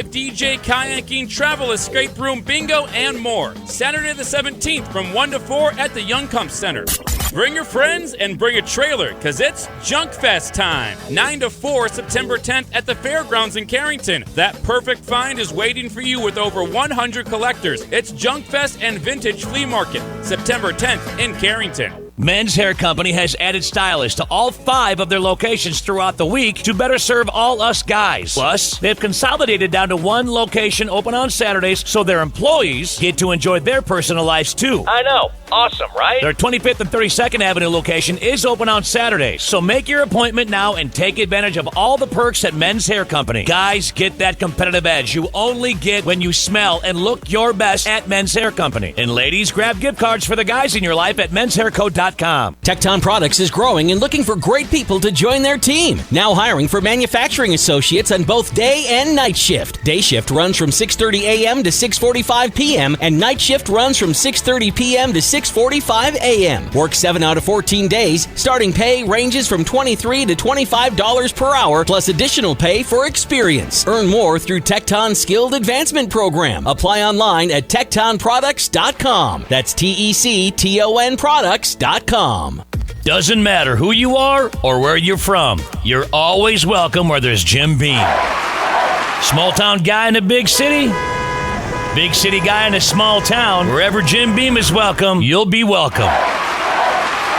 live DJ, kayaking, travel escape room, bingo, and more. Saturday the 17th from 1 to 4 at the Young Kump Center. Bring your friends and bring a trailer, because it's Junk Fest time. 9 to 4, September 10th at the Fairgrounds in Carrington. That perfect find is waiting for you with over 100 collectors. It's Junk Fest and Vintage Flea Market, September 10th in Carrington. Men's Hair Company has added stylists to all 5 of their locations throughout the week to better serve all us guys. Plus, they've consolidated down to 1 location open on Saturdays so their employees get to enjoy their personal lives too. I know. Awesome, right? Their 25th and 32nd Avenue location is open on Saturdays, so make your appointment now and take advantage of all the perks at Men's Hair Company. Guys, get that competitive edge you only get when you smell and look your best at Men's Hair Company. And ladies, grab gift cards for the guys in your life at menshairco.com. Tecton Products is growing and looking for great people to join their team. Now hiring for manufacturing associates on both day and night shift. Day shift runs from 6:30 a.m. to 6:45 p.m. and night shift runs from 6:30 p.m. to 6:45 a.m. Work 7 out of 14 days. Starting pay ranges from $23 to $25 per hour, plus additional pay for experience. Earn more through Tecton's Skilled Advancement Program. Apply online at tectonproducts.com. That's TECTON products.com. Doesn't matter who you are or where you're from, you're always welcome where there's Jim Beam. Small town guy in a big city guy in a small town. Wherever Jim Beam is welcome, you'll be welcome.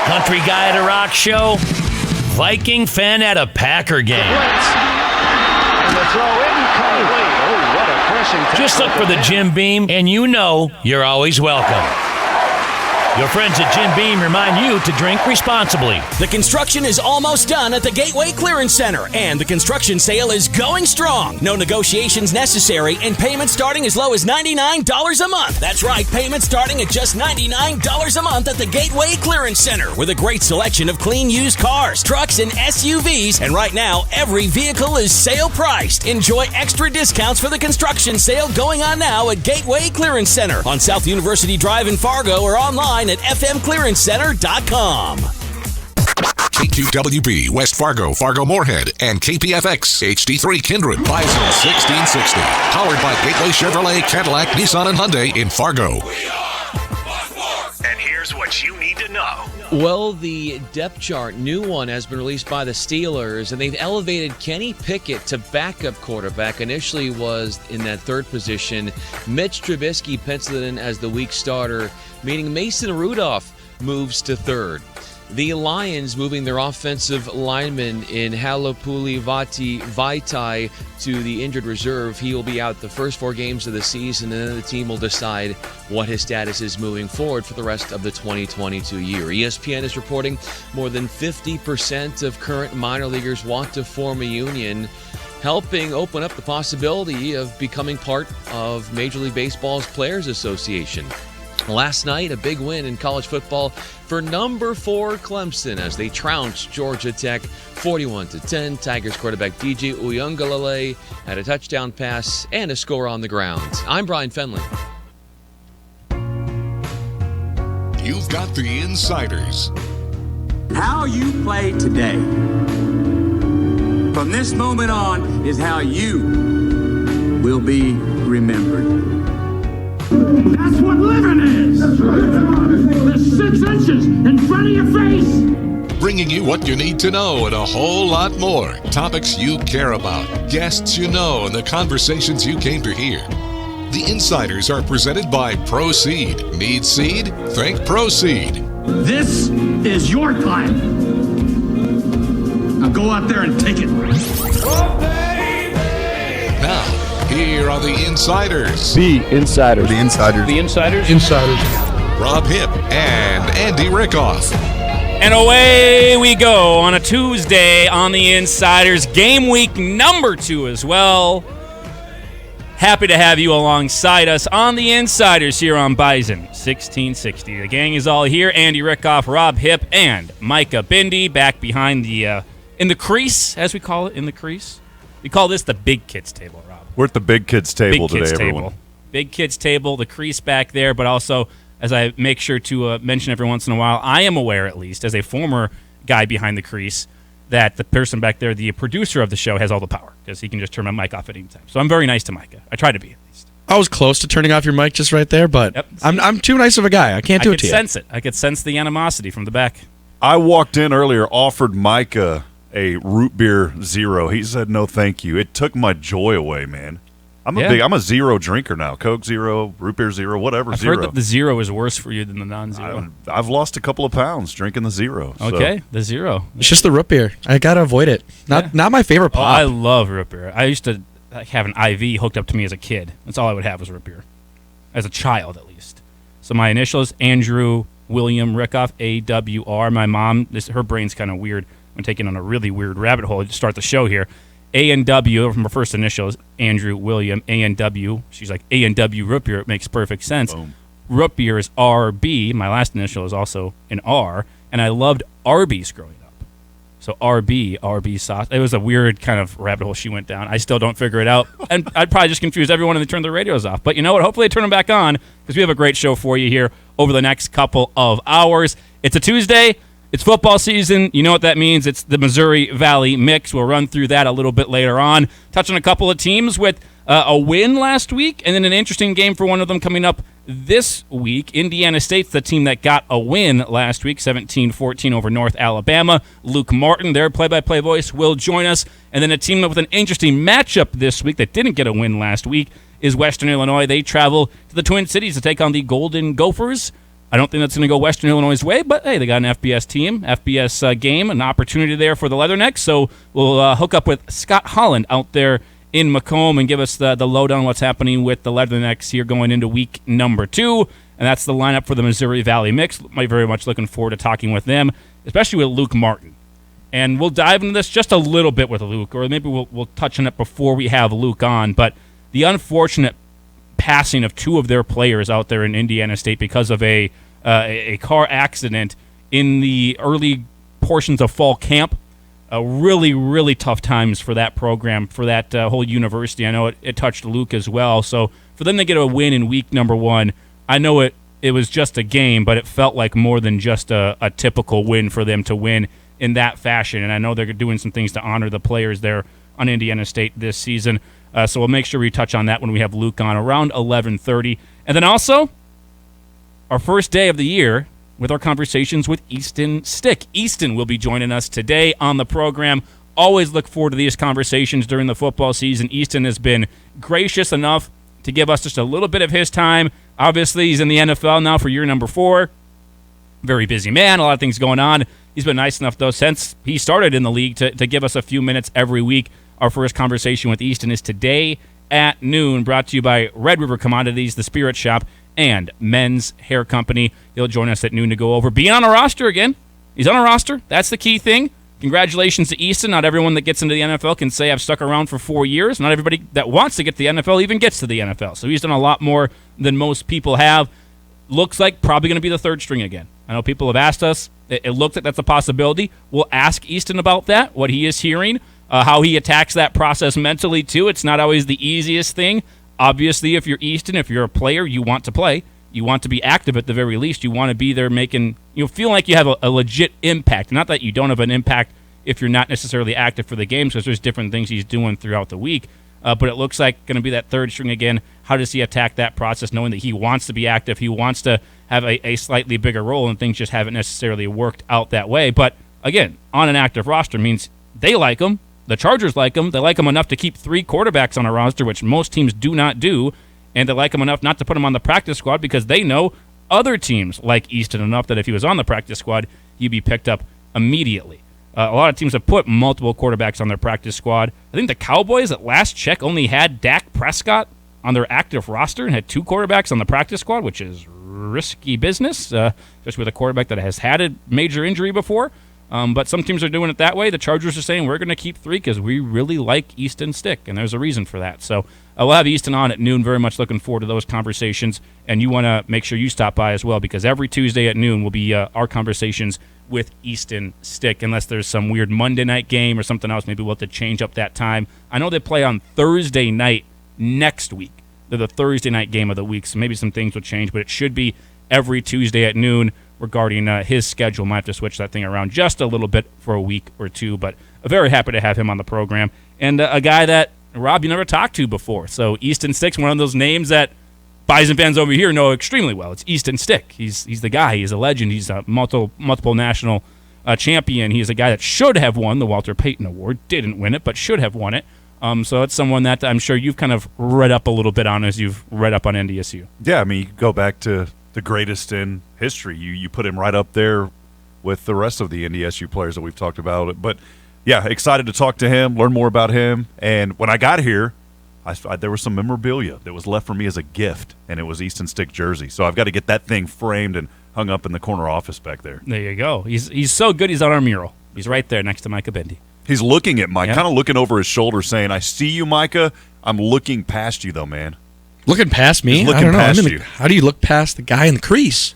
Country guy at a rock show, Viking fan at a Packer game. And the throw incomplete. Oh, what a pressing. Just look for the Jim Beam, and you know you're always welcome. Your friends at Jim Beam remind you to drink responsibly. The construction is almost done at the Gateway Clearance Center, and the construction sale is going strong. No negotiations necessary, and payments starting as low as $99 a month. That's right, payments starting at just $99 a month at the Gateway Clearance Center, with a great selection of clean used cars, trucks, and SUVs. And right now, every vehicle is sale priced. Enjoy extra discounts for the construction sale going on now at Gateway Clearance Center on South University Drive in Fargo, or online at fmclearancecenter.com. K2WB, West Fargo, Fargo-Moorhead, and KPFX, HD3 Kindred, Bison 1660. Powered by Gateway Chevrolet, Cadillac, Nissan, and Hyundai in Fargo. And here's what you need to know. Well, the depth chart, new one, has been released by the Steelers, and they've elevated Kenny Pickett to backup quarterback. Initially was in that third position. Mitch Trubisky penciled in as the weak starter, meaning Mason Rudolph moves to third. The Lions moving their offensive lineman in Halapuli Vaitai to the injured reserve. He will be out the first 4 games of the season, and then the team will decide what his status is moving forward for the rest of the 2022 year. ESPN is reporting more than 50% of current minor leaguers want to form a union, helping open up the possibility of becoming part of Major League Baseball's Players Association. Last night, a big win in college football for number 4 Clemson as they trounced Georgia Tech 41-10. Tigers quarterback DJ Uiagalelei had a touchdown pass and a score on the ground. I'm Brian Fenley. You've got the insiders. How you play today, from this moment on, is how you will be remembered. That's what living is. That's right. The 6 inches in front of your face. Bringing you what you need to know and a whole lot more. Topics you care about, guests you know, and the conversations you came to hear. The Insiders are presented by Proceed. Need seed? Think Proceed. This is your time. Now go out there and take it. Now, here are the Insiders. The Insiders. The Insiders. The Insiders. Insiders. Rob Hipp and Andy Rickoff. And away we go on a Tuesday on the Insiders. Game week number 2 as well. Happy to have you alongside us on the Insiders here on Bison 1660. The gang is all here. Andy Rickoff, Rob Hipp, and Micah Bindi back behind the in the crease, as we call it, in the crease. We call this the big kids table, Rob. We're at the big kids table big kids today, table. everyone. Big kids table, the crease back there, but also, as I make sure to mention every once in a while, I am aware, at least, as a former guy behind the crease, that the person back there, the producer of the show, has all the power because he can just turn my mic off at any time. So I'm very nice to Micah. I try to be, at least. I was close to turning off your mic just right there, but Yep. I'm too nice of a guy. I can't do it to you. I could sense it. I could sense the animosity from the back. I walked in earlier, offered Micah a root beer zero. He said no, thank you. It took my joy away, man. I'm a zero drinker now. Coke zero, root beer zero, whatever. I've zero. heard that the zero is worse for you than the non-zero. I've lost a couple of pounds drinking the zero. Okay, the zero. It's just the root beer. I gotta avoid it. Not my favorite pop. I love root beer. I used to have an IV hooked up to me as a kid. That's all I would have was root beer, as a child at least. So my initials, Andrew William Rickoff, AWR. My mom, her brain's kind of weird. I'm taking on a really weird rabbit hole to start the show here. A&W from her first initials, Andrew William, A&W. She's like, A&W root beer. It makes perfect sense. Boom. Root beer is RB. My last initial is also an R. And I loved Arby's growing up. So RB sauce. It was a weird kind of rabbit hole she went down. I still don't figure it out. And I'd probably just confuse everyone and they turn their radios off. But you know what? Hopefully they turn them back on because we have a great show for you here over the next couple of hours. It's a Tuesday. It's football season. You know what that means. It's the Missouri Valley Mix. We'll run through that a little bit later on. Touch on a couple of teams with a win last week and then an interesting game for one of them coming up this week. Indiana State's the team that got a win last week, 17-14 over North Alabama. Luke Martin, their play-by-play voice, will join us. And then a team with an interesting matchup this week that didn't get a win last week is Western Illinois. They travel to the Twin Cities to take on the Golden Gophers. I don't think that's going to go Western Illinois' way, but hey, they got an FBS team, FBS game, an opportunity there for the Leathernecks. So we'll hook up with Scott Holland out there in Macomb and give us the lowdown on what's happening with the Leathernecks here going into week number 2. And that's the lineup for the Missouri Valley Mix. I'm very much looking forward to talking with them, especially with Luke Martin. And we'll dive into this just a little bit with Luke, or maybe we'll touch on it before we have Luke on. But the unfortunate passing of 2 of their players out there in Indiana State because of a car accident in the early portions of fall camp. Really, really tough times for that program, for that whole university. I know it touched Luke as well. So for them to get a win in week number 1, I know it was just a game, but it felt like more than just a typical win for them to win in that fashion. And I know they're doing some things to honor the players there on Indiana State this season. So we'll make sure we touch on that when we have Luke on around 11:30. And then also, our first day of the year with our conversations with Easton Stick. Easton will be joining us today on the program. Always look forward to these conversations during the football season. Easton has been gracious enough to give us just a little bit of his time. Obviously, he's in the NFL now for year number 4. Very busy man, a lot of things going on. He's been nice enough, though, since he started in the league to give us a few minutes every week. Our first conversation with Easton is today at noon, brought to you by Red River Commodities, the Spirit Shop, and Men's Hair Company. He'll join us at noon to go over being on a roster again. He's on a roster. That's the key thing. Congratulations to Easton. Not everyone that gets into the NFL can say I've stuck around for 4 years. Not everybody that wants to get to the NFL even gets to the NFL. So he's done a lot more than most people have. Looks like probably going to be the third string again. I know people have asked us. It looks like that's a possibility. We'll ask Easton about that, what he is hearing, how he attacks that process mentally, too. It's not always the easiest thing. Obviously, if you're Easton, if you're a player, you want to play. You want to be active at the very least. You want to be there making, feel like you have a legit impact. Not that you don't have an impact if you're not necessarily active for the games, because there's different things he's doing throughout the week. But it looks like going to be that third string again. How does he attack that process, knowing that he wants to be active, he wants to have a slightly bigger role, and things just haven't necessarily worked out that way. But, again, on an active roster means they like him. The Chargers like him. They like him enough to keep 3 quarterbacks on a roster, which most teams do not do. And they like him enough not to put him on the practice squad because they know other teams like Easton enough that if he was on the practice squad, he'd be picked up immediately. A lot of teams have put multiple quarterbacks on their practice squad. I think the Cowboys, at last check, only had Dak Prescott on their active roster and had 2 quarterbacks on the practice squad, which is risky business, especially with a quarterback that has had a major injury before. But some teams are doing it that way. The Chargers are saying we're going to keep 3 because we really like Easton Stick, and there's a reason for that. So we'll have Easton on at noon. Very much looking forward to those conversations, and you want to make sure you stop by as well because every Tuesday at noon will be our conversations with Easton Stick, unless there's some weird Monday night game or something else. Maybe we'll have to change up that time. I know they play on Thursday night next week. They're the Thursday night game of the week, so maybe some things will change, but it should be every Tuesday at noon regarding his schedule. Might have to switch that thing around just a little bit for a week or two, but very happy to have him on the program. And a guy that, Rob, you never talked to before. So Easton Stick's one of those names that Bison fans over here know extremely well. It's Easton Stick. He's the guy. He's a legend. He's a multiple national champion. He's a guy that should have won the Walter Payton Award. Didn't win it, but should have won it. So it's someone that I'm sure you've kind of read up a little bit on as you've read up on NDSU. Yeah, I mean, you go back to the greatest in history. You put him right up there with the rest of the NDSU players that we've talked about. But, yeah, excited to talk to him, learn more about him. And when I got here, there was some memorabilia that was left for me as a gift, and it was Easton Stick jersey. So I've got to get that thing framed and hung up in the corner office back there. There you go. He's so good he's on our mural. He's right there next to Micah Bendy. He's looking at Mike, kind of looking over his shoulder, saying, "I see you, Micah. I'm looking past you, though, man." Looking past me? He's looking past you. How do you look past the guy in the crease?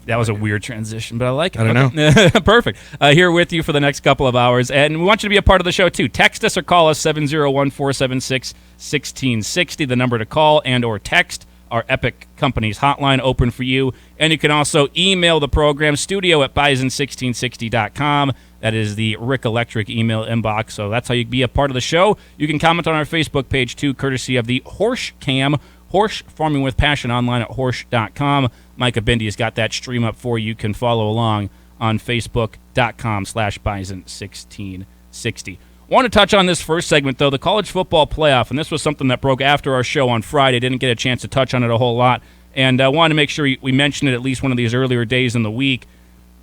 That was a weird transition, but I like it. I don't know. Perfect. Here with you for the next couple of hours. And we want you to be a part of the show, too. Text us or call us 701-476-1660, the number to call and or text. Our Epic Companies hotline open for you. And you can also email the program, studio@bison1660.com. That is the Rick Electric email inbox. So that's how you can be a part of the show. You can comment on our Facebook page, too, courtesy of the Horsch Cam, Horsch Farming with Passion, online at horsch.com. Micah Bendy has got that stream up for you. You can follow along on Facebook.com/Bison1660. Want to touch on this first segment, though, the college football playoff, and this was something that broke after our show on Friday. Didn't get a chance to touch on it a whole lot, and I wanted to make sure we mentioned it at least one of these earlier days in the week.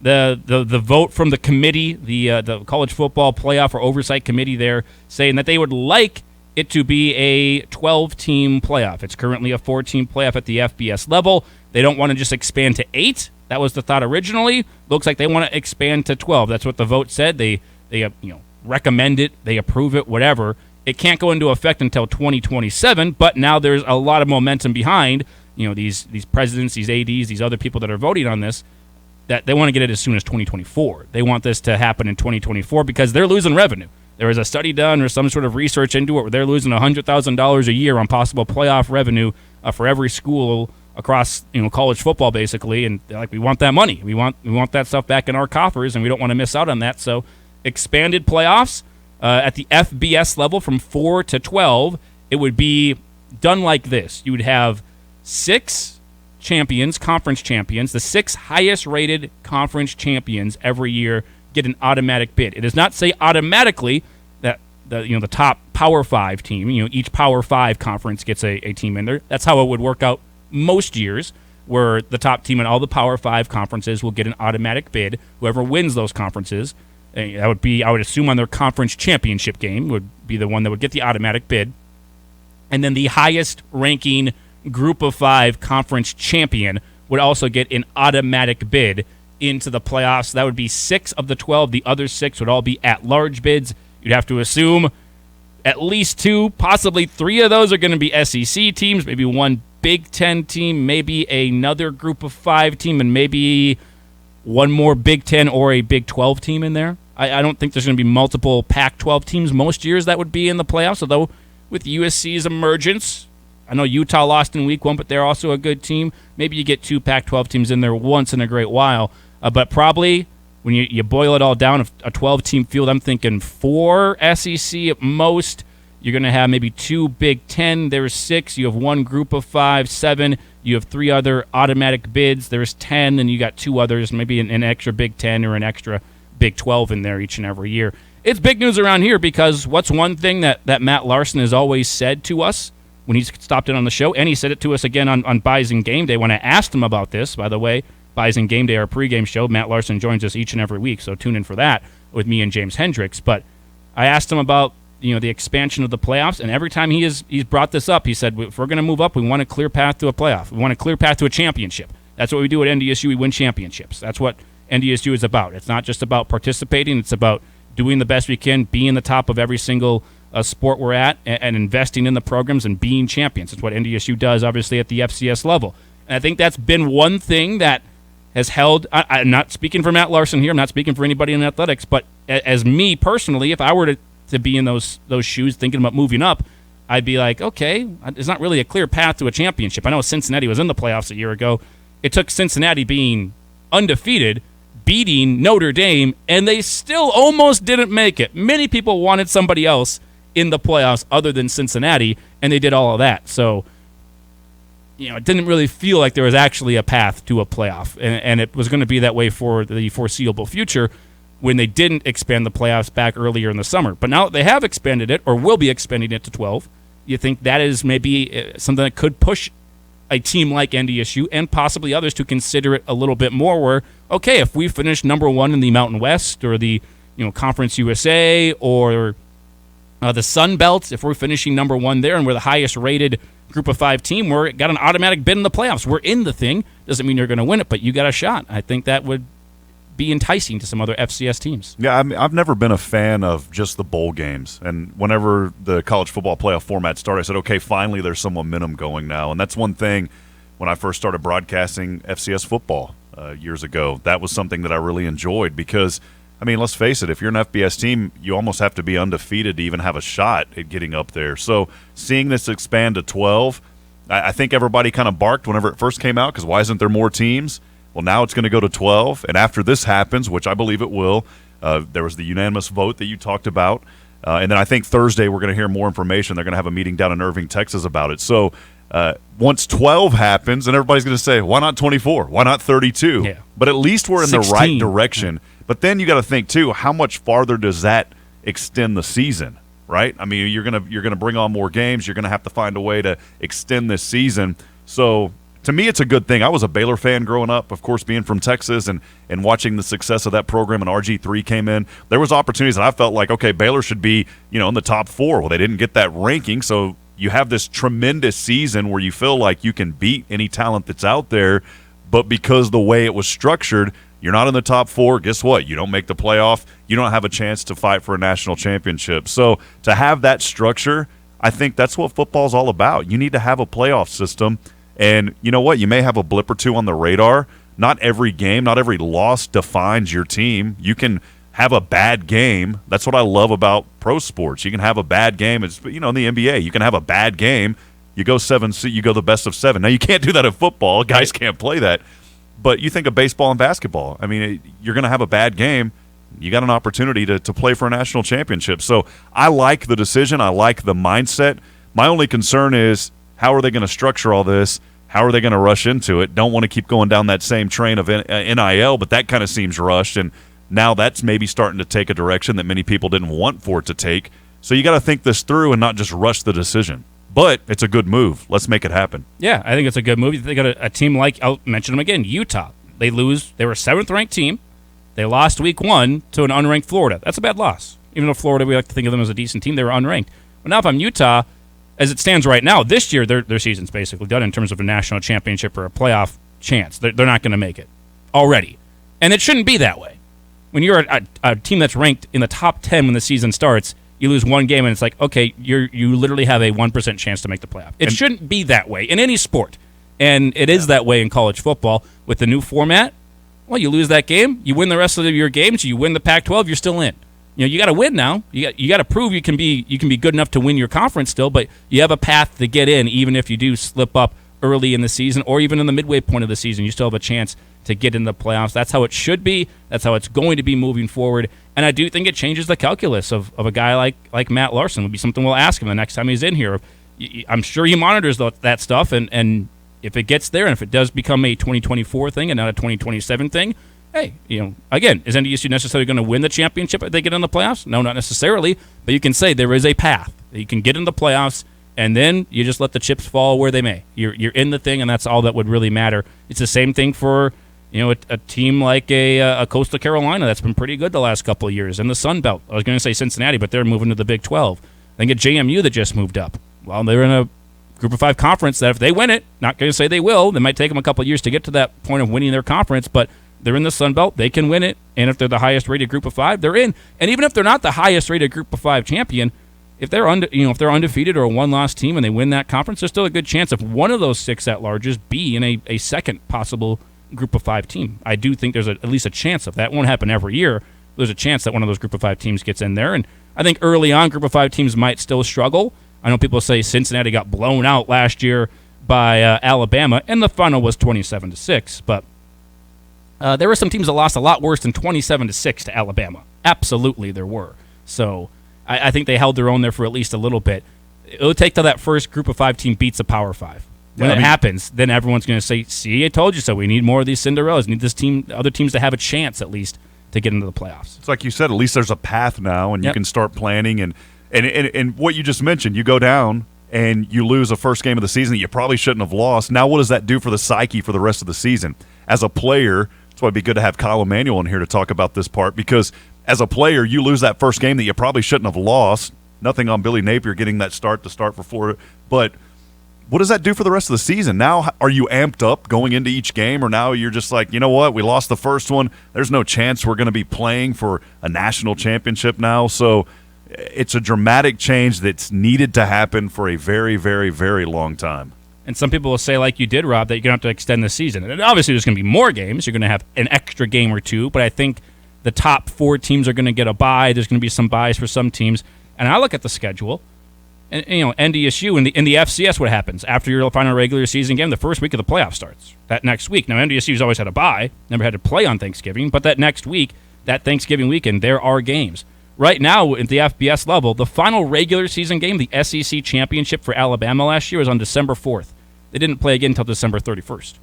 The vote from the committee, the college football playoff or oversight committee there, saying that they would like it to be a 12-team playoff. It's currently a 4-team playoff at the FBS level. They don't want to just expand to 8. That was the thought originally. Looks like they want to expand to 12. That's what the vote said. They recommend it, they approve it, whatever. It can't go into effect until 2027, but now there's a lot of momentum behind, these presidents, these ADs, these other people that are voting on this, that they want to get it as soon as 2024. They want this to happen in 2024 because they're losing revenue. There was a study done or some sort of research into it where they're losing $100,000 a year on possible playoff revenue for every school across college football, basically, and they're like, we want that money. We want that stuff back in our coffers, and we don't want to miss out on that. So expanded playoffs at the FBS level from 4 to 12, it would be done like this. You would have 6 champions, conference champions. The 6 highest-rated conference champions every year get an automatic bid. It does not say automatically that the top Power 5 team, each Power 5 conference gets a team in there. That's how it would work out most years, where the top team in all the Power 5 conferences will get an automatic bid. Whoever wins those conferences, that would be, I would assume, on their conference championship game, would be the one that would get the automatic bid. And then the highest ranking Group of 5 conference champion would also get an automatic bid into the playoffs. That would be 6 of the 12. The other 6 would all be at-large bids. You'd have to assume at least 2, possibly 3 of those are going to be SEC teams, maybe one Big Ten team, maybe another Group of 5 team, and maybe one more Big Ten or a Big 12 team in there. I don't think there's going to be multiple Pac-12 teams most years that would be in the playoffs, although with USC's emergence, I know Utah lost in week 1, but they're also a good team. Maybe you get 2 Pac-12 teams in there once in a great while. But probably when you boil it all down, a 12-team field, I'm thinking 4 SEC at most. You're going to have maybe 2 Big Ten. There's 6. You have 1 Group of 5, 7. You have 3 other automatic bids. There's 10, and you got 2 others, maybe an extra Big Ten or an extra Big 12 in there each and every year. It's big news around here because what's one thing that Matt Larson has always said to us when he's stopped in on the show, and he said it to us again on Bison Game Day when I asked him about this, by the way. Bison Game Day, our pregame show. Matt Larson joins us each and every week, so tune in for that with me and James Hendricks. But I asked him about the expansion of the playoffs, and every time he's brought this up, he said, if we're going to move up, we want a clear path to a playoff. We want a clear path to a championship. That's what we do at NDSU. We win championships. That's what NDSU is about. It's not just about participating. It's about doing the best we can, being the top of every single sport we're at, and investing in the programs and being champions. It's what NDSU does, obviously, at the FCS level. And I think that's been one thing that has held, I'm not speaking for Matt Larson here, I'm not speaking for anybody in athletics, but as me personally, if I were to be in those shoes thinking about moving up, I'd be like, okay, it's not really a clear path to a championship. I know Cincinnati was in the playoffs a year ago. It took Cincinnati being undefeated, beating Notre Dame, and they still almost didn't make it. Many people wanted somebody else in the playoffs other than Cincinnati, and they did all of that. So, it didn't really feel like there was actually a path to a playoff, and it was going to be that way for the foreseeable future when they didn't expand the playoffs back earlier in the summer. But now that they have expanded it, or will be expanding it to 12, you think that is maybe something that could push a team like NDSU and possibly others to consider it a little bit more where, okay, if we finish number one in the Mountain West or the Conference USA or the Sun Belt, if we're finishing number one there and we're the highest rated Group of 5 team, we're got an automatic bid in the playoffs. We're in the thing. Doesn't mean you're going to win it, but you got a shot. I think that would be enticing to some other FCS teams. Yeah, I've never been a fan of just the bowl games. And whenever the college football playoff format started, I said, okay, finally there's some momentum going now. And that's one thing when I first started broadcasting FCS football years ago. That was something that I really enjoyed because, let's face it, if you're an FBS team, you almost have to be undefeated to even have a shot at getting up there. So seeing this expand to 12, I think everybody kind of barked whenever it first came out because why isn't there more teams? Well, now it's going to go to 12, and after this happens, which I believe it will, there was the unanimous vote that you talked about, and then I think Thursday we're going to hear more information. They're going to have a meeting down in Irving, Texas about it. So once 12 happens, and everybody's going to say, why not 24? Why not 32? Yeah. But at least we're in 16. the right direction. But then you got to think, too, how much farther does that extend the season, right? You're gonna bring on more games. You're going to have to find a way to extend this season. So to me, it's a good thing. I was a Baylor fan growing up, of course, being from Texas and watching the success of that program, and RG3 came in. There was opportunities that I felt like, okay, Baylor should be, in the top 4. Well, they didn't get that ranking, so you have this tremendous season where you feel like you can beat any talent that's out there, but because the way it was structured, you're not in the top 4. Guess what? You don't make the playoff. You don't have a chance to fight for a national championship. So to have that structure, I think that's what football's all about. You need to have a playoff system. And you know what? You may have a blip or two on the radar. Not every game, not every loss defines your team. You can have a bad game. That's what I love about pro sports. You can have a bad game. It's in the NBA, you can have a bad game. You go 7, you go the best of 7. Now you can't do that in football. Guys can't play that. But you think of baseball and basketball. You're going to have a bad game. You got an opportunity to play for a national championship. So I like the decision. I like the mindset. My only concern is how are they going to structure all this? How are they going to rush into it? Don't want to keep going down that same train of NIL, but that kind of seems rushed. And now that's maybe starting to take a direction that many people didn't want for it to take. So you got to think this through and not just rush the decision. But it's a good move. Let's make it happen. Yeah, I think it's a good move. They got a team like, I'll mention them again, Utah. They were a 7th-ranked team. They lost week 1 to an unranked Florida. That's a bad loss. Even though Florida, we like to think of them as a decent team, they were unranked. But now if I'm Utah, as it stands right now, this year their season's basically done in terms of a national championship or a playoff chance. They're not going to make it already. And it shouldn't be that way. When you're a team that's ranked in the top 10 when the season starts, you lose one game and it's like, okay, you literally have a 1% chance to make the playoff. It shouldn't be that way in any sport. And it is that way in college football. With the new format, well, you lose that game, you win the rest of your games, you win the Pac-12, you're still in. You got to win now. You got to prove you can be good enough to win your conference still, but you have a path to get in even if you do slip up early in the season or even in the midway point of the season. You still have a chance to get in the playoffs. That's how it should be. That's how it's going to be moving forward. And I do think it changes the calculus of a guy like Matt Larson. Would be something we'll ask him the next time he's in here. I'm sure he monitors that stuff, and if it gets there and if it does become a 2024 thing and not a 2027 thing, hey, again, is NDSU necessarily going to win the championship if they get in the playoffs? No, not necessarily. But you can say there is a path. You can get in the playoffs, and then you just let the chips fall where they may. You're in the thing, and that's all that would really matter. It's the same thing for a team like a Coastal Carolina that's been pretty good the last couple of years. And the Sun Belt. I was going to say Cincinnati, but they're moving to the Big 12. I think at JMU that just moved up. Well, they're in a Group of 5 conference that if they win it, not going to say they will, they might take them a couple of years to get to that point of winning their conference, but they're in the Sun Belt. They can win it. And if they're the highest rated Group of 5, they're in. And even if they're not the highest rated Group of 5 champion, if they're if they're undefeated or a one-loss team and they win that conference, there's still a good chance of one of those 6 at-larges be in a second possible Group of 5 team. I do think there's at least a chance of that. It won't happen every year. There's a chance that one of those Group of 5 teams gets in there. And I think early on, Group of 5 teams might still struggle. I know people say Cincinnati got blown out last year by Alabama, and the final was 27-6. But there were some teams that lost a lot worse than 27-6 to Alabama. Absolutely, there were. So I think they held their own there for at least a little bit. It'll take till that first Group of 5 team beats a Power 5. When it happens, then everyone's going to say, "See, I told you so." We need more of these Cinderellas. We need this team, other teams to have a chance at least to get into the playoffs. It's like you said. At least there's a path now, and you can start planning. And what you just mentioned, you go down and you lose a first game of the season that you probably shouldn't have lost. Now, what does that do for the psyche for the rest of the season? As a player, that's why it'd be good to have Kyle Emanuel in here to talk about this part, because as a player, you lose that first game that you probably shouldn't have lost. Nothing on Billy Napier getting that start for Florida, but what does that do for the rest of the season? Now, are you amped up going into each game, or now you're just like, you know what, we lost the first one. There's no chance we're going to be playing for a national championship now. So it's a dramatic change that's needed to happen for a very, very, very long time. And some people will say, like you did, Rob, that you're going to have to extend the season. And obviously there's going to be more games. You're going to have an extra game or two, but I think the top 4 teams are going to get a bye. There's going to be some byes for some teams. And I look at the schedule. And, NDSU in the FCS, what happens? After your final regular season game, the first week of the playoff starts. That next week. Now, NDSU's always had a bye, never had to play on Thanksgiving, but that next week, that Thanksgiving weekend, there are games. Right now, at the FBS level, the final regular season game, the SEC championship for Alabama last year, was on December 4th. They didn't play again until December 31st.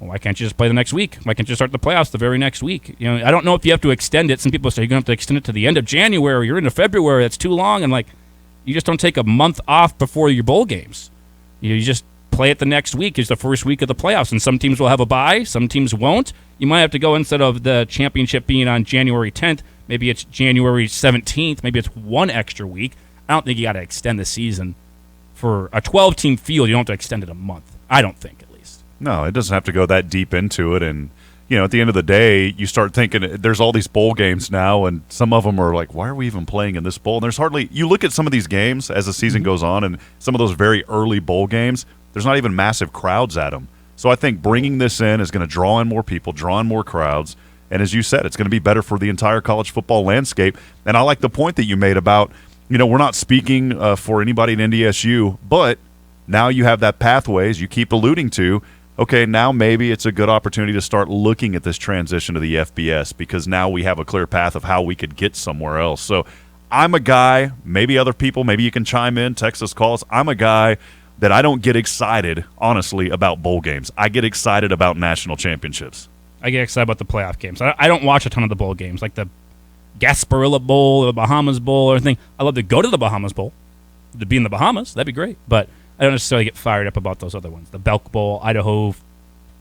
Well, why can't you just play the next week? Why can't you start the playoffs the very next week? I don't know if you have to extend it. Some people say you're going to have to extend it to the end of January. You're into February. That's too long. And, you just don't take a month off before your bowl games. You just play it the next week. It's the first week of the playoffs, and some teams will have a bye. Some teams won't. You might have to go, instead of the championship being on January 10th, maybe it's January 17th. Maybe it's one extra week. I don't think you got to extend the season. For a 12-team field, you don't have to extend it a month. I don't think, at least. No, it doesn't have to go that deep into it. And, at the end of the day, you start thinking there's all these bowl games now, and some of them are like, why are we even playing in this bowl? And there's hardly – you look at some of these games as the season goes on, and some of those very early bowl games, there's not even massive crowds at them. So I think bringing this in is going to draw in more people, draw in more crowds. And as you said, it's going to be better for the entire college football landscape. And I like the point that you made about, we're not speaking for anybody at NDSU, but now you have that pathway, as you keep alluding to. Okay, now maybe it's a good opportunity to start looking at this transition to the FBS, because now we have a clear path of how we could get somewhere else. So I'm a guy, maybe other people, maybe you can chime in, text us, call us. I'm a guy that I don't get excited, honestly, about bowl games. I get excited about national championships. I get excited about the playoff games. I don't watch a ton of the bowl games, like the Gasparilla Bowl or the Bahamas Bowl or anything. I love to go to the Bahamas Bowl, to be in the Bahamas. That'd be great. But I don't necessarily get fired up about those other ones. The Belk Bowl, Idaho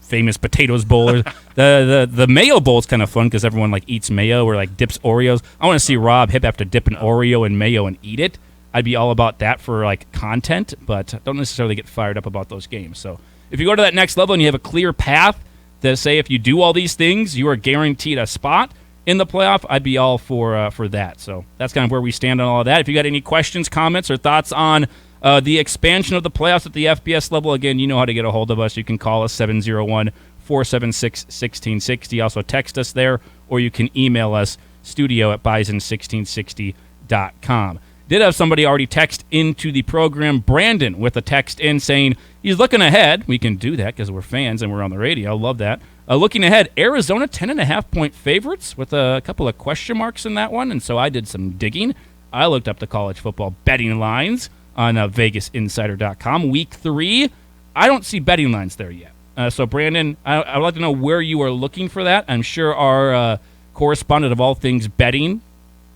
Famous Potatoes Bowl. Or the Mayo Bowl is kind of fun because everyone eats mayo or dips Oreos. I want to see Rob Hip have to dip an Oreo in mayo and eat it. I'd be all about that for content, but don't necessarily get fired up about those games. So if you go to that next level and you have a clear path to say if you do all these things, you are guaranteed a spot in the playoff, I'd be all for that. So that's kind of where we stand on all of that. If you got any questions, comments, or thoughts on the expansion of the playoffs at the FBS level, again, you know how to get a hold of us. You can call us 701-476-1660. Also text us there, or you can email us studio@bison1660.com. Did have somebody already text into the program, Brandon, with a text in saying he's looking ahead. We can do that because we're fans and we're on the radio. Love that. Looking ahead, Arizona 10.5-point favorites with a couple of question marks in that one. And so I did some digging. I looked up the college football betting lines on VegasInsider.com. Week 3, I don't see betting lines there yet. So, Brandon, I would like to know where you are looking for that. I'm sure our correspondent of all things betting,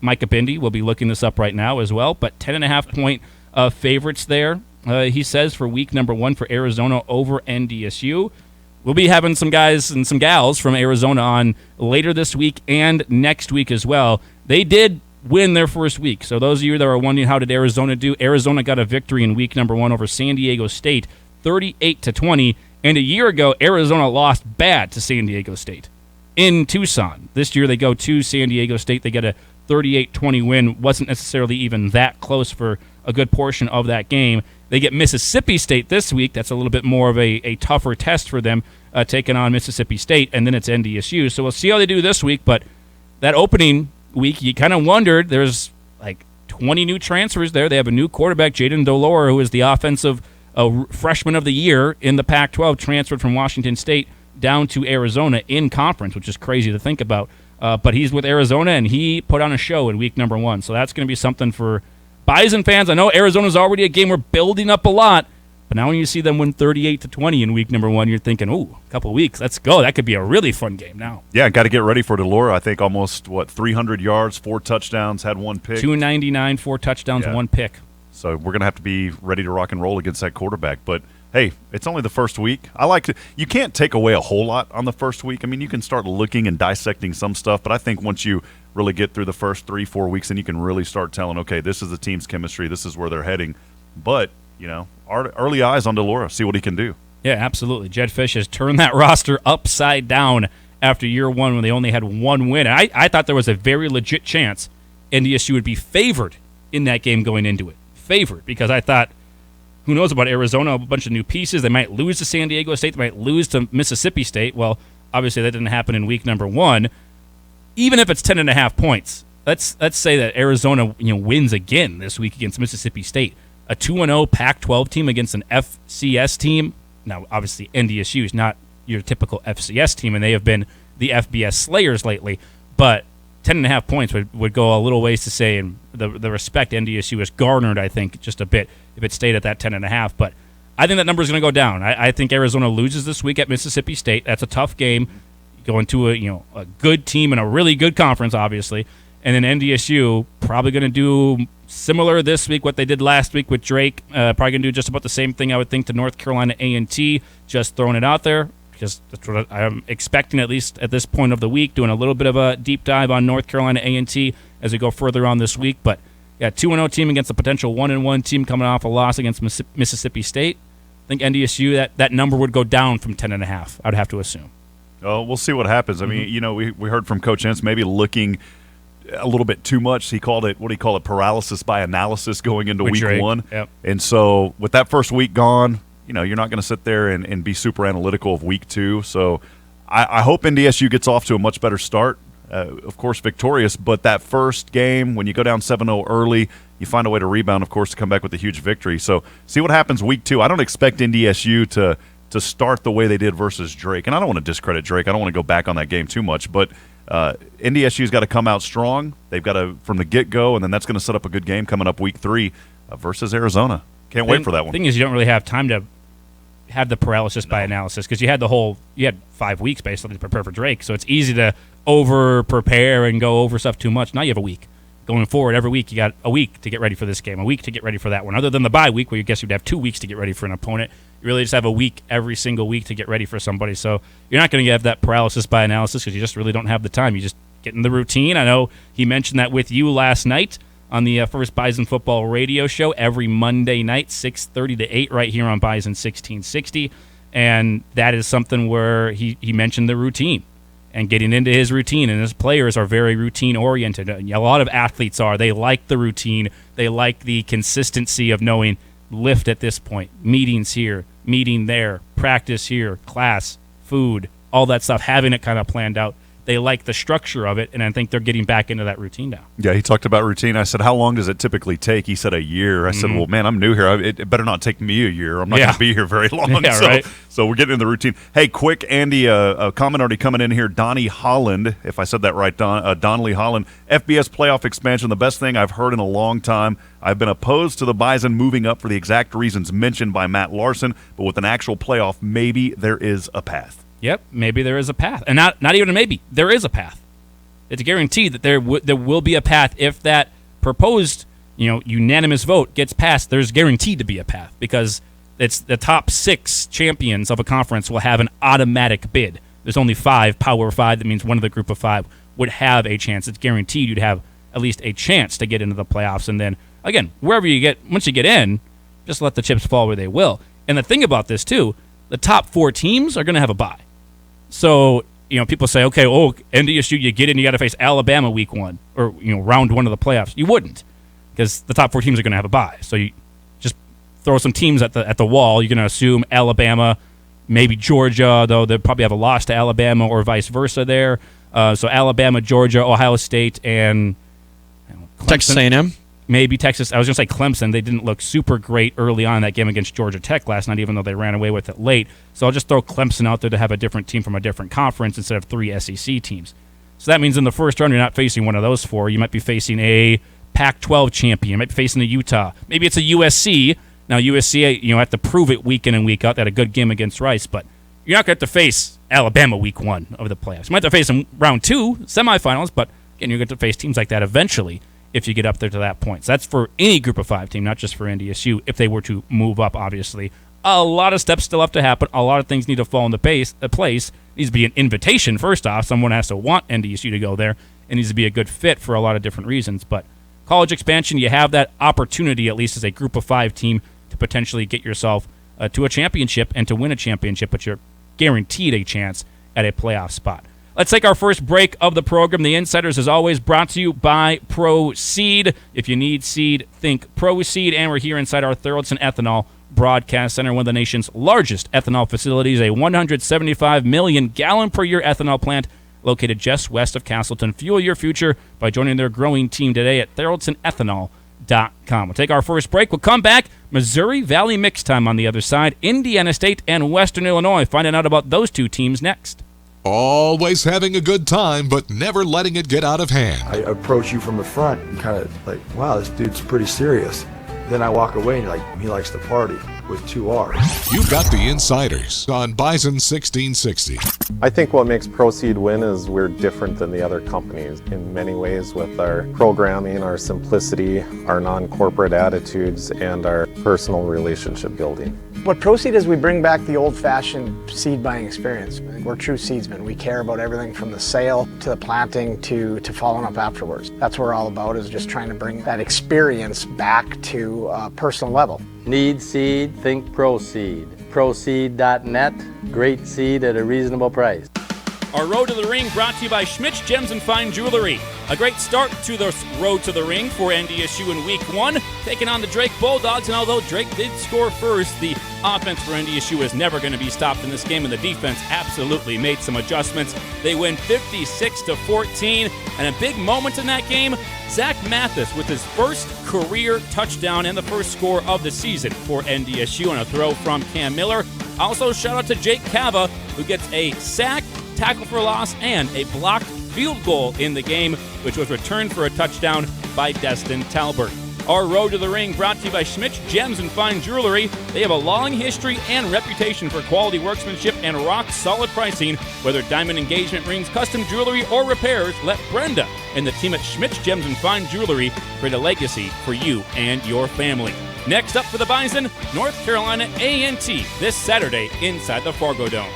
Micah Bindi, will be looking this up right now as well. But 10.5-point favorites there, he says, for week number 1 for Arizona over NDSU. We'll be having some guys and some gals from Arizona on later this week and next week as well. They did win their first week. So those of you that are wondering how did Arizona do, Arizona got a victory in week number 1 over San Diego State, 38-20. And a year ago, Arizona lost bad to San Diego State in Tucson. This year they go to San Diego State. They get a 38-20 win. Wasn't necessarily even that close for a good portion of that game. They get Mississippi State this week. That's a little bit more of a tougher test for them, taking on Mississippi State, and then it's NDSU. So we'll see how they do this week, but that opening week, you kind of wondered. There's 20 new transfers there. They have a new quarterback, Jaden Dolore, who is the offensive freshman of the year in the Pac-12, transferred from Washington State down to Arizona in conference, which is crazy to think about. But he's with Arizona, and he put on a show in week number 1. So that's going to be something for Bison fans. I know Arizona's already a game we're building up a lot, but now when you see them win 38-20 in week number 1, you're thinking, ooh, a couple of weeks, let's go. That could be a really fun game now. Yeah, got to get ready for Delora. I think almost, 300 yards, 4 touchdowns, had 1 pick. 299, 4 touchdowns, 1 pick. So we're going to have to be ready to rock and roll against that quarterback. But, hey, it's only the first week. You can't take away a whole lot on the first week. I mean, you can start looking and dissecting some stuff, but I think once you really get through the first 3-4 weeks, then you can really start telling, okay, this is the team's chemistry, this is where they're heading. But, our early eyes on Delora, see what he can do. Yeah, absolutely. Jed Fish has turned that roster upside down after year 1 when they only had 1 win. I thought there was a very legit chance NDSU would be favored in that game going into it. Favored, because I thought, who knows about Arizona, a bunch of new pieces. They might lose to San Diego State. They might lose to Mississippi State. Well, obviously that didn't happen in week number 1. Even if it's 10.5 points, let's say that Arizona wins again this week against Mississippi State. A 2-0 Pac-12 team against an FCS team. Now, obviously, NDSU is not your typical FCS team, and they have been the FBS slayers lately. But 10.5 points would go a little ways to say, and the respect NDSU has garnered, I think, just a bit if it stayed at that 10.5. But I think that number is going to go down. I think Arizona loses this week at Mississippi State. That's a tough game. Going to a good team and a really good conference, obviously. And then NDSU probably going to do similar this week, what they did last week with Drake. Probably going to do just about the same thing, I would think, to North Carolina A&T, just throwing it out there, because that's what I'm expecting, at least at this point of the week, doing a little bit of a deep dive on North Carolina A&T as we go further on this week. But, yeah, 2-0 team against a potential 1-1 team coming off a loss against Mississippi State. I think NDSU, that number would go down from 10.5, I'd have to assume. Oh, we'll see what happens. I mean, we heard from Coach Ince maybe looking a little bit too much. He called it, paralysis by analysis going into week Drake. 1. Yep. And so with that first week gone, you're not going to sit there and be super analytical of week 2. So I hope NDSU gets off to a much better start. Of course, victorious, but that first game, when you go down 7-0 early, you find a way to rebound, of course, to come back with a huge victory. So see what happens week 2. I don't expect NDSU to start the way they did versus Drake. And I don't want to discredit Drake. I don't want to go back on that game too much. But NDSU's got to come out strong. They've got to, from the get-go, and then that's going to set up a good game coming up week 3 versus Arizona. Can't wait for that one. The thing is, you don't really have time to have the paralysis by analysis, because you had 5 weeks basically to prepare for Drake. So it's easy to over-prepare and go over stuff too much. Now you have a week. Going forward, every week you got a week to get ready for this game, a week to get ready for that one. Other than the bye week, where you guess you'd have 2 weeks to get ready for an opponent, you really just have a week every single week to get ready for somebody. So you're not going to have that paralysis by analysis, because you just really don't have the time. You just get in the routine. I know he mentioned that with you last night on the First Bison Football Radio Show every Monday night, 6:30 to 8, right here on Bison 1660. And that is something where he mentioned the routine and getting into his routine. And his players are very routine-oriented. A lot of athletes are. They like the routine. They like the consistency of knowing lift at this point, meetings here, meeting there, practice here, class, food, all that stuff, having it kind of planned out. They like the structure of it, and I think they're getting back into that routine now. Yeah, he talked about routine. I said, how long does it typically take? He said a year. I said, well, man, I'm new here. It better not take me a year. I'm not going to be here very long. Yeah, right. So we're getting in the routine. Hey, quick, Andy, a comment already coming in here. Donnie Holland, if I said that right, Donnelly Holland. FBS playoff expansion, the best thing I've heard in a long time. I've been opposed to the Bison moving up for the exact reasons mentioned by Matt Larson, but with an actual playoff, maybe there is a path. Yep, maybe there is a path. And not even a maybe. There is a path. It's guaranteed that there will be a path if that proposed, unanimous vote gets passed. There's guaranteed to be a path, because it's the top 6 champions of a conference will have an automatic bid. There's only 5, Power 5. That means one of the group of 5 would have a chance. It's guaranteed you'd have at least a chance to get into the playoffs. And then, again, wherever you get, once you get in, just let the chips fall where they will. And the thing about this, too, the top 4 teams are going to have a bye. So, people say, okay, NDSU, you get in, you got to face Alabama week 1 or, round 1 of the playoffs. You wouldn't, because the top 4 teams are going to have a bye. So you just throw some teams at the wall. You're going to assume Alabama, maybe Georgia, though they'll probably have a loss to Alabama or vice versa there. So Alabama, Georgia, Ohio State, and Texas A&M. maybe Texas. I was going to say Clemson. They didn't look super great early on in that game against Georgia Tech last night, even though they ran away with it late. So I'll just throw Clemson out there to have a different team from a different conference instead of 3 SEC teams. So that means in the first round, you're not facing one of those 4. You might be facing a Pac-12 champion. You might be facing a Utah. Maybe it's a USC. Now, USC, have to prove it week in and week out. They had a good game against Rice, but you're not going to have to face Alabama week 1 of the playoffs. You might have to face them round 2, semifinals, but again, you're going to face teams like that eventually if you get up there to that point. So that's for any group of 5 team, not just for NDSU, if they were to move up, obviously. A lot of steps still have to happen. A lot of things need to fall into place. It needs to be an invitation, first off. Someone has to want NDSU to go there. It needs to be a good fit for a lot of different reasons. But college expansion, you have that opportunity, at least as a group of 5 team, to potentially get yourself to a championship and to win a championship, but you're guaranteed a chance at a playoff spot. Let's take our first break of the program. The Insiders, as always, brought to you by Proceed. If you need seed, think Proceed. And we're here inside our Thoroldson Ethanol Broadcast Center, one of the nation's largest ethanol facilities, a 175 million gallon per year ethanol plant located just west of Castleton. Fuel your future by joining their growing team today at ThoroldSonEthanol.com. We'll take our first break. We'll come back. Missouri Valley Mix Time on the other side. Indiana State and Western Illinois. Finding out about those 2 teams next. Always having a good time, but never letting it get out of hand. I approach you from the front and kind of like, wow, this dude's pretty serious. Then I walk away and you're like, he likes to party with 2 R's. You've got the Insiders on Bison 1660. I think what makes Proceed win is we're different than the other companies in many ways with our programming, our simplicity, our non-corporate attitudes, and our personal relationship building. What Proceed is, we bring back the old-fashioned seed buying experience. We're true seedsmen. We care about everything from the sale to the planting to following up afterwards. That's what we're all about, is just trying to bring that experience back to a personal level. Need seed? Think Proceed. Proceed.net. Great seed at a reasonable price. Our Road to the Ring brought to you by Schmidt's Gems and Fine Jewelry. A great start to the Road to the Ring for NDSU in Week 1, taking on the Drake Bulldogs. And although Drake did score first, the offense for NDSU is never going to be stopped in this game, and the defense absolutely made some adjustments. They win 56-14, and a big moment in that game, Zach Mathis with his first career touchdown and the first score of the season for NDSU on a throw from Cam Miller. Also, shout out to Jake Cava, who gets a sack, tackle for loss, and a blocked field goal in the game, which was returned for a touchdown by Destin Talbert. Our Road to the Ring brought to you by Schmidt's Gems and Fine Jewelry. They have a long history and reputation for quality workmanship and rock-solid pricing. Whether diamond engagement rings, custom jewelry, or repairs, let Brenda and the team at Schmidt's Gems and Fine Jewelry create a legacy for you and your family. Next up for the Bison, North Carolina A&T this Saturday inside the Fargo Dome.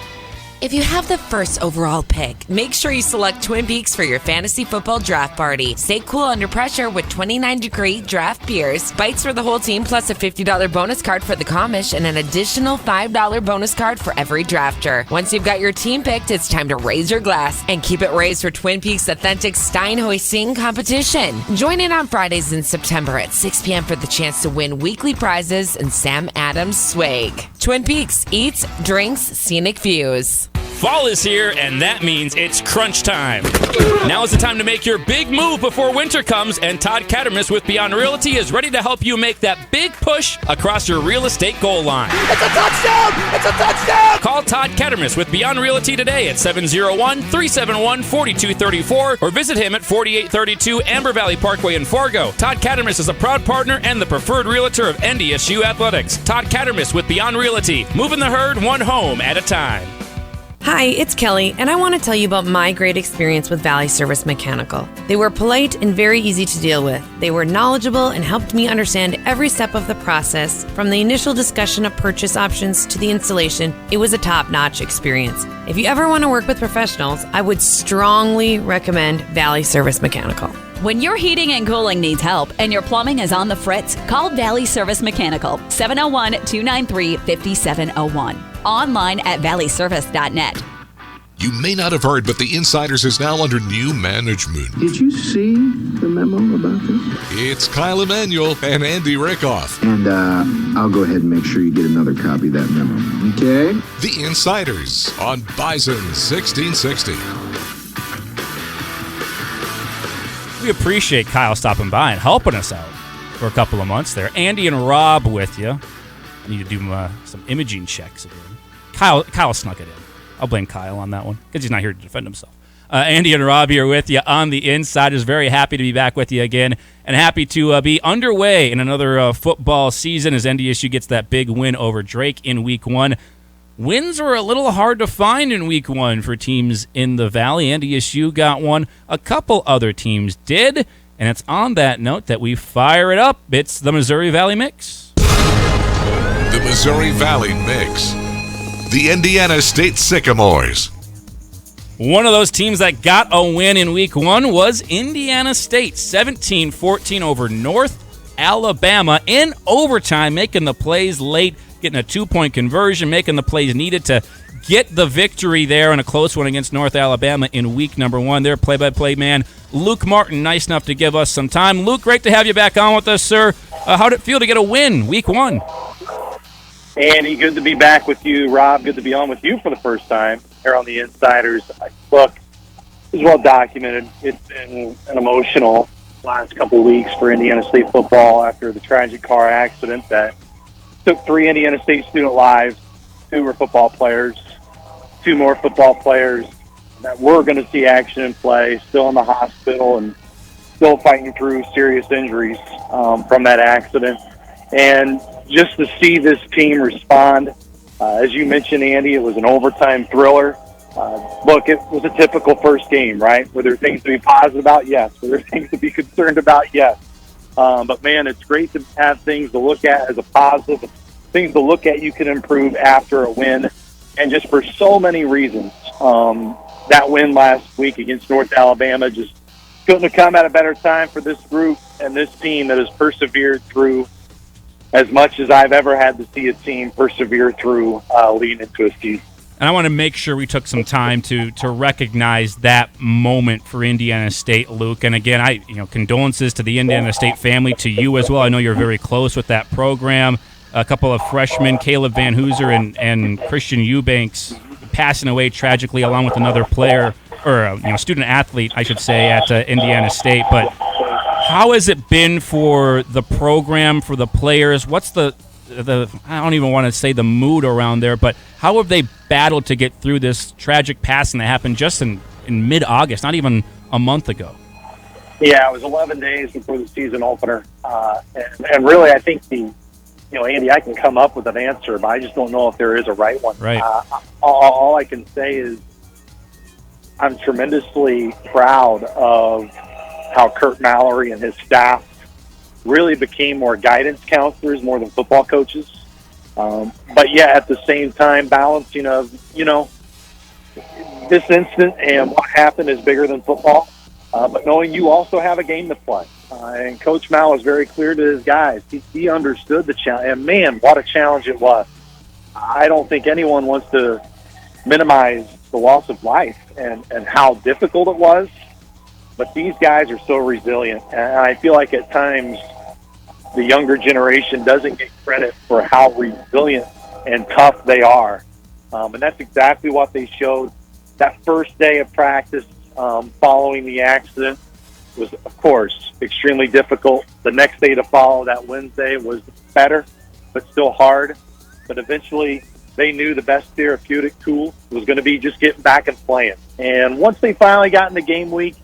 If you have the first overall pick, make sure you select Twin Peaks for your fantasy football draft party. Stay cool under pressure with 29-degree draft beers, bites for the whole team, plus a $50 bonus card for the commish, and an additional $5 bonus card for every drafter. Once you've got your team picked, it's time to raise your glass and keep it raised for Twin Peaks' authentic Stein hoisting competition. Join in on Fridays in September at 6 p.m. for the chance to win weekly prizes and Sam Adams swag. Twin Peaks, eats, drinks, scenic views. Fall is here, and that means it's crunch time. Now is the time to make your big move before winter comes, and Todd Cattermas with Beyond Realty is ready to help you make that big push across your real estate goal line. It's a touchdown! It's a touchdown! Call Todd Cattermas with Beyond Realty today at 701-371-4234 or visit him at 4832 Amber Valley Parkway in Fargo. Todd Cattermas is a proud partner and the preferred realtor of NDSU Athletics. Todd Cattermas with Beyond Realty, moving the herd one home at a time. Hi, it's Kelly, and I want to tell you about my great experience with Valley Service Mechanical. They were polite and very easy to deal with. They were knowledgeable and helped me understand every step of the process. From the initial discussion of purchase options to the installation, it was a top-notch experience. If you ever want to work with professionals, I would strongly recommend Valley Service Mechanical. When your heating and cooling needs help and your plumbing is on the fritz, call Valley Service Mechanical, 701-293-5701. Online at valleyservice.net. You may not have heard, but the Insiders is now under new management. Did you see the memo about this? It's Kyle Emanuel and Andy Rickoff. And I'll go ahead and make sure you get another copy of that memo. Okay? The Insiders on Bison 1660. We appreciate Kyle stopping by and helping us out. for a couple of months there. Andy and Rob with you. I need to do some imaging checks again. Kyle snuck it in. I'll blame Kyle on that one because he's not here to defend himself. Andy and Rob here with you on the Insiders. Very happy to be back with you again, and happy to be underway in another football season as NDSU gets that big win over Drake in Week 1. Wins were a little hard to find in Week 1 for teams in the Valley. NDSU got one. A couple other teams did, and it's on that note that we fire it up. It's the Missouri Valley Mix. The Missouri Valley Mix. The Indiana State Sycamores. One of those teams that got a win in Week 1 was Indiana State, 17-14 over North Alabama in overtime, making the plays late, getting a 2-point conversion, making the plays needed to get the victory there in a close one against North Alabama in Week 1. Their play-by-play man, Luke Martin, nice enough to give us some time. Luke, great to have you back on with us, sir. How did it feel to get a win Week 1? Andy, good to be back with you. Rob, good to be on with you for the first time here on the Insiders. Look, it's well documented. It's been an emotional last couple of weeks for Indiana State football after the tragic car accident that took 3 Indiana State student lives. 2 were football players. 2 more football players that were going to see action and play, still in the hospital and still fighting through serious injuries from that accident. And just to see this team respond, as you mentioned, Andy, it was an overtime thriller. Look, it was a typical first game, right? Were there things to be positive about? Yes. Were there things to be concerned about? Yes. But, man, it's great to have things to look at as a positive, things to look at you can improve after a win, and just for so many reasons. That win last week against North Alabama just couldn't have come at a better time for this group and this team that has persevered through as much as I've ever had to see a team persevere through leading into a season. And I want to make sure we took some time to recognize that moment for Indiana State, Luke. And again, condolences to the Indiana State family, to you as well. I know you're very close with that program. A couple of freshmen, Caleb Van Hooser and Christian Eubanks, passing away tragically, along with another player, or student athlete, I should say, at Indiana State. But how has it been for the program, for the players? What's the I don't even want to say the mood around there, but how have they battled to get through this tragic passing that happened just in mid-August, not even a month ago? Yeah, it was 11 days before the season opener. And really, I think Andy, I can come up with an answer, but I just don't know if there is a right one. Right. All I can say is I'm tremendously proud of how Kurt Mallory and his staff really became more guidance counselors more than football coaches. But yeah, at the same time, balancing of, this incident and what happened is bigger than football. But knowing you also have a game to play. And Coach Mal was very clear to his guys. He understood the challenge. And man, what a challenge it was. I don't think anyone wants to minimize the loss of life and how difficult it was. But these guys are so resilient. And I feel like at times the younger generation doesn't get credit for how resilient and tough they are. And that's exactly what they showed. That first day of practice following the accident was, of course, extremely difficult. The next day to follow, that Wednesday, was better, but still hard. But eventually they knew the best therapeutic tool was going to be just getting back and playing. And once they finally got into game week,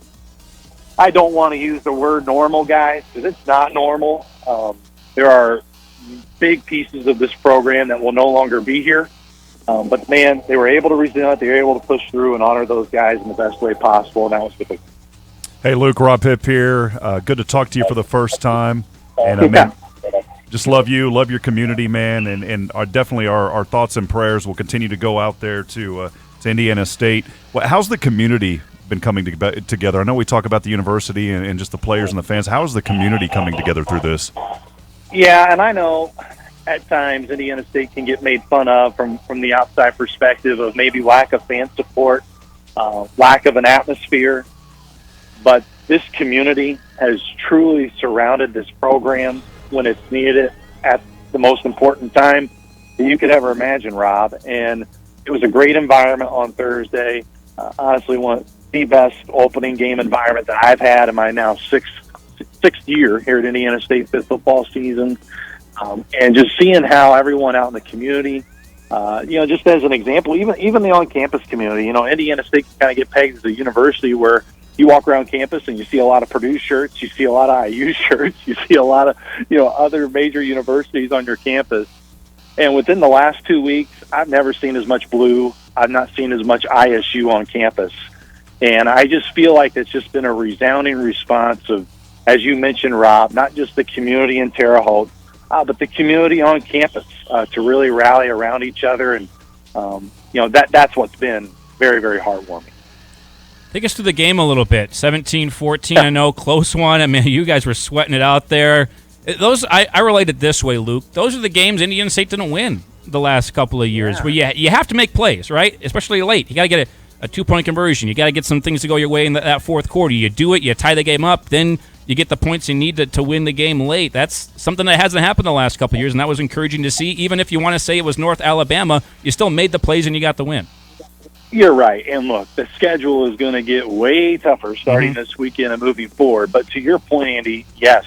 I don't want to use the word normal, guys, because it's not normal. There are big pieces of this program that will no longer be here. But, man, they were able to resist. They were able to push through and honor those guys in the best way possible, and that was good. Hey, Luke, Rob Hipp here. Good to talk to you for the first time. And, man, just love you, love your community, man, and definitely our thoughts and prayers will continue to go out there to Indiana State. How's the community been coming together? I know we talk about the university and just the players and the fans. How is the community coming together through this? Yeah, and I know at times Indiana State can get made fun of from the outside perspective of maybe lack of fan support, lack of an atmosphere. But this community has truly surrounded this program when it's needed at the most important time that you could ever imagine, Rob. And it was a great environment on Thursday. Honestly, one of the best opening game environment that I've had in my now sixth year here at Indiana State, fifth football season, and just seeing how everyone out in the community, just as an example, even the on-campus community, Indiana State can kind of get pegged as a university where you walk around campus and you see a lot of Purdue shirts, you see a lot of IU shirts, you see a lot of, other major universities on your campus. And within the last 2 weeks, I've never seen as much blue. I've not seen as much ISU on campus. And I just feel like it's just been a resounding response of, as you mentioned, Rob, not just the community in Terre Haute, but the community on campus to really rally around each other. And, that's what's been very, very heartwarming. Take us through the game a little bit. 17-14, I know, close one. I mean, you guys were sweating it out there. Those I relate it this way, Luke. Those are the games Indiana State didn't win the last couple of years, where you have to make plays, right? Especially late. You got to get a 2-point conversion. You got to get some things to go your way in that fourth quarter. You do it, you tie the game up, then you get the points you need to win the game late. That's something that hasn't happened the last couple of years, and that was encouraging to see. Even if you want to say it was North Alabama, you still made the plays and you got the win. You're right. And look, the schedule is going to get way tougher starting this weekend and moving forward. But to your point, Andy, yes,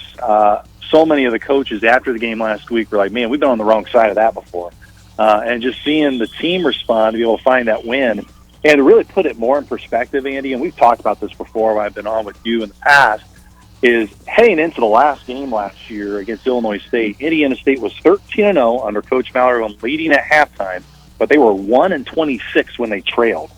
so many of the coaches after the game last week were like, man, we've been on the wrong side of that before. And just seeing the team respond to be able to find that win and to really put it more in perspective, Andy, and we've talked about this before when I've been on with you in the past, is heading into the last game last year against Illinois State, Indiana State was 13-0 under Coach Mallory, leading at halftime, but they were 1-26 when they trailed.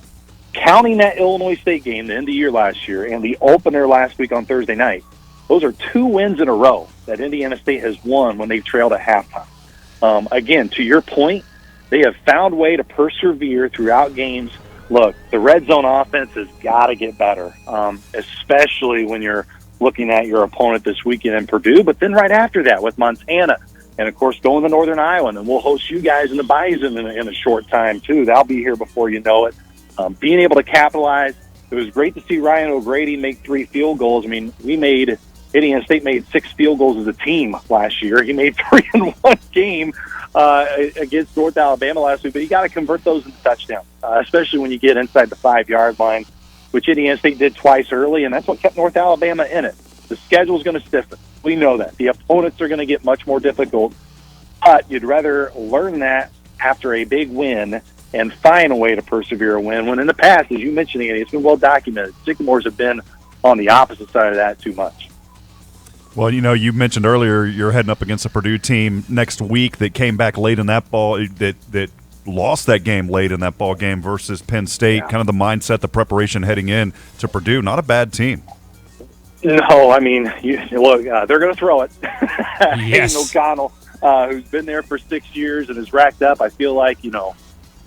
Counting that Illinois State game, the end of the year last year, and the opener last week on Thursday night, those are 2 wins in a row that Indiana State has won when they've trailed at halftime. Again, to your point, they have found a way to persevere throughout games. Look, the red zone offense has got to get better, especially when you're looking at your opponent this weekend in Purdue. But then right after that with Montana, and, of course, going to Northern Iowa, and we'll host you guys in the Bison in a short time, too. They'll be here before you know it. Being able to capitalize, it was great to see Ryan O'Grady make 3 field goals. I mean, Indiana State made 6 field goals as a team last year. He made 3 in one game against North Alabama last week, but you got to convert those into touchdowns, especially when you get inside the 5-yard line, which Indiana State did twice early, and that's what kept North Alabama in it. The schedule's going to stiffen. We know that. The opponents are going to get much more difficult, but you'd rather learn that after a big win and find a way to persevere a win, when in the past, as you mentioned, Andy, it's been well documented. Sycamores have been on the opposite side of that too much. Well, you mentioned earlier you're heading up against a Purdue team next week that came back late in that ball, that lost that game late in that ball game versus Penn State. Kind of the mindset, the preparation heading in to Purdue. Not a bad team. No, I mean, look, they're going to throw it. Yes. Hayden O'Connell, who's been there for 6 years and has racked up, I feel like,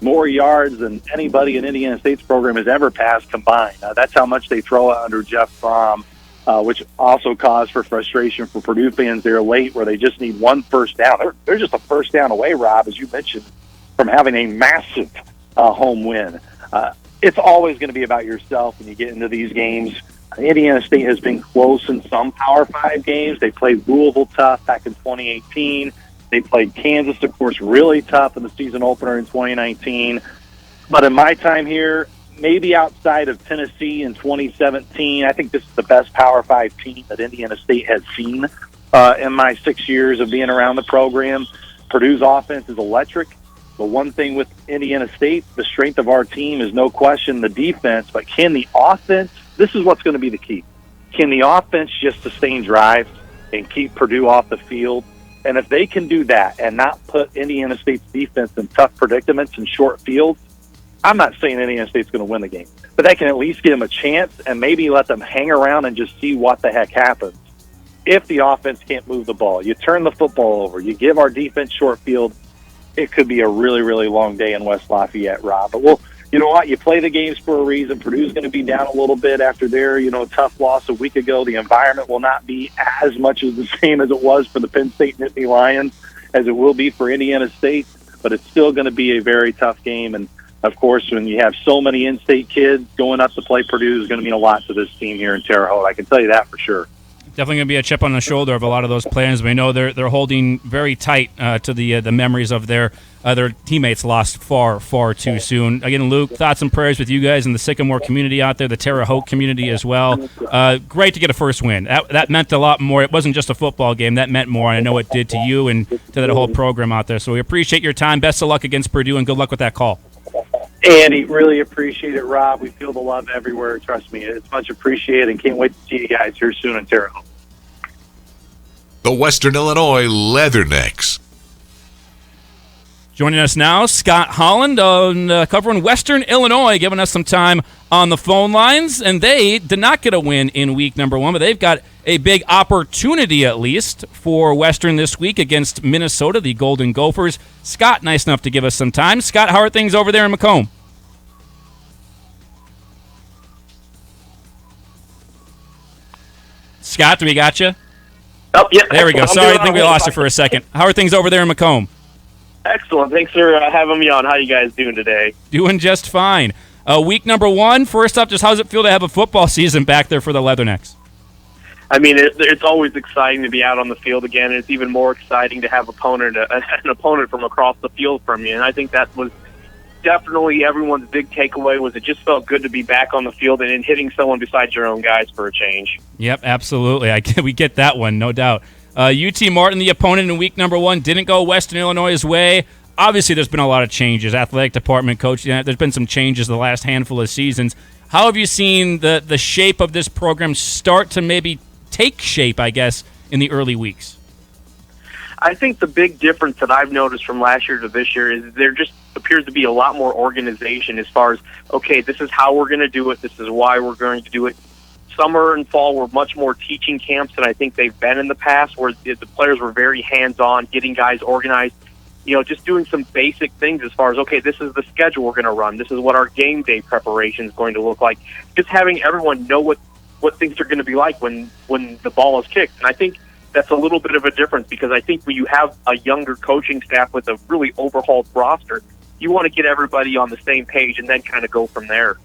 more yards than anybody in Indiana State's program has ever passed combined. That's how much they throw it under Jeff Fromm, which also caused for frustration for Purdue fans there late, where they just need 1 first down. They're just a first down away, Rob, as you mentioned, from having a massive home win. It's always going to be about yourself when you get into these games. Indiana State has been close in some Power 5 games. They played Louisville tough back in 2018. They played Kansas, of course, really tough in the season opener in 2019. But in my time here, maybe outside of Tennessee in 2017, I think this is the best Power 5 team that Indiana State has seen in my 6 years of being around the program. Purdue's offense is electric. The one thing with Indiana State, the strength of our team is no question the defense, but can the offense, this is what's going to be the key. Can the offense just sustain drives and keep Purdue off the field? And if they can do that and not put Indiana State's defense in tough predicaments and short fields, I'm not saying Indiana State's going to win the game, but they can at least give them a chance and maybe let them hang around and just see what the heck happens. If the offense can't move the ball, you turn the football over, you give our defense short field, it could be a really, really long day in West Lafayette, Rob. But you know what? You play the games for a reason. Purdue's going to be down a little bit after their, tough loss a week ago. The environment will not be as much as the same as it was for the Penn State Nittany Lions as it will be for Indiana State, but it's still going to be a very tough game. And, of course, when you have so many in-state kids going up to play Purdue, is going to mean a lot to this team here in Terre Haute. I can tell you that for sure. Definitely going to be a chip on the shoulder of a lot of those players. We know they're holding very tight to the memories of their teammates lost far too soon. Again, Luke, thoughts and prayers with you guys and the Sycamore community out there, the Terre Haute community as well. Great to get a first win. That meant a lot more. It wasn't just a football game. That meant more, and I know it did to you and to that whole program out there. So we appreciate your time. Best of luck against Purdue, and good luck with that call. Andy, really appreciate it, Rob. We feel the love everywhere. Trust me, it's much appreciated, and can't wait to see you guys here soon in Terre Haute. The Western Illinois Leathernecks. Joining us now, Scott Holland, covering Western Illinois, giving us some time on the phone lines. And they did not get a win in week number 1, but they've got a big opportunity, at least, for Western this week against Minnesota, the Golden Gophers. Scott, nice enough to give us some time. Scott, how are things over there in Macomb? Scott, do we got you? Oh, yeah. There we go. Sorry, I think we lost you for a second. How are things over there in Macomb? Excellent. Thanks for having me on. How you guys doing today? Doing just fine. Week number 1, first up, just how does it feel to have a football season back there for the Leathernecks? I mean, it's always exciting to be out on the field again. It's even more exciting to have an opponent from across the field from you. And I think that was definitely everyone's big takeaway, was it just felt good to be back on the field and hitting someone besides your own guys for a change. Yep, absolutely. We get that one, no doubt. UT Martin, the opponent in week number 1, didn't go Western Illinois' way. Obviously, there's been a lot of changes. Athletic department, coach, there's been some changes the last handful of seasons. How have you seen the shape of this program start to maybe take shape, I guess, in the early weeks? I think the big difference that I've noticed from last year to this year is there just appears to be a lot more organization as far as, okay, this is how we're going to do it, this is why we're going to do it. Summer and fall were much more teaching camps than I think they've been in the past, where the players were very hands-on, getting guys organized, just doing some basic things as far as, okay, this is the schedule we're going to run, this is what our game day preparation is going to look like. Just having everyone know what things are going to be like when the ball is kicked. And I think that's a little bit of a difference, because I think when you have a younger coaching staff with a really overhauled roster, you want to get everybody on the same page and then kind of go from there.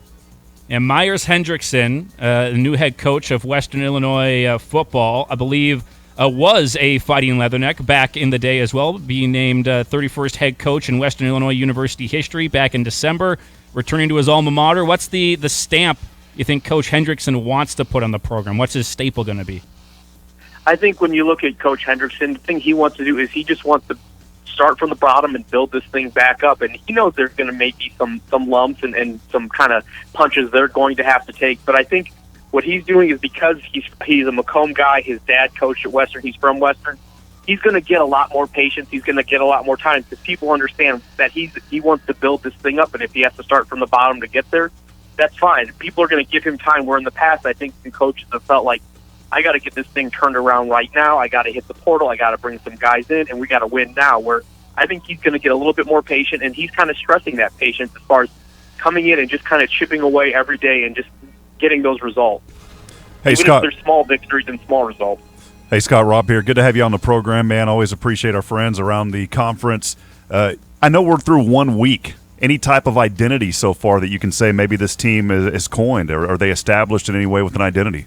And Myers Hendrickson, the new head coach of Western Illinois football, I believe was a Fighting Leatherneck back in the day as well, being named 31st head coach in Western Illinois University history back in December, returning to his alma mater. What's the stamp you think Coach Hendrickson wants to put on the program? What's his staple going to be? I think when you look at Coach Hendrickson, the thing he wants to do is he just wants to start from the bottom and build this thing back up. And he knows there's going to maybe some lumps and some kind of punches they're going to have to take. But I think what he's doing is, because he's a Macomb guy, his dad coached at Western, he's from Western, he's going to get a lot more patience, he's going to get a lot more time, because people understand that he wants to build this thing up. And if he has to start from the bottom to get there, that's fine. People are going to give him time, where in the past I think some coaches have felt like, I got to get this thing turned around right now. I got to hit the portal. I got to bring some guys in, and we got to win now. Where I think he's going to get a little bit more patient, and he's kind of stressing that patience as far as coming in and just kind of chipping away every day and just getting those results. Hey, even Scott. if there's small victories and small results. Hey, Scott, Rob here. Good to have you on the program, man. Always appreciate our friends around the conference. I know we're through 1 week. Any type of identity so far that you can say maybe this team is coined, or are they established in any way with an identity?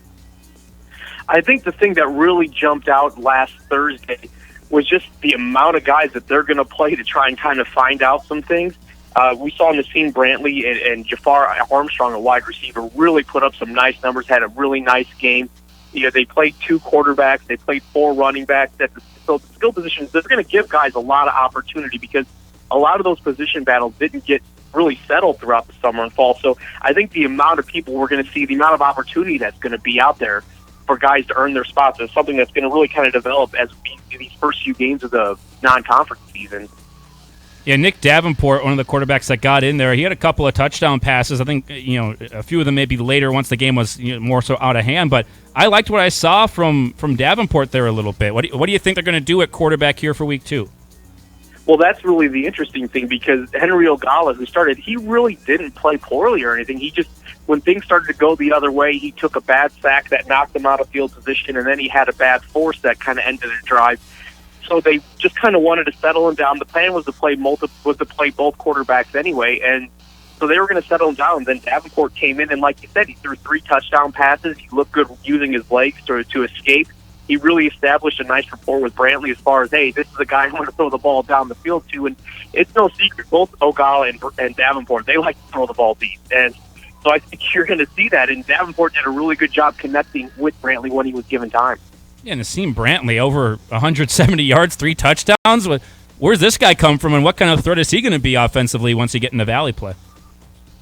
I think the thing that really jumped out last Thursday was just the amount of guys that they're going to play to try and kind of find out some things. We saw Nassim Brantley and Jafar Armstrong, a wide receiver, really put up some nice numbers, had a really nice game. They played 2 quarterbacks, they played 4 running backs. So the skill positions, they're going to give guys a lot of opportunity, because a lot of those position battles didn't get really settled throughout the summer and fall. So I think the amount of people we're going to see, the amount of opportunity that's going to be out there for guys to earn their spots, is something that's going to really kind of develop as these first few games of the non-conference season. Yeah, Nick Davenport, one of the quarterbacks that got in there, he had a couple of touchdown passes. I think a few of them maybe later once the game was more so out of hand. But I liked what I saw from Davenport there a little bit. What do you think they're going to do at quarterback here for week 2? Well, that's really the interesting thing, because Henry Ogala, who started, he really didn't play poorly or anything. He just, when things started to go the other way, he took a bad sack that knocked him out of field position, and then he had a bad force that kind of ended the drive. So they just kind of wanted to settle him down. The plan was to play both quarterbacks anyway, and So they were going to settle him down. Then Davenport came in, and like you said, he threw 3 touchdown passes. He looked good using his legs to escape. He really established a nice rapport with Brantley as far as, hey, this is the guy I'm going to throw the ball down the field to. And it's no secret, both Ogala and Davenport, they like to throw the ball deep. And so I think you're going to see that. And Davenport did a really good job connecting with Brantley when he was given time. Yeah, and Nassim Brantley, over 170 yards, 3 touchdowns. Where's this guy come from, and what kind of threat is he going to be offensively once he get into Valley play?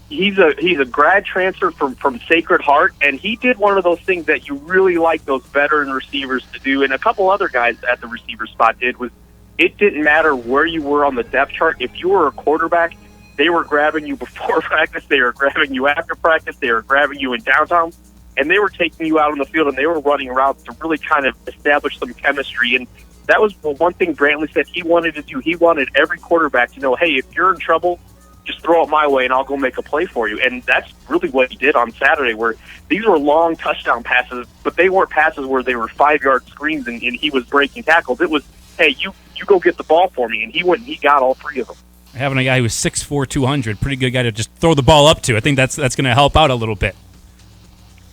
He's a grad transfer from Sacred Heart, and he did one of those things that you really like those veteran receivers to do, and a couple other guys at the receiver spot did, was it didn't matter where you were on the depth chart. If you were a quarterback, they were grabbing you before practice, they were grabbing you after practice, they were grabbing you in downtown, and they were taking you out on the field, and they were running routes to really kind of establish some chemistry. And that was one thing Brantley said he wanted to do. He wanted every quarterback to know, hey, if you're in trouble, just throw it my way and I'll go make a play for you. And that's really what he did on Saturday, where these were long touchdown passes, but they weren't passes where they were 5-yard screens and he was breaking tackles. It was, hey, you go get the ball for me. And he went and he got all 3 of them. Having a guy who's 6'4", 200, pretty good guy to just throw the ball up to. I think that's going to help out a little bit.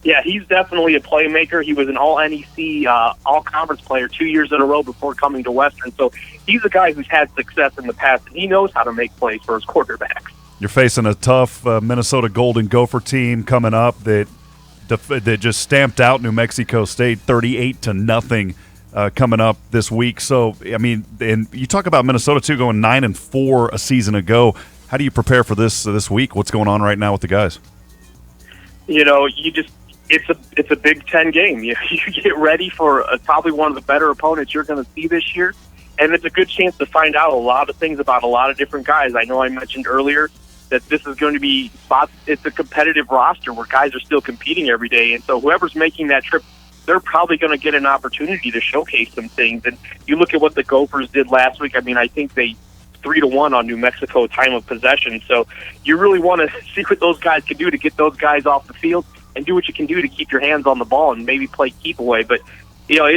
Yeah, he's definitely a playmaker. He was an all-NEC, all-conference player 2 years in a row before coming to Western. So he's a guy who's had success in the past, and he knows how to make plays for his quarterbacks. You're facing a tough Minnesota Golden Gopher team coming up that just stamped out New Mexico State 38-0 coming up this week. So, I mean, and you talk about Minnesota, too, going 9-4 a season ago. How do you prepare for this week? What's going on right now with the guys? You know, it's a Big Ten game. You get ready for probably one of the better opponents you're going to see this year, and it's a good chance to find out a lot of things about a lot of different guys. I know I mentioned earlier that this is going to be spots. It's a competitive roster where guys are still competing every day, and so whoever's making that trip, they're probably going to get an opportunity to showcase some things. And you look at what the Gophers did last week. I mean, I think they 3-1 on New Mexico time of possession. So you really want to see what those guys can do to get those guys off the field and do what you can do to keep your hands on the ball and maybe play keep away. But, you know,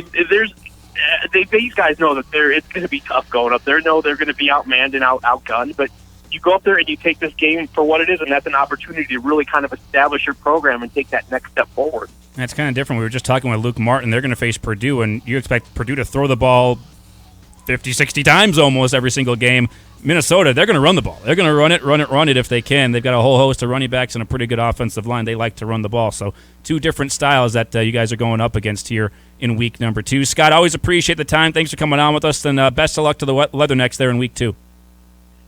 these guys know that it's going to be tough going up there. No, they're going to be outmanned and outgunned. But you go up there and you take this game for what it is, and that's an opportunity to really kind of establish your program and take that next step forward. That's kind of different. We were just talking with Luke Martin. They're going to face Purdue, and you expect Purdue to throw the ball 50, 60 times almost every single game. Minnesota, they're going to run the ball. They're going to run it if they can. They've got a whole host of running backs and a pretty good offensive line. They like to run the ball. So 2 different styles that you guys are going up against here in week number 2. Scott, always appreciate the time. Thanks for coming on with us, and best of luck to the Leathernecks there in week 2.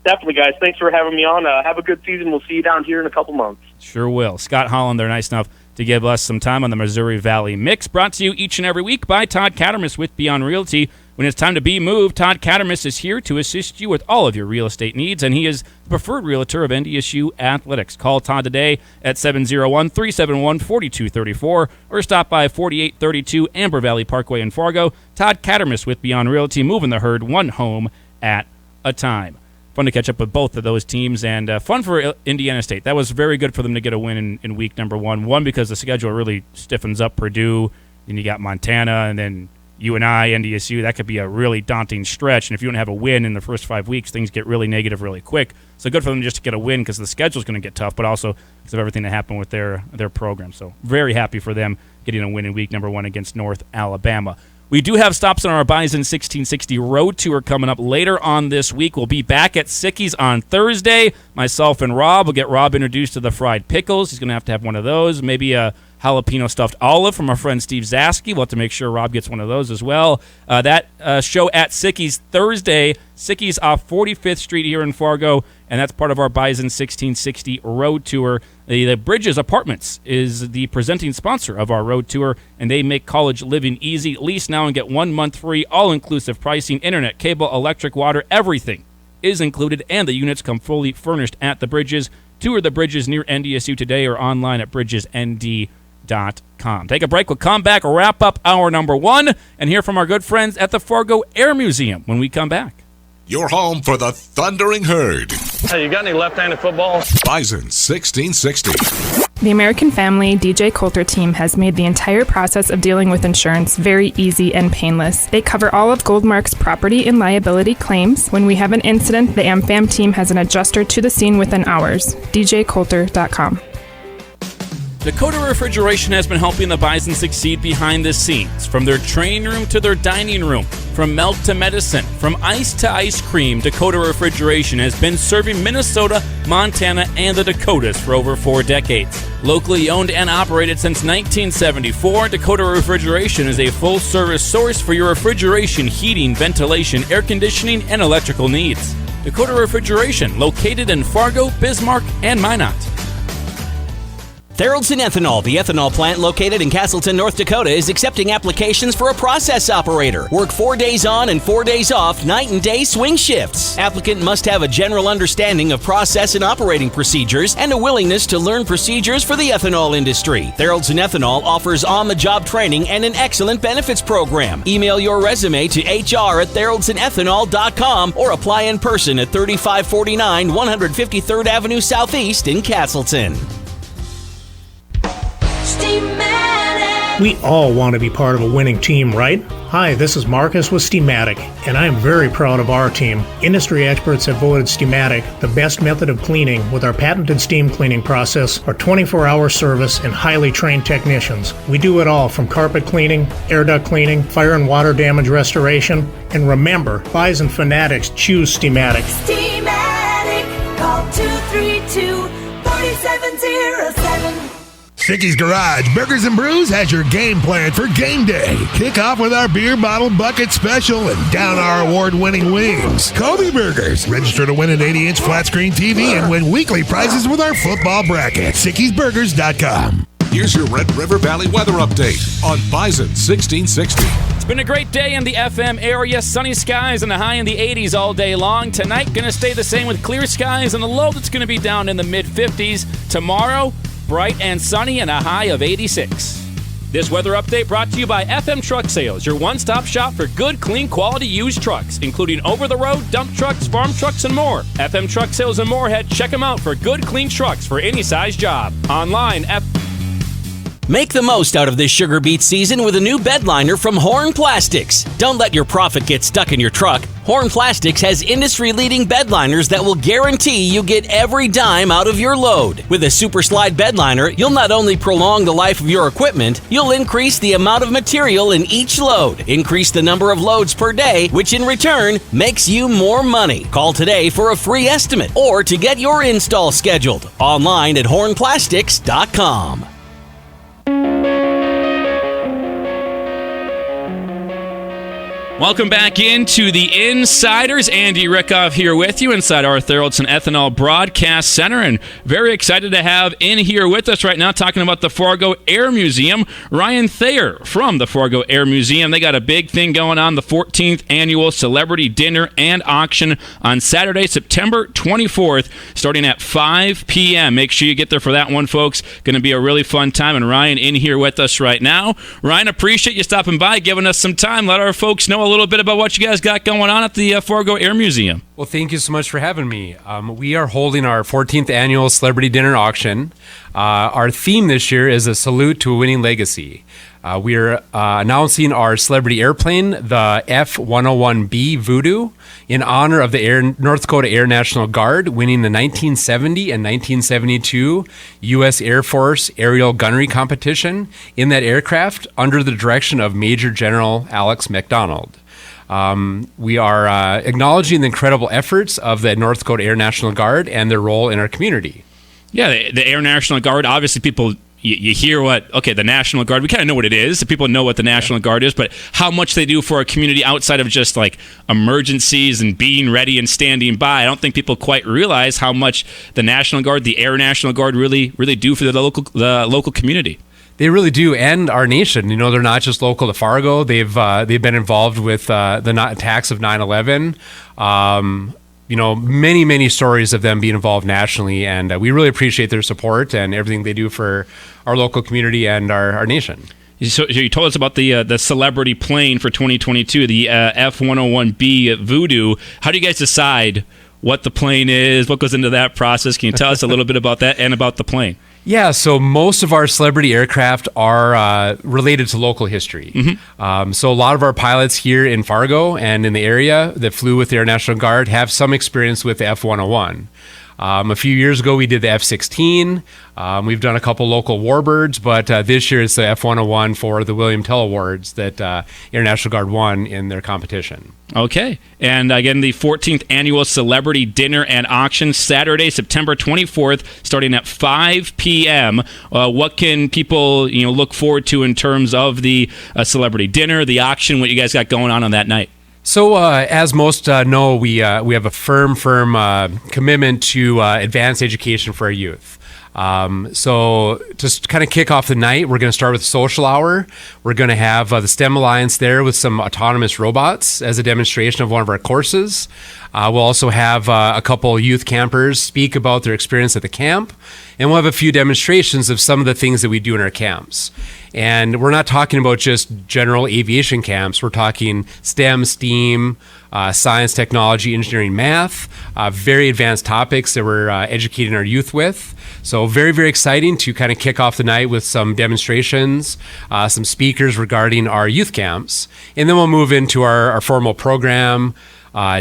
Definitely, guys. Thanks for having me on. Have a good season. We'll see you down here in a couple months. Sure will. Scott Holland, they're nice enough to give us some time on the Missouri Valley Mix, brought to you each and every week by Todd Cattermas with Beyond Realty. When it's time to be moved, Todd Cattermas is here to assist you with all of your real estate needs, and he is the preferred realtor of NDSU Athletics. Call Todd today at 701-371-4234 or stop by 4832 Amber Valley Parkway in Fargo. Todd Cattermas with Beyond Realty, moving the herd one home at a time. Fun to catch up with both of those teams, and fun for Indiana State. That was very good for them to get a win in week number 1. One, because the schedule really stiffens up Purdue, then you got Montana, and then UNI, NDSU. That could be a really daunting stretch, and if you don't have a win in the first 5 weeks, things get really negative really quick. So good for them just to get a win because the schedule is going to get tough, but also because of everything that happened with their program. So very happy for them getting a win in week number 1 against North Alabama. We do have stops on our Bison 1660 Road Tour coming up later on this week. We'll be back at Sicky's on Thursday. Myself and Rob will get Rob introduced to the fried pickles. He's going to have one of those. Maybe a jalapeno stuffed olive from our friend Steve Zaski. We'll have to make sure Rob gets one of those as well. That show at Sicky's Thursday. Sicky's off 45th Street here in Fargo, and that's part of our Bison 1660 Road Tour. The Bridges Apartments is the presenting sponsor of our road tour, and they make college living easy. Lease now and get 1 month free, all-inclusive pricing, internet, cable, electric, water, everything is included, and the units come fully furnished at the Bridges. Tour the Bridges near NDSU today or online at bridgesnd.com. Take a break. We'll come back, wrap up hour number 1, and hear from our good friends at the Fargo Air Museum when we come back. Your home for the Thundering Herd. Hey, you got any left-handed football? Bison 1660. The American Family DJ Coulter team has made the entire process of dealing with insurance very easy and painless. They cover all of Goldmark's property and liability claims. When we have an incident, the AmFam team has an adjuster to the scene within hours. DJCoulter.com. Dakota Refrigeration has been helping the Bison succeed behind the scenes. From their training room to their dining room, from milk to medicine, from ice to ice cream, Dakota Refrigeration has been serving Minnesota, Montana, and the Dakotas for over 4 decades. Locally owned and operated since 1974, Dakota Refrigeration is a full-service source for your refrigeration, heating, ventilation, air conditioning, and electrical needs. Dakota Refrigeration, located in Fargo, Bismarck, and Minot. Theraldson Ethanol, the ethanol plant located in Castleton, North Dakota, is accepting applications for a process operator. Work 4 days on and 4 days off, night and day swing shifts. Applicant must have a general understanding of process and operating procedures and a willingness to learn procedures for the ethanol industry. Theraldson Ethanol offers on-the-job training and an excellent benefits program. Email your resume to hr@theraldsonethanol.com or apply in person at 3549 153rd Avenue Southeast in Castleton. We all want to be part of a winning team, right? Hi, this is Marcus with Steamatic, and I am very proud of our team. Industry experts have voted Steamatic the best method of cleaning with our patented steam cleaning process, our 24-hour service, and highly trained technicians. We do it all from carpet cleaning, air duct cleaning, fire and water damage restoration, and remember, Bison fanatics choose Steamatic. Steamatic, call 232-4707. Sicky's Garage Burgers and Brews has your game plan for game day. Kick off with our beer bottle bucket special and down our award-winning wings. Kobe Burgers. Register to win an 80-inch flat-screen TV and win weekly prizes with our football bracket. Sicky'sBurgers.com. Here's your Red River Valley weather update on Bison 1660. It's been a great day in the FM area. Sunny skies and a high in the 80s all day long. Tonight, going to stay the same with clear skies and a low that's going to be down in the mid-50s. Tomorrow, bright and sunny and a high of 86. This weather update brought to you by FM Truck Sales, your one-stop shop for good, clean, quality used trucks, including over-the-road, dump trucks, farm trucks, and more. FM Truck Sales in Moorhead. Check them out for good, clean trucks for any size job. Online, Make the most out of this sugar beet season with a new bed liner from Horn Plastics. Don't let your profit get stuck in your truck. Horn Plastics has industry-leading bed liners that will guarantee you get every dime out of your load. With a Super Slide bed liner, you'll not only prolong the life of your equipment, you'll increase the amount of material in each load, increase the number of loads per day, which in return makes you more money. Call today for a free estimate or to get your install scheduled. Online at hornplastics.com. Welcome back into the Insiders. Andy Rickoff here with you inside our Theraldson Ethanol Broadcast Center, and very excited to have in here with us right now talking about the Fargo Air Museum, Ryan Thayer from the Fargo Air Museum. They got a big thing going on, the 14th Annual Celebrity Dinner and Auction on Saturday, September 24th, starting at 5 p.m. Make sure you get there for that one, folks. Going to be a really fun time, and Ryan in here with us right now. Ryan, appreciate you stopping by, giving us some time. Let our folks know a little bit about what you guys got going on at the Fargo Air Museum. Well, thank you so much for having me. We are holding our 14th annual Celebrity Dinner Auction. Our theme this year is a salute to a winning legacy. We are announcing our celebrity airplane, the F-101B Voodoo, in honor of the North Dakota Air National Guard winning the 1970 and 1972 U.S. Air Force aerial gunnery competition in that aircraft under the direction of Major General Alex McDonald. We are acknowledging the incredible efforts of the North Dakota Air National Guard and their role in our community. Yeah, the Air National Guard, obviously people, you hear the National Guard, we kind of know what it is. People know what the National Guard is, but how much they do for our community outside of just like emergencies and being ready and standing by. I don't think people quite realize how much the National Guard, the Air National Guard really do for the local community. They really do, and our nation. You know, they're not just local to Fargo. They've been involved with the attacks of 9/11. You know, many stories of them being involved nationally, and we really appreciate their support and everything they do for our local community and our nation. So you told us about the celebrity plane for 2022, the F-101B Voodoo. How do you guys decide what the plane is? What goes into that process? Can you tell us a little bit about that and about the plane? Yeah, so most of our celebrity aircraft are related to local history. So a lot of our pilots here in Fargo and in the area that flew with the Air National Guard have some experience with the F-101. A few years ago, we did the F-16. We've done a couple local warbirds, but this year it's the F-101 for the William Tell Awards that Air National Guard won in their competition. Okay. And again, the 14th Annual Celebrity Dinner and Auction, Saturday, September 24th, starting at 5 p.m. What can people look forward to in terms of the celebrity dinner, the auction, what you guys got going on that night? So, as most know, we have a firm commitment to advanced education for our youth. So just kind of kick off the night, we're going to start with a social hour. We're going to have the STEM Alliance there with some autonomous robots as a demonstration of one of our courses. We'll also have a couple youth campers speak about their experience at the camp, and we'll have a few demonstrations of some of the things that we do in our camps. And we're not talking about just general aviation camps. We're talking STEM, STEAM, science, technology, engineering, math, very advanced topics that we're educating our youth with. So very, very exciting to kind of kick off the night with some demonstrations, some speakers regarding our youth camps. And then we'll move into our formal program,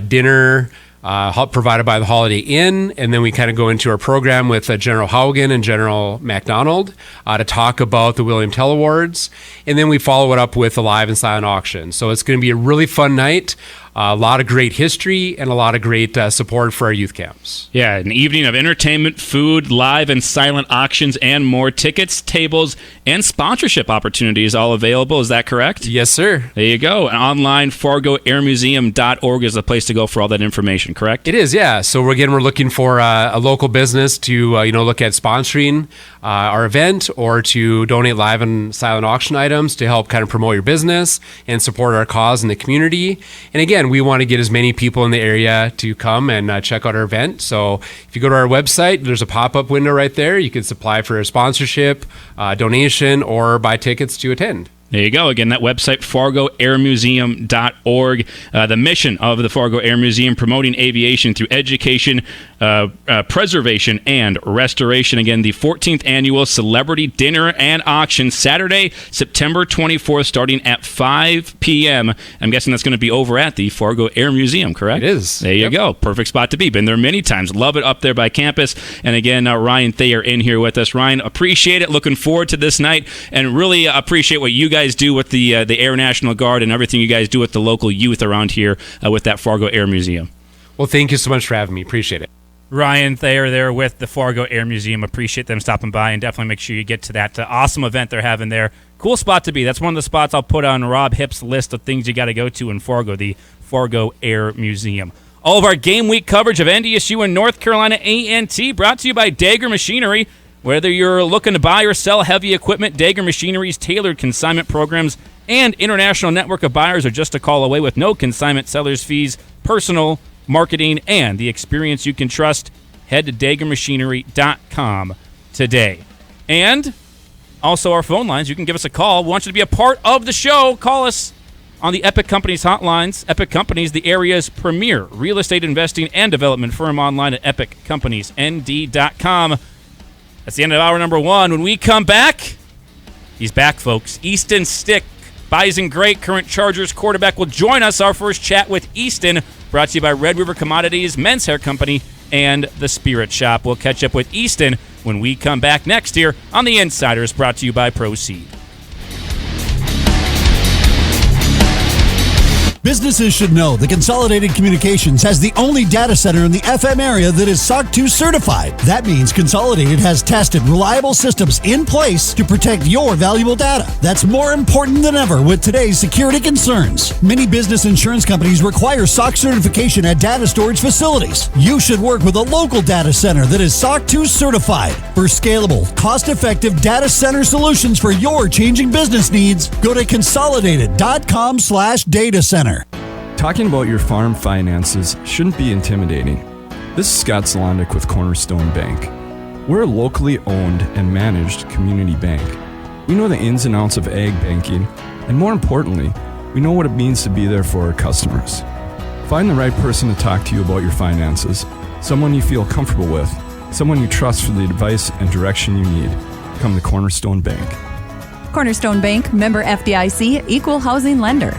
dinner, provided by the Holiday Inn, and then we kind of go into our program with General Haugen and General MacDonald to talk about the William Tell Awards, and then we follow it up with a live and silent auction. So it's going to be a really fun night. A lot of great history and a lot of great support for our youth camps. Yeah, an evening of entertainment, food, live and silent auctions, and more. Tickets, tables, and sponsorship opportunities all available. Is that correct? Yes, sir. There you go. And online, FargoAirMuseum.org is the place to go for all that information, correct? It is, yeah. So we're looking for a local business to look at sponsoring our event or to donate live and silent auction items to help kind of promote your business and support our cause in the community. And again, we want to get as many people in the area to come and check out our event. So if you go to our website, there's a pop-up window right there. You can apply for a sponsorship, donation, or buy tickets to attend. There you go. Again, that website, FargoAirMuseum.org. The mission of the Fargo Air Museum, promoting aviation through education, preservation, and restoration. Again, the 14th Annual Celebrity Dinner and Auction, Saturday, September 24th, starting at 5 p.m. I'm guessing that's going to be over at the Fargo Air Museum, correct? It is. There you go. Perfect spot to be. Been there many times. Love it up there by campus. And again, Ryan Thayer in here with us. Ryan, appreciate it. Looking forward to this night, and really appreciate what you guys do with the Air National Guard and everything you guys do with the local youth around here with that Fargo Air Museum. Well, thank you so much for having me. Appreciate it. Ryan Thayer there with the Fargo Air Museum. Appreciate them stopping by, and definitely make sure you get to that awesome event they're having there. Cool spot to be. That's one of the spots I'll put on Rob Hipp's list of things you got to go to in Fargo, the Fargo Air Museum. All of our game week coverage of NDSU and North Carolina A&T brought to you by Dagger Machinery. Whether you're looking to buy or sell heavy equipment, Dagger Machinery's tailored consignment programs and international network of buyers are just a call away with no consignment seller's fees, personal marketing, and the experience you can trust. Head to daggermachinery.com today. And also our phone lines. You can give us a call. We want you to be a part of the show. Call us on the Epic Companies hotlines. Epic Companies, the area's premier real estate investing and development firm, online at epiccompaniesnd.com. That's the end of hour number one. When we come back, he's back, folks. Easton Stick, Bison Great, current Chargers quarterback, will join us. Our first chat with Easton, brought to you by Red River Commodities, Men's Hair Company, and The Spirit Shop. We'll catch up with Easton when we come back next here on The Insiders, brought to you by Proceed. Businesses should know that Consolidated Communications has the only data center in the FM area that is SOC 2 certified. That means Consolidated has tested reliable systems in place to protect your valuable data. That's more important than ever with today's security concerns. Many business insurance companies require SOC certification at data storage facilities. You should work with a local data center that is SOC 2 certified. For scalable, cost-effective data center solutions for your changing business needs, go to consolidated.com/data center. Talking about your farm finances shouldn't be intimidating. This is Scott Zlondik with Cornerstone Bank. We're a locally owned and managed community bank. We know the ins and outs of ag banking, and more importantly, we know what it means to be there for our customers. Find the right person to talk to you about your finances, someone you feel comfortable with, Someone you trust for the advice and direction you need. Come to Cornerstone Bank. Cornerstone Bank, member FDIC, equal housing lender.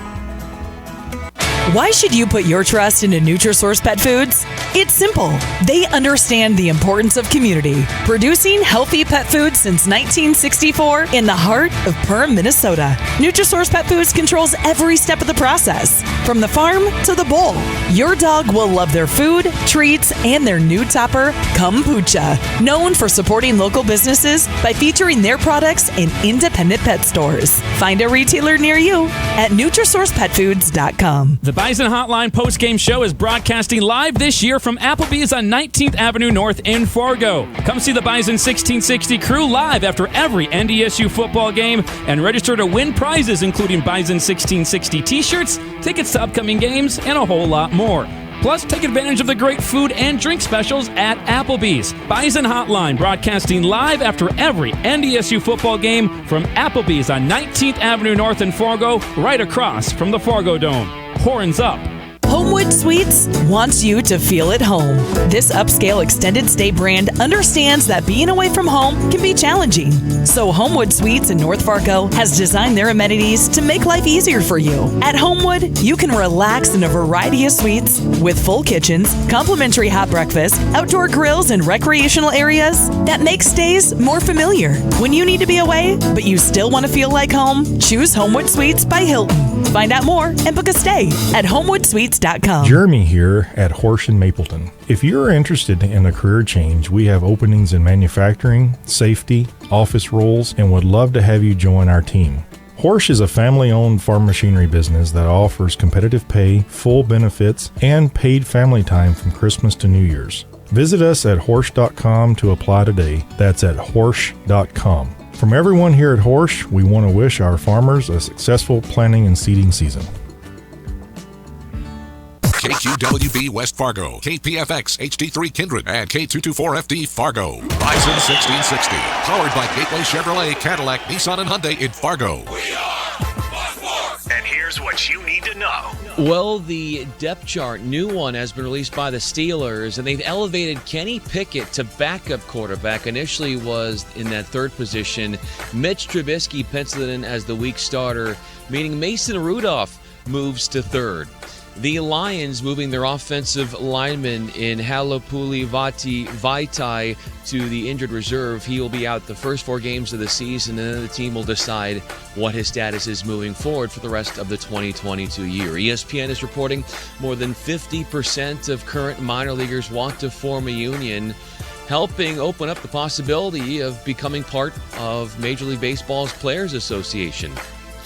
Why should you put your trust into Nutrisource Pet Foods? It's simple. They understand the importance of community, producing healthy pet foods since 1964 in the heart of Perham, Minnesota. Nutrisource Pet Foods controls every step of the process, from the farm to the bowl. Your dog will love their food, treats, and their new topper, Kombucha, known for supporting local businesses by featuring their products in independent pet stores. Find a retailer near you at NutrisourcePetFoods.com. The Bison Hotline postgame show is broadcasting live this year from Applebee's on 19th Avenue North in Fargo. Come see the Bison 1660 crew live after every NDSU football game and register to win prizes including Bison 1660 t-shirts, tickets to upcoming games, and a whole lot more. Plus, take advantage of the great food and drink specials at Applebee's. Bison Hotline broadcasting live after every NDSU football game from Applebee's on 19th Avenue North in Fargo, right across from the Fargo Dome. Horns up. Homewood Suites wants you to feel at home. This upscale extended stay brand understands that being away from home can be challenging. So Homewood Suites in North Fargo has designed their amenities to make life easier for you. At Homewood, you can relax in a variety of suites with full kitchens, complimentary hot breakfast, outdoor grills, and recreational areas that make stays more familiar. When you need to be away, but you still want to feel like home, choose Homewood Suites by Hilton. Find out more and book a stay at HomewoodSuites.com. Jeremy here at Horsch in Mapleton. If you're interested in a career change, we have openings in manufacturing, safety, office roles, and would love to have you join our team. Horsch is a family-owned farm machinery business that offers competitive pay, full benefits, and paid family time from Christmas to New Year's. Visit us at Horsch.com to apply today. That's at Horsch.com. From everyone here at Horsch, we want to wish our farmers a successful planting and seeding season. KQWB West Fargo, KPFX HD3 Kindred, and K224FD Fargo. Bison 1660, powered by Gateway Chevrolet, Cadillac, Nissan, and Hyundai in Fargo. And here's what you need to know. Well, the depth chart, new one, has been released by the Steelers, and they've elevated Kenny Pickett to backup quarterback. Initially was in that third position. Mitch Trubisky penciled in as the weak starter, meaning Mason Rudolph moves to third. The Lions moving their offensive lineman in Halapuli Vaitai to the injured reserve. He will be out the first 4 games of the season, and then the team will decide what his status is moving forward for the rest of the 2022 year. ESPN is reporting more than 50% of current minor leaguers want to form a union, helping open up the possibility of becoming part of Major League Baseball's Players Association.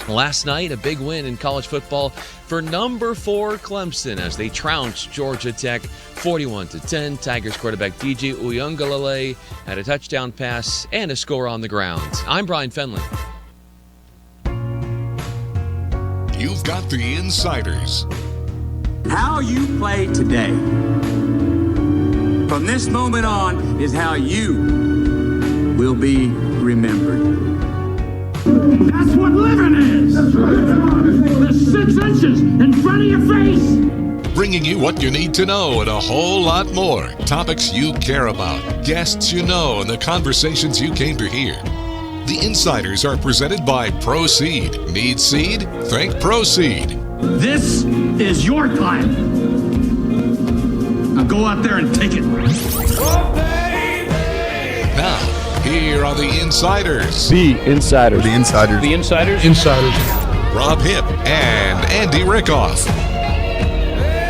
Last night, a big win in college football for number 4 Clemson as they trounced Georgia Tech 41-10. Tigers quarterback DJ Uiagalelei had a touchdown pass and a score on the ground. I'm Brian Fenley. You've got the insiders. How you play today, from this moment on, is how you will be remembered. That's what living is. That's right. The 6 inches in front of your face. Bringing you what you need to know and a whole lot more. Topics you care about, guests you know, and the conversations you came to hear. The Insiders are presented by Proceed. Need seed? Think Proceed. This is your time. Now go out there and take it. Now, here are the Insiders. The Insiders. The Insiders. The Insiders. Insiders. Rob Hipp and Andy Rickoff.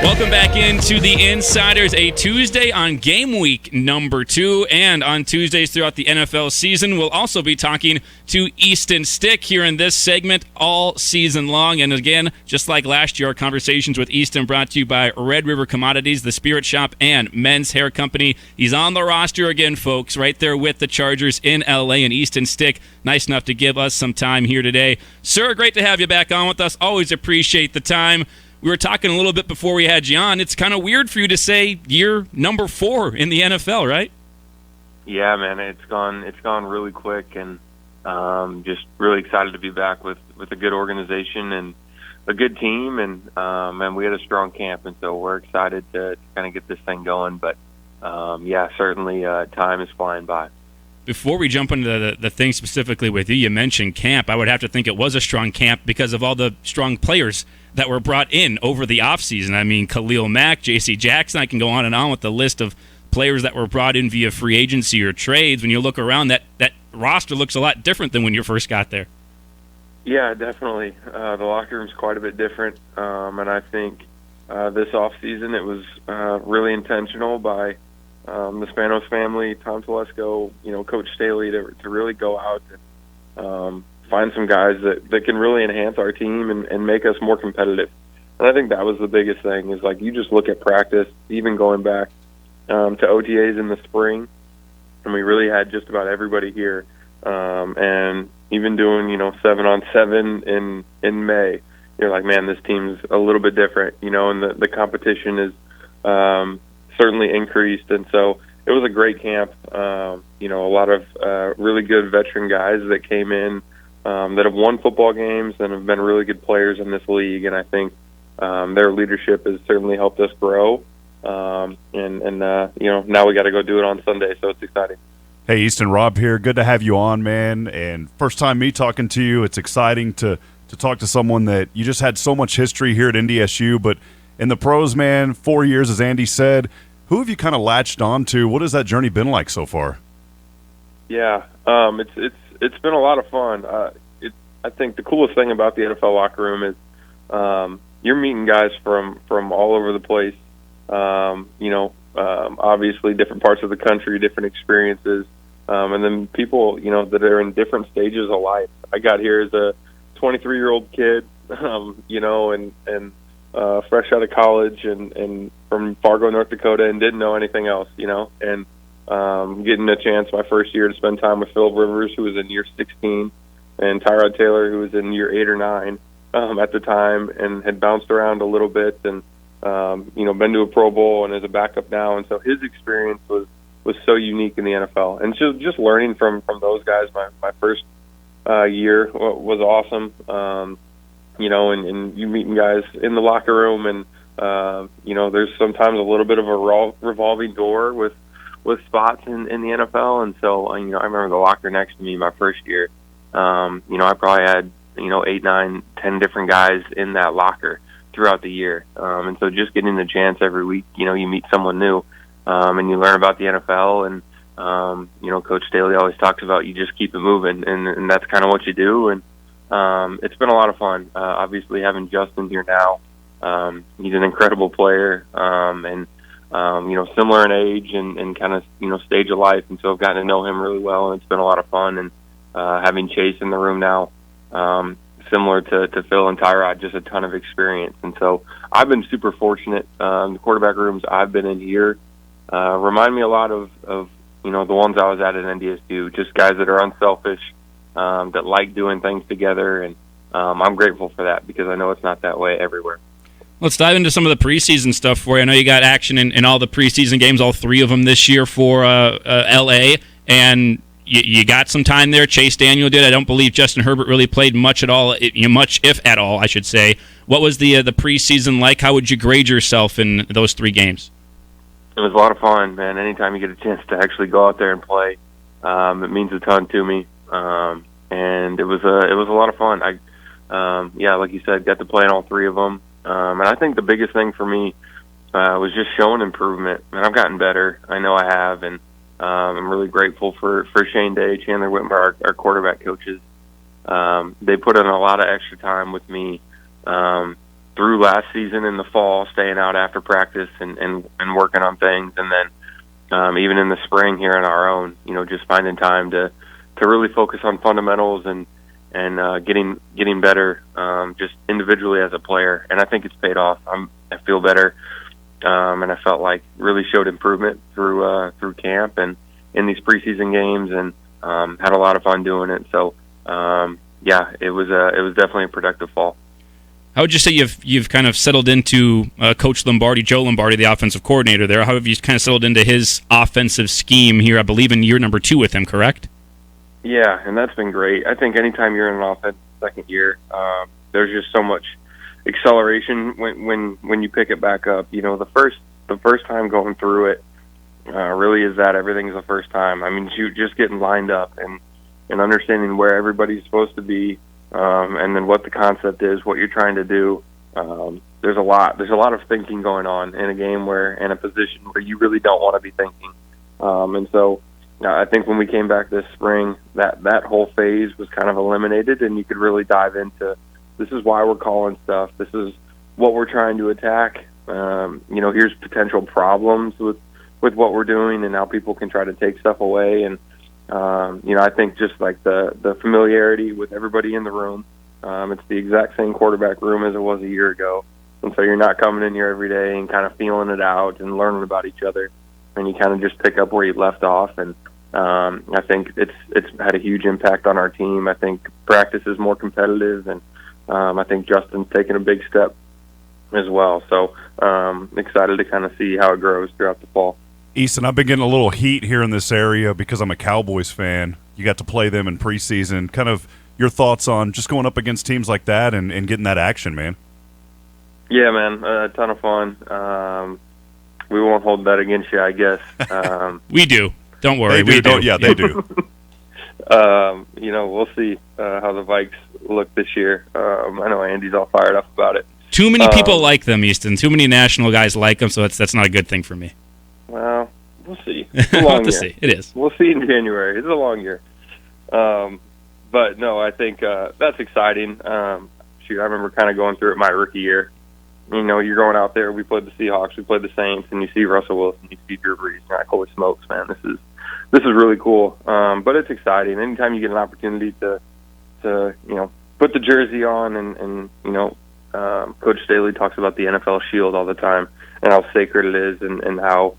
Welcome back into the Insiders, a Tuesday on game week number 2, and on Tuesdays throughout the NFL season, we'll also be talking to Easton Stick here in this segment all season long. And again, just like last year, our conversations with Easton brought to you by Red River Commodities, the Spirit Shop, and Men's Hair Company. He's on the roster again, folks, right there with the Chargers in L.A. And Easton Stick, nice enough to give us some time here today. Sir, great to have you back on with us. Always appreciate the time. We were talking a little bit before we had you on. It's kind of weird for you to say year number 4 in the NFL, right? Yeah, man, it's gone really quick, and just really excited to be back with a good organization and a good team, and we had a strong camp, and so we're excited to kind of get this thing going. But certainly time is flying by. Before we jump into the thing specifically with you, you mentioned camp. I would have to think it was a strong camp because of all the strong players that were brought in over the offseason. I mean, Khalil Mack, J.C. Jackson, I can go on and on with the list of players that were brought in via free agency or trades. When you look around, that roster looks a lot different than when you first got there. Yeah, definitely. The locker room's quite a bit different, and I think this offseason it was really intentional by the Spanos family, Tom Telesco, Coach Staley, to really go out and find some guys that can really enhance our team and make us more competitive. And I think that was the biggest thing is, like, you just look at practice, even going back to OTAs in the spring, and we really had just about everybody here. And even doing, 7-on-7 in May, you're like, man, this team's a little bit different, and the competition is certainly increased. And so it was a great camp. A lot of really good veteran guys that came in that have won football games and have been really good players in this league. And I think their leadership has certainly helped us grow. Now we got to go do it on Sunday, so it's exciting. Hey, Easton, Rob here. Good to have you on, man. And first time me talking to you. It's exciting to talk to someone that you just had so much history here at NDSU, but in the pros, man, 4 years, as Andy said. Who have you kind of latched on to? What has that journey been like so far? Yeah, it's been a lot of fun. I think the coolest thing about the NFL locker room is you're meeting guys from all over the place. Obviously different parts of the country, different experiences, and then people, that are in different stages of life. I got here as a 23-year-old kid, and fresh out of college and from Fargo, North Dakota, and didn't know anything else, and getting a chance my first year to spend time with Phil Rivers, who was in year 16, and Tyrod Taylor, who was in year 8 or 9 at the time, and had bounced around a little bit and been to a Pro Bowl and is a backup now. And so his experience was so unique in the NFL. And just learning from those guys my first year was awesome. And you meeting guys in the locker room, and there's sometimes a little bit of a revolving door with spots in the NFL. And so I remember the locker next to me my first year. I probably had 8, 9, 10 different guys in that locker throughout the year. And so just getting the chance every week, you meet someone new, and you learn about the NFL. And Coach Staley always talks about you just keep it moving, and that's kind of what you do. And it's been a lot of fun. Obviously, having Justin here now, he's an incredible player, and similar in age and kind of stage of life. And so I've gotten to know him really well, and it's been a lot of fun. And having Chase in the room now, similar to Phil and Tyrod, just a ton of experience. And so I've been super fortunate. The quarterback rooms I've been in here remind me a lot of the ones I was at NDSU, just guys that are unselfish, that like doing things together. And I'm grateful for that because I know it's not that way everywhere. Let's dive into some of the preseason stuff for you. I know you got action in all the preseason games, all 3 of them this year for L.A., and you got some time there. Chase Daniel did. I don't believe Justin Herbert really played much at all, much if at all, I should say. What was the preseason like? How would you grade yourself in those 3 games? It was a lot of fun, man. Anytime you get a chance to actually go out there and play, it means a ton to me. And it was a lot of fun. Like you said, got to play in all 3 of them. And I think the biggest thing for me was just showing improvement. And I've gotten better. I know I have, and I'm really grateful for Shane Day, Chandler Whitmer, our quarterback coaches. They put in a lot of extra time with me through last season in the fall, staying out after practice and working on things. And then even in the spring here on our own, just finding time to really focus on fundamentals and getting better just individually as a player. And I think it's paid off. I feel better. And I felt like really showed improvement through camp and in these preseason games, and had a lot of fun doing it. So it was definitely a productive fall. How would you say you've kind of settled into Coach Lombardi, Joe Lombardi, the offensive coordinator there? How have you kind of settled into his offensive scheme here? I believe in year number 2 with him, correct? Yeah, and that's been great. I think anytime you're in an offense second year, there's just so much acceleration when you pick it back up. The first time going through it, really is that everything's the first time. I mean, shoot, just getting lined up and understanding where everybody's supposed to be, and then what the concept is, what you're trying to do. There's a lot of thinking going on in a game in a position where you really don't want to be thinking. And so I think when we came back this spring, that whole phase was kind of eliminated, and you could really dive into, this is why we're calling stuff. This is what we're trying to attack. Here's potential problems with what we're doing and how people can try to take stuff away. And, I think just like the familiarity with everybody in the room, it's the exact same quarterback room as it was a year ago. And so you're not coming in here every day and kind of feeling it out and learning about each other. And you kind of just pick up where you left off. And I think it's had a huge impact on our team. I think practice is more competitive, and I think Justin's taken a big step as well. So excited to kind of see how it grows throughout the fall. Easton, I've been getting a little heat here in this area because I'm a Cowboys fan. You got to play them in preseason. Kind of your thoughts on just going up against teams like that and getting that action, man? Yeah, man, a ton of fun. We won't hold that against you, I guess. We do. Don't worry. They do. Yeah, they do. We'll see how the Vikes look this year. I know Andy's all fired up about it. Too many people like them, Easton. Too many national guys like them, so that's not a good thing for me. Well, we'll see. It's a long year. See. It is. We'll see in January. It's a long year. But no, I think that's exciting. I remember kind of going through it my rookie year. You're going out there. We played the Seahawks, we played the Saints, and you see Russell Wilson, you see Drew Brees. You're like, holy smokes, man, this is really cool. But it's exciting. Anytime you get an opportunity to put the jersey on, and Coach Staley talks about the NFL Shield all the time and how sacred it is, and how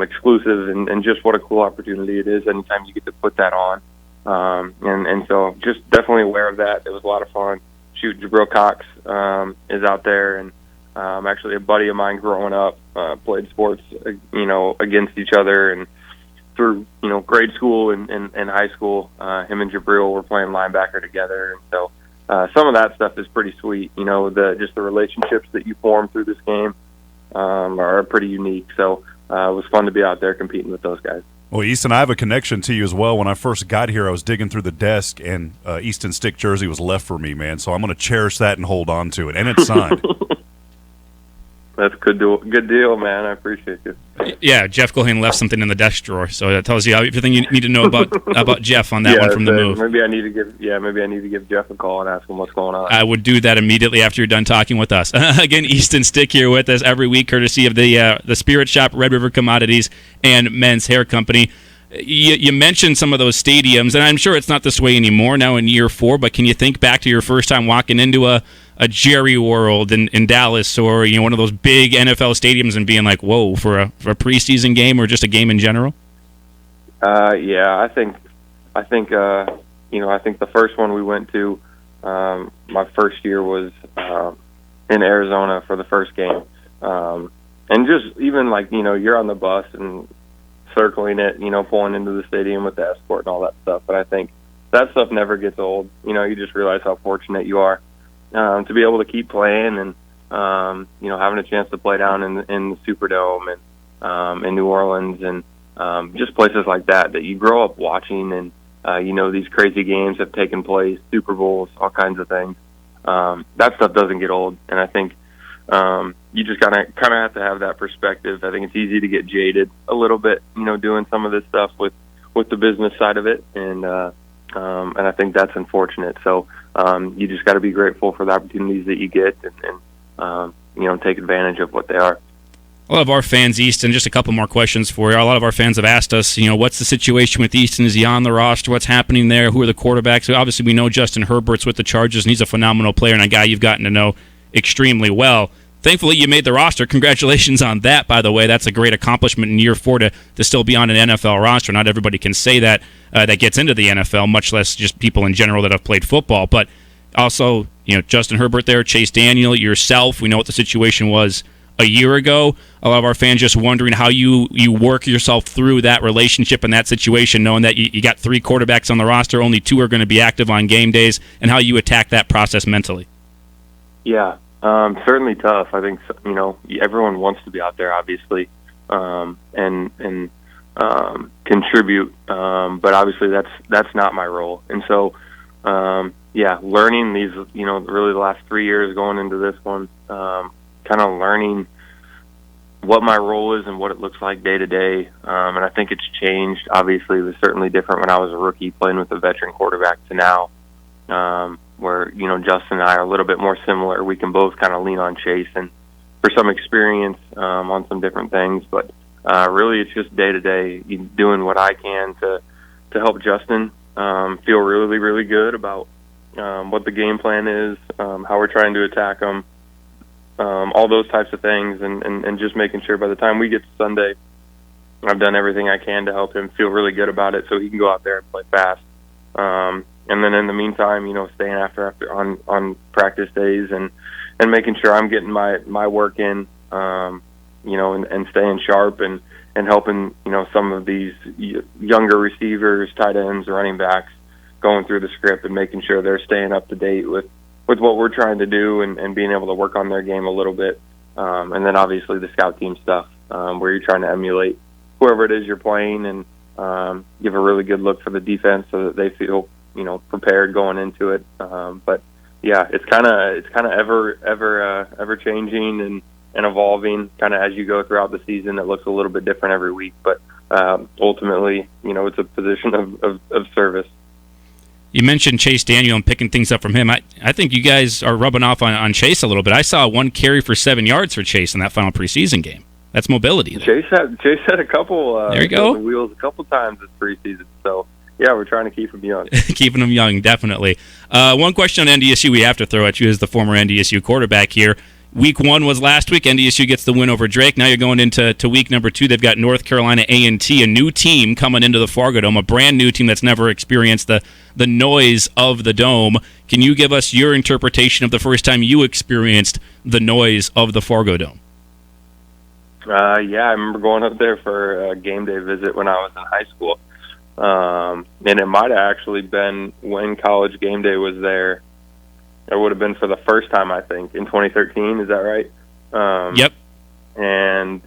exclusive and just what a cool opportunity it is anytime you get to put that on. And so just definitely aware of that. It was a lot of fun. Shoot, Jabril Cox is out there, and actually a buddy of mine growing up played sports, against each other, and through, grade school and high school, him and Jabril were playing linebacker together. And so some of that stuff is pretty sweet. The relationships that you form through this game are pretty unique. So it was fun to be out there competing with those guys. Well, Easton, I have a connection to you as well. When I first got here, I was digging through the desk, and Easton Stick jersey was left for me, man. So I'm going to cherish that and hold on to it. And it's signed. That's good deal, man. I appreciate you. Yeah, Jeff Gohane left something in the desk drawer, so that tells you everything you need to know about Jeff on that one from the move. Maybe I need to give Jeff a call and ask him what's going on. I would do that immediately after you're done talking with us. Again, Easton Stick here with us every week, courtesy of the Spirit Shop, Red River Commodities, and Men's Hair Company. You mentioned some of those stadiums, and I'm sure it's not this way anymore now in year 4, but can you think back to your first time walking into a Jerry World in Dallas, or one of those big NFL stadiums, and being like, whoa, for a preseason game or just a game in general? Yeah, I think the first one we went to, my first year was in Arizona for the first game, and just even you're on the bus and circling it, pulling into the stadium with the escort and all that stuff. But I think that stuff never gets old. You just realize how fortunate you are to be able to keep playing, and having a chance to play down in the Superdome and in New Orleans, and just places like that you grow up watching, and these crazy games have taken place, Super Bowls, all kinds of things. That stuff doesn't get old, and I think you just kind of have to have that perspective. I think it's easy to get jaded a little bit, doing some of this stuff with the business side of it, and I think that's unfortunate. So you just got to be grateful for the opportunities that you get, and take advantage of what they are. A lot of our fans, Easton, just a couple more questions for you. A lot of our fans have asked us, what's the situation with Easton? Is he on the roster? What's happening there? Who are the quarterbacks? So obviously, we know Justin Herbert's with the Chargers, and he's a phenomenal player and a guy you've gotten to know extremely well. Thankfully, you made the roster. Congratulations on that, by the way. That's a great accomplishment in year 4 to still be on an NFL roster. Not everybody can say that that gets into the NFL, much less just people in general that have played football. But also, Justin Herbert there, Chase Daniel, yourself. We know what the situation was a year ago. A lot of our fans just wondering how you work yourself through that relationship and that situation, knowing that you got 3 quarterbacks on the roster, only 2 are going to be active on game days, and how you attack that process mentally. Yeah. Certainly tough. I think, everyone wants to be out there, obviously. and contribute. But obviously that's not my role. And so, learning these, really the last 3 years going into this one, kind of learning what my role is and what it looks like day to day. And I think it's changed. Obviously, it was certainly different when I was a rookie playing with a veteran quarterback to now, where, Justin and I are a little bit more similar. We can both kind of lean on Chase and for some experience on some different things. But really, it's just day to day doing what I can to help Justin feel really, really good about what the game plan is, how we're trying to attack him. All those types of things, and just making sure by the time we get to Sunday, I've done everything I can to help him feel really good about it so he can go out there and play fast. And then in the meantime, staying after on practice days and making sure I'm getting my work in, and staying sharp and helping, some of these younger receivers, tight ends, running backs going through the script and making sure they're staying up to date with what we're trying to do and being able to work on their game a little bit. And then obviously the scout team stuff, where you're trying to emulate whoever it is you're playing and give a really good look for the defense so that they feel, prepared going into it. But yeah, it's kind of ever changing and evolving kind of as you go throughout the season. It looks a little bit different every week, but ultimately, it's a position of service. You mentioned Chase Daniel and picking things up from him. I think you guys are rubbing off on Chase a little bit. I saw one carry for 7 yards for Chase in that final preseason game. That's mobility. Chase had a couple. There you go. The wheels a couple times this preseason. So yeah, we're trying to keep him young. Keeping him young, definitely. One question on NDSU we have to throw at you as the former NDSU quarterback here. Week 1 was last week. NDSU gets the win over Drake. Now you're going into week number 2. They've got North Carolina A&T, a new team coming into the Fargo Dome, a brand new team that's never experienced the noise of the Dome. Can you give us your interpretation of the first time you experienced the noise of the Fargo Dome? I remember going up there for a game day visit when I was in high school. And it might have actually been when College Game Day was there. It would have been for the first time, I think, in 2013. Is that right? Yep. And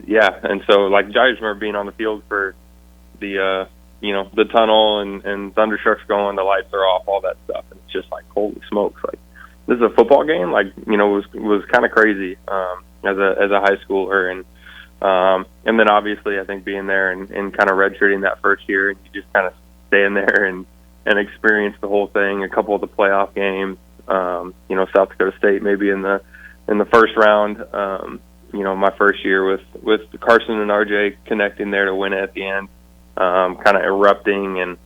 so I just remember being on the field for the the tunnel and thunderstorms going, the lights are off, all that stuff. And it's just like, holy smokes! Like, this is a football game. Like, was kind of crazy as a high schooler, and then obviously I think being there and kind of redshirting that first year, and you just kind of stand there and experience the whole thing. A couple of the playoff games. South Dakota State maybe in the first round. My first year with Carson and RJ connecting there to win it at the end, kind of erupting, and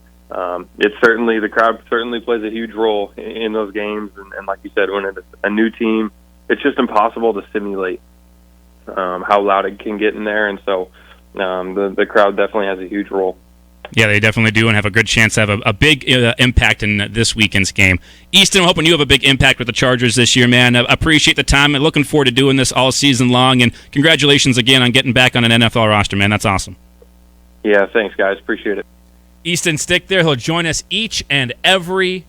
it's certainly the crowd certainly plays a huge role in those games. And like you said, when it's a new team, it's just impossible to simulate how loud it can get in there, and so the crowd definitely has a huge role. Yeah, they definitely do and have a good chance to have a big impact in this weekend's game. Easton, I'm hoping you have a big impact with the Chargers this year, man. I appreciate the time and looking forward to doing this all season long. And congratulations again on getting back on an NFL roster, man. That's awesome. Yeah, thanks, guys. Appreciate it. Easton Stick there. He'll join us each and every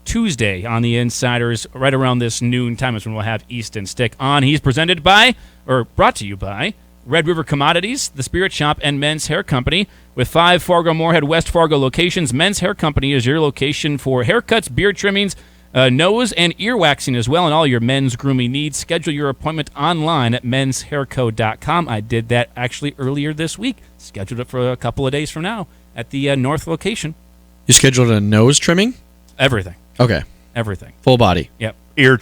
Tuesday on the Insiders right around this noon time is when we'll have Easton Stick on. He's brought to you by Red River Commodities, The Spirit Shop, and Men's Hair Company. With 5 Fargo, Moorhead, West Fargo locations, Men's Hair Company is your location for haircuts, beard trimmings, nose and ear waxing as well, and all your men's grooming needs. Schedule your appointment online at menshairco.com. I did that actually earlier this week. Scheduled it for a couple of days from now at the north location. You scheduled a nose trimming? Everything. Okay. Everything. Full body. Yep. Ear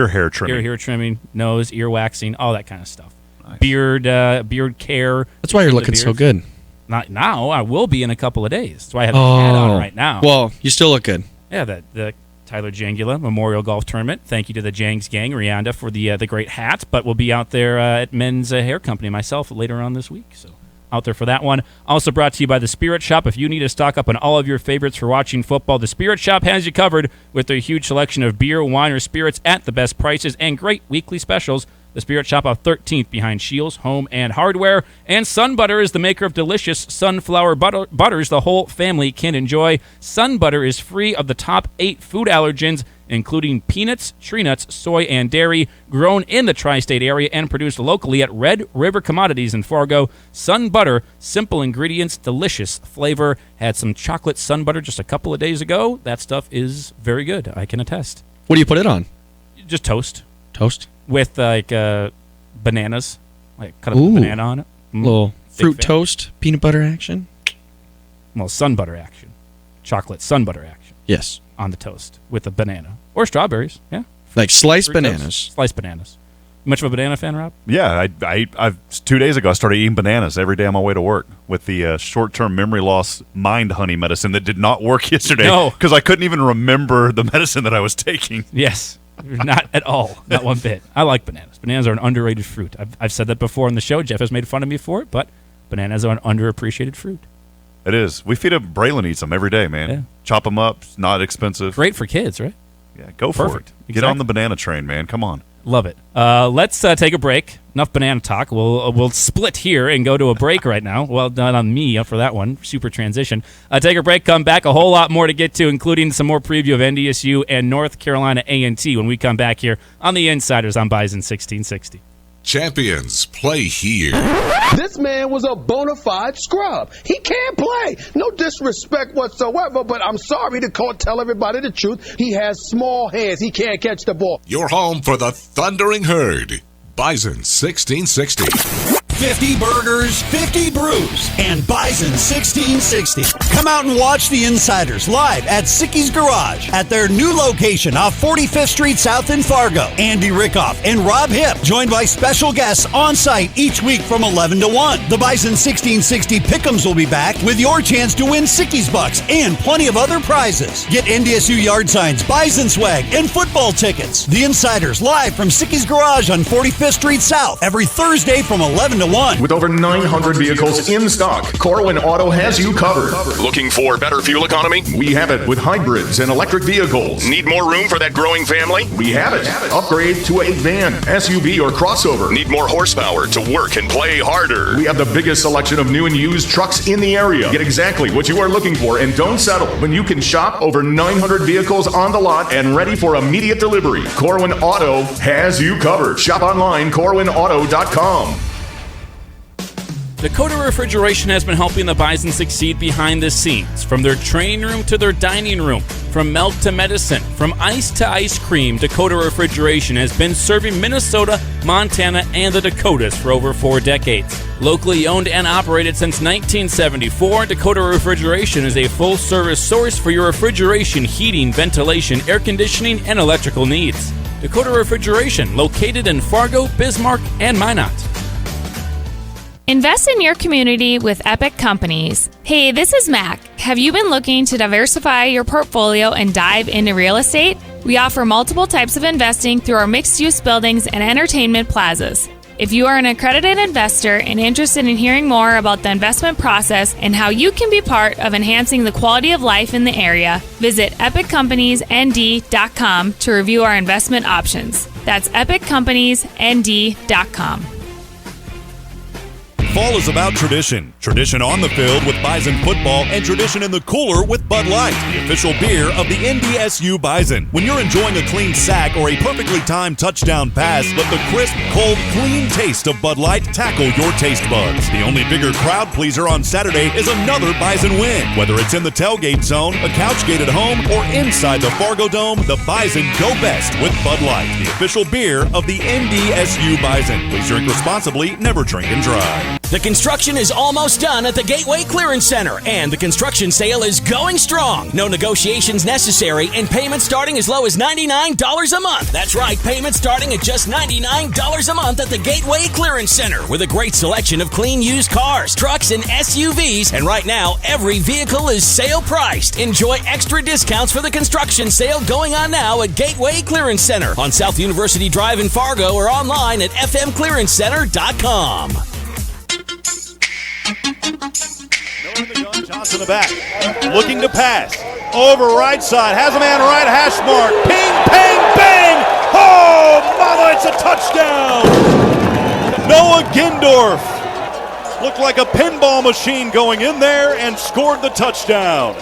hair trimming. Ear trimming, nose, ear waxing, all that kind of stuff. Nice. Beard care. That's why you're looking so good. Not now. I will be in a couple of days. That's why I have the hat on right now. Well, you still look good. Yeah, the Tyler Jangula Memorial Golf Tournament. Thank you to the Jangs gang, Rianda, for the great hat. But we'll be out there at Men's Hair Company myself later on this week. So out there for that one. Also brought to you by The Spirit Shop. If you need to stock up on all of your favorites for watching football, The Spirit Shop has you covered with their huge selection of beer, wine, or spirits at the best prices and great weekly specials. The Spirit Shop off 13th behind Shields Home and Hardware. And Sun Butter is the maker of delicious sunflower butters the whole family can enjoy. Sun Butter is free of the top 8 food allergens including peanuts, tree nuts, soy, and dairy, grown in the tri-state area and produced locally at Red River Commodities in Fargo. Sun butter, simple ingredients, delicious flavor. Had some chocolate sun butter just a couple of days ago. That stuff is very good, I can attest. What do you put it on? Just toast. Toast? With bananas. Like cut up a banana on it. Little fruit toast, peanut butter action. Well, sun butter action. Chocolate sun butter action. Yes. On the toast with a banana. Or strawberries, yeah. Like sliced Fruit bananas. Toast. Sliced bananas. Much of a banana fan, Rob? Yeah, I've 2 days ago I started eating bananas every day on my way to work with the short-term memory loss mind honey medicine that did not work yesterday because I couldn't even remember the medicine that I was taking. Yes. Not at all. Not one bit. I like bananas. Bananas are an underrated fruit. I've said that before on the show. Jeff has made fun of me for it, but bananas are an underappreciated fruit. It is. We feed him. Braylon eats them every day, man. Yeah. Chop them up. It's not expensive. Great for kids, right? Yeah, go for it. Exactly. Get on the banana train, man. Come on. Love it. Let's take a break. Enough banana talk. We'll split here and go to a break right now. Well done on me for that one. Super transition. Take a break. Come back. A whole lot more to get to, including some more preview of NDSU and North Carolina A&T when we come back here on the Insiders on Bison 1660. Champions play here. This man was a bona fide scrub. He can't play. No disrespect whatsoever, but I'm sorry to tell everybody the truth. He has small hands. He can't catch the ball. You're home for the Thundering Herd. Bison 1660. 50 burgers, 50 brews, and Bison 1660. Come out and watch the Insiders live at Sicky's Garage at their new location off 45th Street South in Fargo. Andy Rickoff and Rob Hipp, joined by special guests on site each week from 11 to 1. The Bison 1660 Pick'ems will be back with your chance to win Sicky's Bucks and plenty of other prizes. Get NDSU yard signs, Bison swag, and football tickets. The Insiders live from Sicky's Garage on 45th Street South every Thursday from 11 to 1. With over 900 vehicles in stock, Corwin Auto has you covered. Looking for better fuel economy? We have it with hybrids and electric vehicles. Need more room for that growing family? We have it. Upgrade to a van, SUV, or crossover. Need more horsepower to work and play harder? We have the biggest selection of new and used trucks in the area. Get exactly what you are looking for and don't settle when you can shop over 900 vehicles on the lot and ready for immediate delivery. Corwin Auto has you covered. Shop online, corwinauto.com. Dakota Refrigeration has been helping the Bison succeed behind the scenes. From their training room to their dining room, from milk to medicine, from ice to ice cream, Dakota Refrigeration has been serving Minnesota, Montana, and the Dakotas for over 4 decades. Locally owned and operated since 1974, Dakota Refrigeration is a full-service source for your refrigeration, heating, ventilation, air conditioning, and electrical needs. Dakota Refrigeration, located in Fargo, Bismarck, and Minot. Invest in your community with Epic Companies. Hey, this is Mac. Have you been looking to diversify your portfolio and dive into real estate? We offer multiple types of investing through our mixed-use buildings and entertainment plazas. If you are an accredited investor and interested in hearing more about the investment process and how you can be part of enhancing the quality of life in the area, visit epiccompaniesnd.com to review our investment options. That's epiccompaniesnd.com. Fall is about tradition. Tradition on the field with Bison football and tradition in the cooler with Bud Light, the official beer of the NDSU Bison. When you're enjoying a clean sack or a perfectly timed touchdown pass, let the crisp, cold, clean taste of Bud Light tackle your taste buds. The only bigger crowd pleaser on Saturday is another Bison win. Whether it's in the tailgate zone, a couch gate at home, or inside the Fargo Dome, the Bison go best with Bud Light, the official beer of the NDSU Bison. Please drink responsibly, never drink and drive. The construction is almost done at the Gateway Clearance Center, and the construction sale is going strong. No negotiations necessary, and payments starting as low as $99 a month. That's right, payments starting at just $99 a month at the Gateway Clearance Center, with a great selection of clean used cars, trucks, and SUVs. And right now, every vehicle is sale priced. Enjoy extra discounts for the construction sale going on now at Gateway Clearance Center on South University Drive in Fargo, or online at fmclearancecenter.com. Johnson the back, looking to pass, over right side, has a man right hash mark, ping, bang, bang, oh, mama, it's a touchdown! Noah Gindorf looked like a pinball machine going in there and scored the touchdown.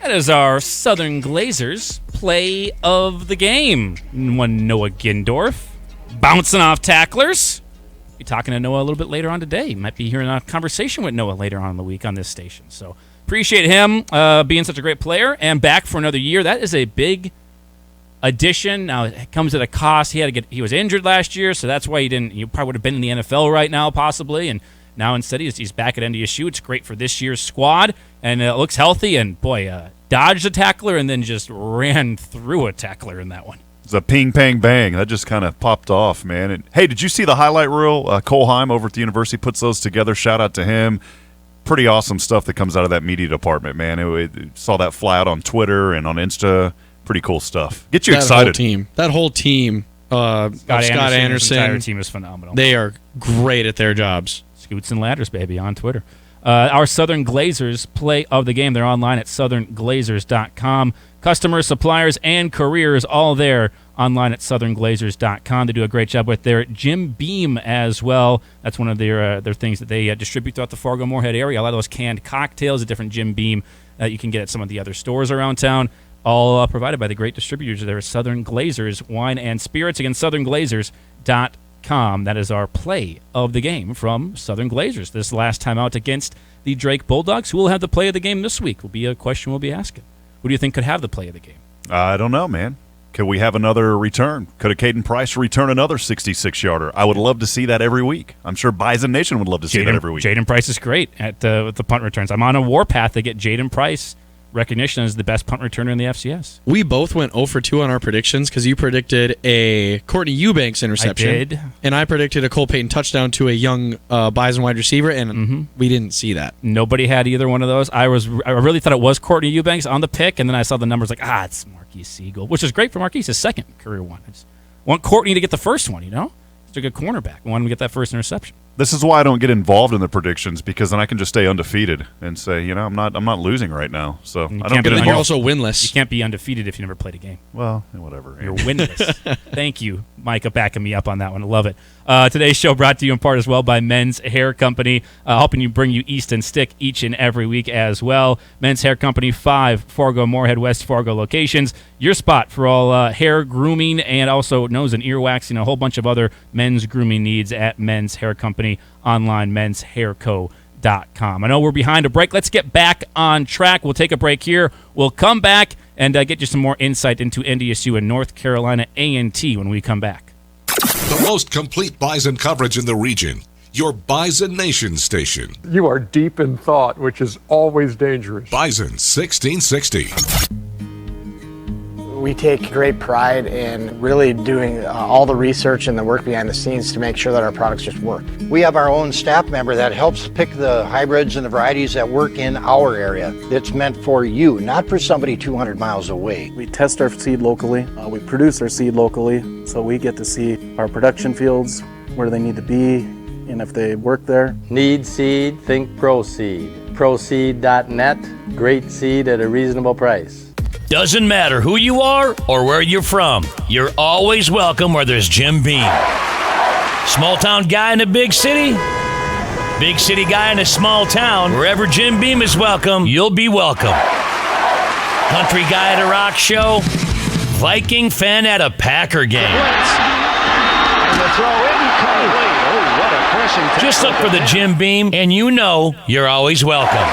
That is our Southern Glazers play of the game. One Noah Gindorf, bouncing off tacklers. Be talking to Noah a little bit later on today. Might be hearing a conversation with Noah later on in the week on this station. So appreciate him being such a great player and back for another year. That is a big addition. Now it comes at a cost. He was injured last year, so that's why he probably would have been in the NFL right now possibly. And now instead he's back at NDSU. It's great for this year's squad, and it looks healthy. And boy, dodged a tackler and then just ran through a tackler in that one. It's a ping, pang, bang. That just kind of popped off, man. And, hey, did you see the highlight reel? Cole Heim over at the university puts those together. Shout out to him. Pretty awesome stuff that comes out of that media department, man. It saw that fly out on Twitter and on Insta. Pretty cool stuff. Get you excited. That whole team. Scott Anderson. His entire team is phenomenal. They are great at their jobs. Scoots and Ladders, baby, on Twitter. Our Southern Glazers play of the game. They're online at southernglazers.com. Customers, suppliers, and careers all there online at southernglazers.com. They do a great job with their Jim Beam as well. That's one of their things that they distribute throughout the Fargo-Moorhead area. A lot of those canned cocktails, a different Jim Beam that you can get at some of the other stores around town, all provided by the great distributors there at Southern Glazers Wine and Spirits. Again, southernglazers.com. That is our play of the game from Southern Glazers. This last time out against the Drake Bulldogs. Who will have the play of the game this week will be a question we'll be asking. Who do you think could have the play of the game? I don't know, man. Could we have another return? Could a Caden Price return another 66-yarder? I would love to see that every week. I'm sure Bison Nation would love to see that every week. Jaden Price is great at with the punt returns. I'm on a warpath to get Jaden Price recognition as the best punt returner in the FCS. We both went 0 for 2 on our predictions because you predicted a Courtney Eubanks interception. I did. And I predicted a Cole Payton touchdown to a young Bison wide receiver, and we didn't see that. Nobody had either one of those. I really thought it was Courtney Eubanks on the pick, and then I saw the numbers like, it's Marquise Siegel, which is great for Marquise, his second career one. I just want Courtney to get the first one, He's a good cornerback. I want him to get that first interception. This is why I don't get involved in the predictions, because then I can just stay undefeated and say, I'm not losing right now. So I don't get involved. You're also winless. You can't be undefeated if you never played a game. Well, whatever. You're winless. Thank you, Micah, backing me up on that one. I love it. Today's show brought to you in part as well by Men's Hair Company, helping bring you Easton Stick each and every week as well. Men's Hair Company, 5 Fargo, Moorhead, West Fargo locations. Your spot for all hair grooming and also nose and ear waxing, a whole bunch of other men's grooming needs at Men's Hair Company. Online, menshairco.com. I know we're behind a break. Let's get back on track. We'll take a break here. We'll come back and get you some more insight into NDSU and North Carolina A&T when we come back. The most complete Bison coverage in the region. Your Bison Nation station. You are deep in thought, which is always dangerous. Bison 1660. We take great pride in really doing all the research and the work behind the scenes to make sure that our products just work. We have our own staff member that helps pick the hybrids and the varieties that work in our area. It's meant for you, not for somebody 200 miles away. We test our seed locally. We produce our seed locally, so we get to see our production fields, where they need to be, and if they work there. Need seed? Think ProSeed. ProSeed.net. Great seed at a reasonable price. Doesn't matter who you are or where you're from, you're always welcome where there's Jim Beam. Small town guy in a big city guy in a small town, wherever Jim Beam is welcome, you'll be welcome. Country guy at a rock show, Viking fan at a Packer game. And the throw incomplete. Oh, what a pressing. Just look for the Jim Beam, and you're always welcome.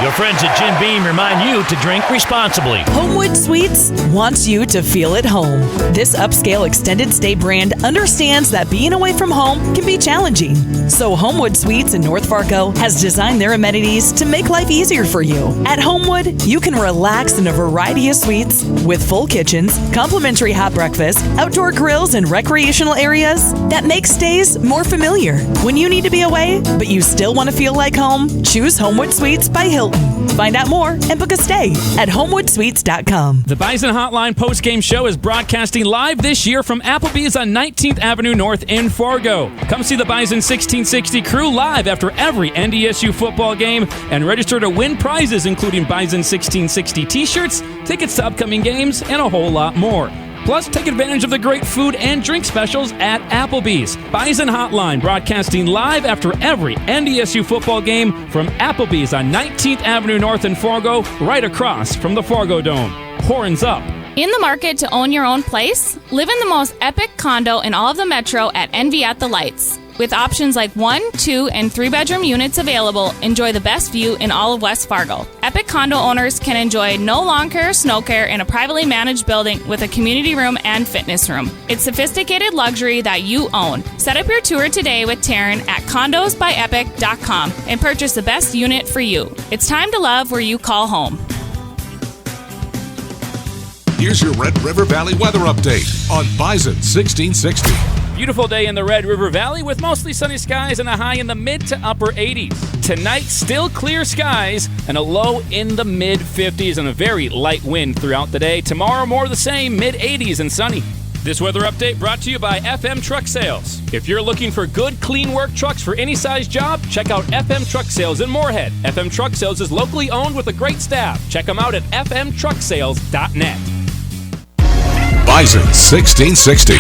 Your friends at Jim Beam remind you to drink responsibly. Homewood Suites wants you to feel at home. This upscale extended stay brand understands that being away from home can be challenging. So Homewood Suites in North Fargo has designed their amenities to make life easier for you. At Homewood, you can relax in a variety of suites with full kitchens, complimentary hot breakfast, outdoor grills, and recreational areas that make stays more familiar. When you need to be away, but you still want to feel like home, choose Homewood Suites by Hilton. Find out more and book a stay at homewoodssuites.com. The Bison Hotline postgame show is broadcasting live this year from Applebee's on 19th Avenue North in Fargo. Come see the Bison 1660 crew live after every NDSU football game and register to win prizes including Bison 1660 t-shirts, tickets to upcoming games, and a whole lot more. Plus, take advantage of the great food and drink specials at Applebee's. Bison Hotline, broadcasting live after every NDSU football game from Applebee's on 19th Avenue North in Fargo, right across from the Fargo Dome. Horns up. In the market to own your own place? Live in the most epic condo in all of the metro at Envy at the Lights. With options like 1, 2, and 3-bedroom units available, enjoy the best view in all of West Fargo. Epic condo owners can enjoy no lawn care or snow care in a privately managed building with a community room and fitness room. It's sophisticated luxury that you own. Set up your tour today with Taryn at condosbyepic.com and purchase the best unit for you. It's time to love where you call home. Here's your Red River Valley weather update on Bison 1660. Beautiful day in the Red River Valley with mostly sunny skies and a high in the mid to upper 80s. Tonight, still clear skies and a low in the mid 50s and a very light wind throughout the day. Tomorrow, more of the same, mid 80s and sunny. This weather update brought to you by FM Truck Sales. If you're looking for good, clean work trucks for any size job, check out FM Truck Sales in Moorhead. FM Truck Sales is locally owned with a great staff. Check them out at fmtrucksales.net. Bison 1660.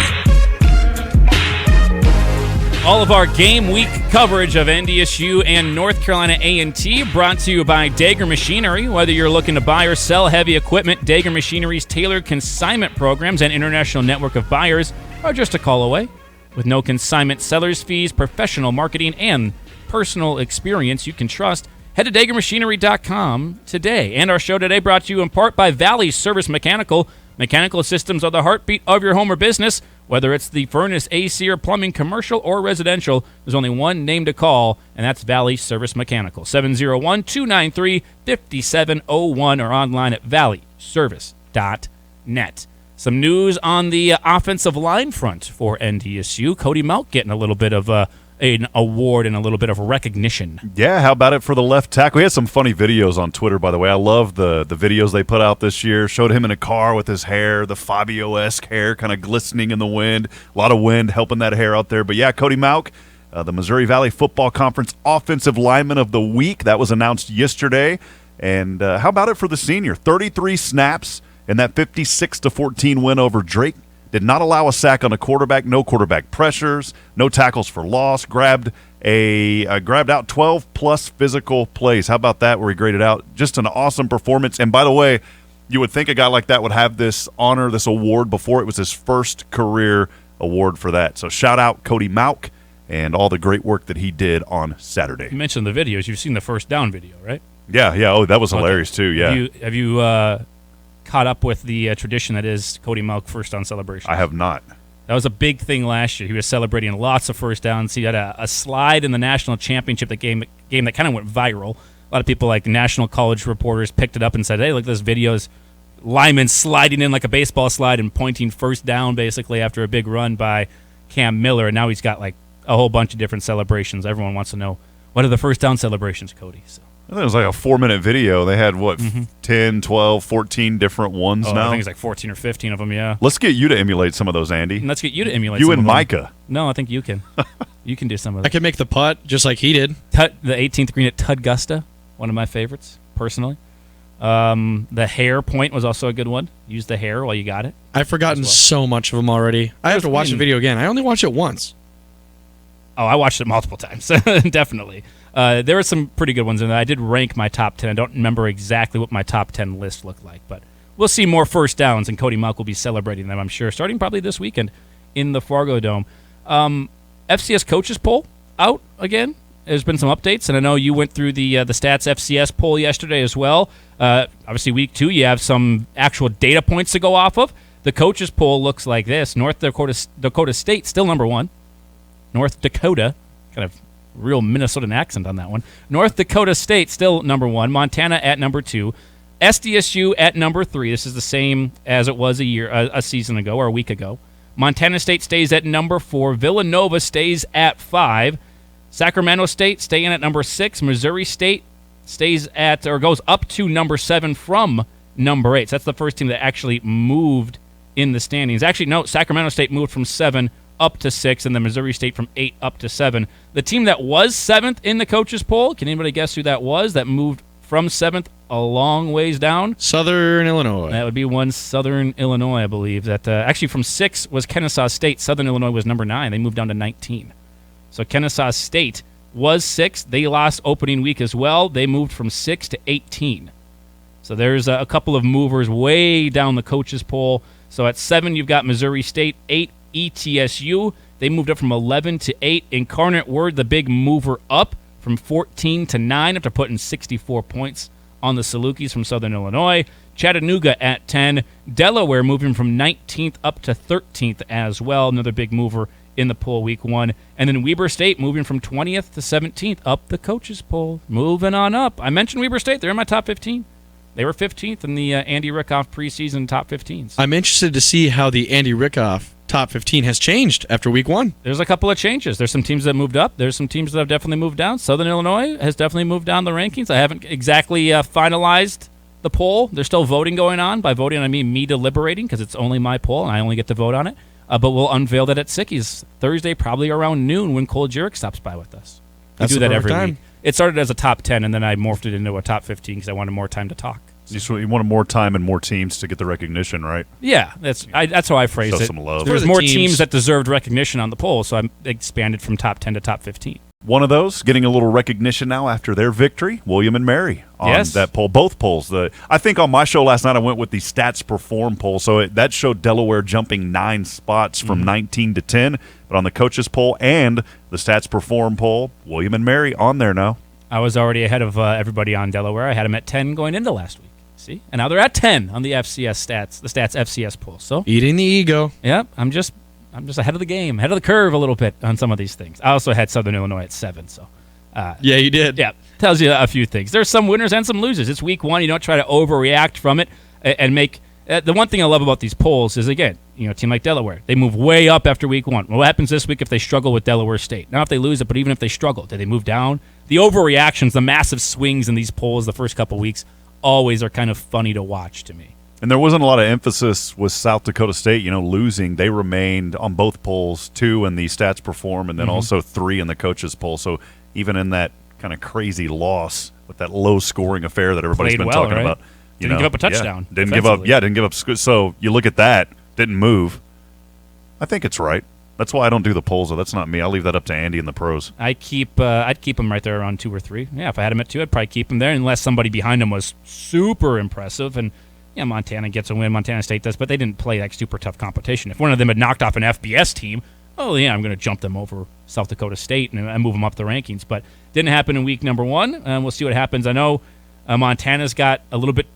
All of our game week coverage of NDSU and North Carolina A&T brought to you by Dager Machinery. Whether you're looking to buy or sell heavy equipment, Dager Machinery's tailored consignment programs and international network of buyers are just a call away. With no consignment seller's fees, professional marketing, and personal experience you can trust, head to DagerMachinery.com today. And our show today brought to you in part by Valley Service Mechanical. Mechanical systems are the heartbeat of your home or business. Whether it's the furnace, AC, or plumbing, commercial or residential, there's only one name to call, and that's Valley Service Mechanical. 701-293-5701 or online at valleyservice.net. Some news on the offensive line front for NDSU. Cody Melk getting a little bit of an award and a little bit of recognition. Yeah, how about it for the left tackle? We had some funny videos on Twitter, by the way. I love the videos they put out this year. Showed him in a car with his hair, the Fabio-esque hair kind of glistening in the wind. A lot of wind helping that hair out there. But yeah, Cody Melk, the Missouri Valley Football Conference Offensive Lineman of the Week. That was announced yesterday. And how about it for the senior? 33 snaps in that 56-14 win over Drake. Did not allow a sack on a quarterback, no quarterback pressures, no tackles for loss, grabbed out 12-plus physical plays. How about that, where he graded out? Just an awesome performance. And by the way, you would think a guy like that would have this honor, this award before it was his first career award for that. So shout out Cody Melk and all the great work that he did on Saturday. You mentioned the videos. You've seen the first down video, right? Yeah. Oh, that was hilarious too, yeah. Have you caught up with the tradition that is Cody Melk first down celebration? I have not. That was a big thing last year. He was celebrating lots of first downs. He had a slide in the national championship, the game that kind of went viral. A lot of people, like national college reporters, picked it up and said, hey, look, this video is lineman sliding in like a baseball slide and pointing first down basically after a big run by Cam Miller. And now he's got like a whole bunch of different celebrations. Everyone wants to know, what are the first down celebrations, Cody? So. I think it was like a 4-minute video. They had, 10, 12, 14 different ones now? I think it's like 14 or 15 of them, yeah. Let's get you to emulate some of those, Andy. Let's get you to emulate you some and of them. Micah. No, I think you can. You can do some of that. I can make the putt just like he did. The 18th green at Tudgusta, one of my favorites, personally. The hair point was also a good one. Use the hair while you got it. I've forgotten so much of them already. I have to watch the video again. I only watched it once. Oh, I watched it multiple times. Definitely. There were some pretty good ones in there. I did rank my top 10. I don't remember exactly what my top 10 list looked like, but we'll see more first downs, and Cody Melk will be celebrating them, I'm sure, starting probably this weekend in the Fargo Dome. FCS coaches poll out again. There's been some updates, and I know you went through the Stats FCS poll yesterday as well. Obviously, week 2, you have some actual data points to go off of. The coaches poll looks like this. North Dakota State still number 1. North Dakota, kind of real Minnesotan accent on that one. North Dakota State still number 1. Montana at number 2. SDSU at number 3. This is the same as it was a season ago or a week ago. Montana State stays at number 4. Villanova stays at 5. Sacramento State staying at number 6. Missouri State stays at or goes up to number 7 from number 8. So that's the first team that actually moved in the standings. Actually, no, Sacramento State moved from 7 up to 6, and then Missouri State from 8 up to 7. The team that was 7th in the coaches poll, can anybody guess who that was, that moved from 7th a long ways down. Southern Illinois. That would be one Southern Illinois, I believe. That actually from 6 was Kennesaw State. Southern Illinois was number 9. They moved down to 19. So Kennesaw State was 6. They lost opening week as well. They moved from 6 to 18. So there's a couple of movers way down the coaches poll. So at 7, you've got Missouri State. 8, ETSU. They moved up from 11 to 8. Incarnate Word, the big mover up from 14 to 9 after putting 64 points on the Salukis from Southern Illinois. Chattanooga at 10. Delaware moving from 19th up to 13th as well. Another big mover in the poll week 1. And then Weber State moving from 20th to 17th up the coaches poll. Moving on up. I mentioned Weber State. They're in my top 15. They were 15th in the Andy Rickoff preseason top 15s. I'm interested to see how the Andy Rickoff top 15 has changed after week 1. There's a couple of changes. There's some teams that moved up. There's some teams that have definitely moved down. Southern Illinois has definitely moved down the rankings. I haven't exactly finalized the poll. There's still voting going on. By voting, I mean me deliberating because it's only my poll and I only get to vote on it. But we'll unveil that at Sicky's Thursday, probably around noon when Cole Jurek stops by with us. We do that every week. It started as a top 10, and then I morphed it into a top 15 because I wanted more time to talk. You wanted more time and more teams to get the recognition, right? Yeah, that's how I phrased it. Some love. There's more teams that deserved recognition on the poll, so I expanded from top 10 to top 15. One of those getting a little recognition now after their victory, William and Mary on that poll. Both polls. I think on my show last night I went with the Stats Perform poll, so that showed Delaware jumping 9 spots from 19 to 10. But on the coaches poll and the Stats Perform poll, William and Mary on there now. I was already ahead of everybody on Delaware. I had them at 10 going into last week. See, and now they're at 10 on the FCS stats, the Stats FCS poll. So eating the ego. Yep, I'm just ahead of the game, ahead of the curve a little bit on some of these things. I also had Southern Illinois at 7. So yeah, you did. Yeah, tells you a few things. There's some winners and some losers. It's week 1. You don't try to overreact from it and make. The one thing I love about these polls is, again, a team like Delaware, they move way up after week 1. What happens this week if they struggle with Delaware State? Not if they lose it, but even if they struggle, do they move down? The overreactions, the massive swings in these polls the first couple weeks always are kind of funny to watch to me. And there wasn't a lot of emphasis with South Dakota State, losing. They remained on both polls, 2 in the Stats Perform and then also 3 in the coaches poll. So even in that kind of crazy loss with that low-scoring affair that everybody's been talking about. Didn't give up a touchdown. Didn't give up. So you look at that, didn't move. I think it's right. That's why I don't do the polls, though. That's not me. I'll leave that up to Andy and the pros. I'd keep them right there around 2 or 3. Yeah, if I had them at 2, I'd probably keep them there unless somebody behind them was super impressive. And Montana gets a win. Montana State does, but they didn't play like super tough competition. If one of them had knocked off an FBS team, I'm going to jump them over South Dakota State and move them up the rankings. But didn't happen in week number 1. We'll see what happens. I know Montana's got a little bit,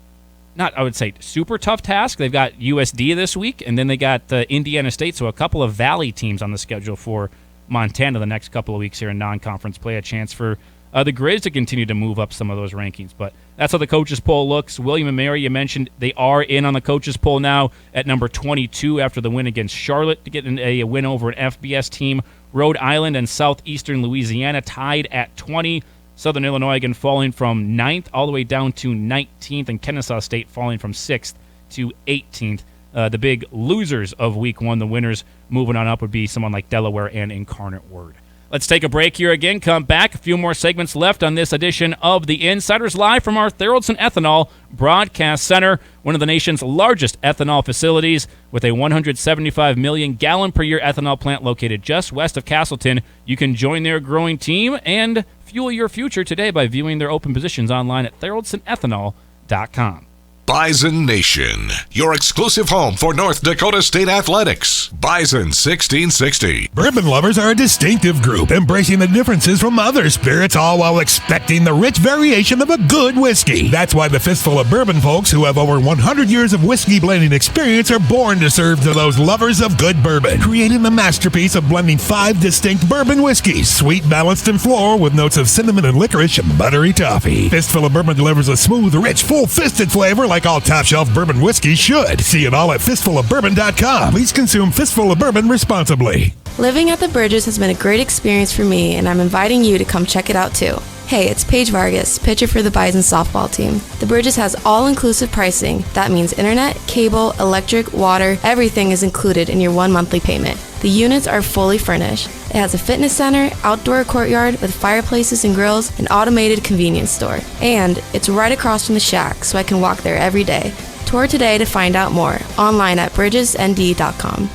not, I would say, super tough task. They've got USD this week, and then they got Indiana State, so a couple of Valley teams on the schedule for Montana the next couple of weeks here in non-conference play, a chance for the Grizz to continue to move up some of those rankings. But that's how the coaches poll looks. William and Mary, you mentioned, they are in on the coaches poll now at number 22 after the win against Charlotte to get a win over an FBS team. Rhode Island and Southeastern Louisiana tied at 20. Southern Illinois again falling from 9th all the way down to 19th, and Kennesaw State falling from 6th to 18th. The big losers of week 1, the winners moving on up would be someone like Delaware and Incarnate Word. Let's take a break here again, come back. A few more segments left on this edition of The Insiders, live from our Theraldson Ethanol Broadcast Center, one of the nation's largest ethanol facilities with a 175 million gallon per year ethanol plant located just west of Castleton. You can join their growing team and fuel your future today by viewing their open positions online at theraldsonethanol.com. Bison Nation, your exclusive home for North Dakota State athletics. Bison 1660. Bourbon lovers are a distinctive group, embracing the differences from other spirits, all while expecting the rich variation of a good whiskey. That's why the Fistful of Bourbon folks, who have over 100 years of whiskey blending experience, are born to serve to those lovers of good bourbon, creating the masterpiece of blending 5 distinct bourbon whiskeys, sweet, balanced, and floral, with notes of cinnamon and licorice and buttery toffee. Fistful of Bourbon delivers a smooth, rich, full-fisted flavor like all top-shelf bourbon whiskey should. See it all at fistfulofbourbon.com. Please consume Fistful of Bourbon responsibly. Living at the Bridges has been a great experience for me, and I'm inviting you to come check it out too. Hey, it's Paige Vargas, pitcher for the Bison softball team. The Bridges has all-inclusive pricing. That means internet, cable, electric, water, everything is included in your 1 monthly payment. The units are fully furnished. It has a fitness center, outdoor courtyard with fireplaces and grills, an automated convenience store. And it's right across from the Shack, so I can walk there every day. Tour today to find out more. Online at bridgesnd.com.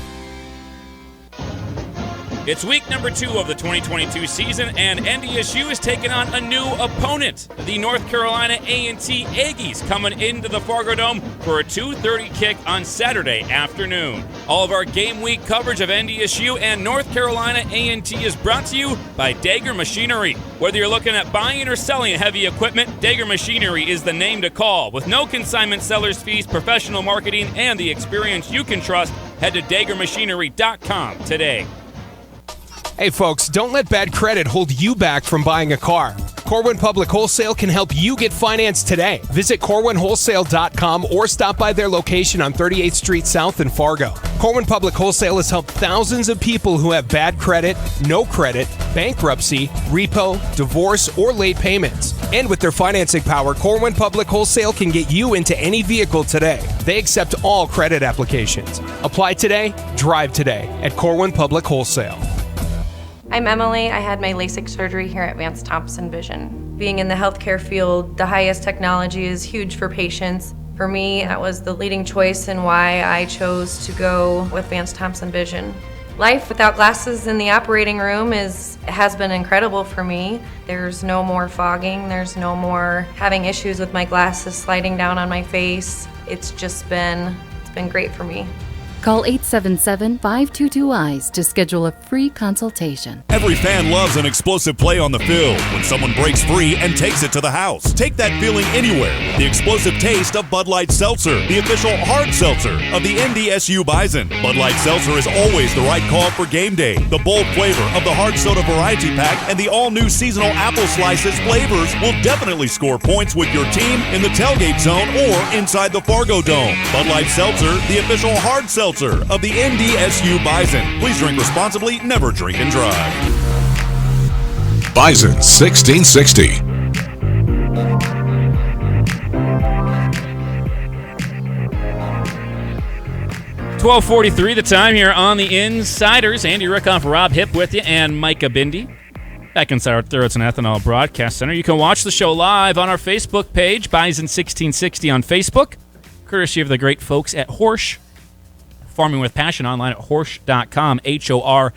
It's week number 2 of the 2022 season, and NDSU is taking on a new opponent. The North Carolina A&T Aggies coming into the Fargo Dome for a 2:30 kick on Saturday afternoon. All of our game week coverage of NDSU and North Carolina A&T is brought to you by Dagger Machinery. Whether you're looking at buying or selling heavy equipment, Dagger Machinery is the name to call. With no consignment seller's fees, professional marketing, and the experience you can trust, head to daggermachinery.com today. Hey folks, don't let bad credit hold you back from buying a car. Corwin Public Wholesale can help you get financed today. Visit corwinwholesale.com or stop by their location on 38th Street South in Fargo. Corwin Public Wholesale has helped thousands of people who have bad credit, no credit, bankruptcy, repo, divorce, or late payments. And with their financing power, Corwin Public Wholesale can get you into any vehicle today. They accept all credit applications. Apply today, drive today at Corwin Public Wholesale. I'm Emily. I had my LASIK surgery here at Vance Thompson Vision. Being in the healthcare field, the highest technology is huge for patients. For me, that was the leading choice and why I chose to go with Vance Thompson Vision. Life without glasses in the operating room has been incredible for me. There's no more fogging, there's no more having issues with my glasses sliding down on my face. It's been great for me. Call 877-522-EYES to schedule a free consultation. Every fan loves an explosive play on the field when someone breaks free and takes it to the house. Take that feeling anywhere with the explosive taste of Bud Light Seltzer, the official hard seltzer of the NDSU Bison. Bud Light Seltzer is always the right call for game day. The bold flavor of the hard soda variety pack and the all-new seasonal apple slices flavors will definitely score points with your team in the tailgate zone or inside the Fargo Dome. Bud Light Seltzer, the official hard seltzer of the NDSU Bison. Please drink responsibly, never drink and drive. Bison 1660. $12:43 the time here on the Insiders. Andy Rickoff, Rob Hipp with you, and Micah Bindi. Back inside our Thorough and Ethanol Broadcast Center. You can watch the show live on our Facebook page, Bison 1660 on Facebook, courtesy of the great folks at Horsch. Farming with Passion online at horsch.com, HORSCH.com.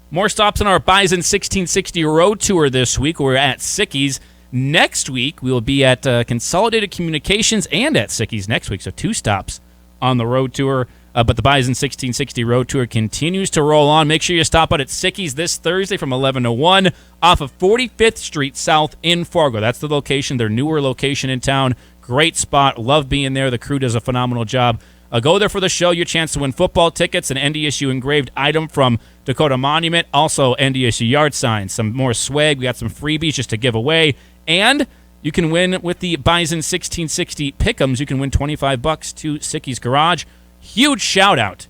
More stops on our Bison 1660 Road Tour this week. We're at Sickies. Next week, we will be at Consolidated Communications and at Sickies next week, so 2 stops on the Road Tour. But the Bison 1660 Road Tour continues to roll on. Make sure you stop out at Sickies this Thursday from 11 to 1 off of 45th Street South in Fargo. That's the location, their newer location in town. Great spot. Love being there. The crew does a phenomenal job. Go there for the show. Your chance to win football tickets, an NDSU engraved item from Dakota Monument, also NDSU yard signs, some more swag. We got some freebies just to give away. And you can win with the Bison 1660 Pick'ems. You can win $25 to Sicky's Garage. Huge shout out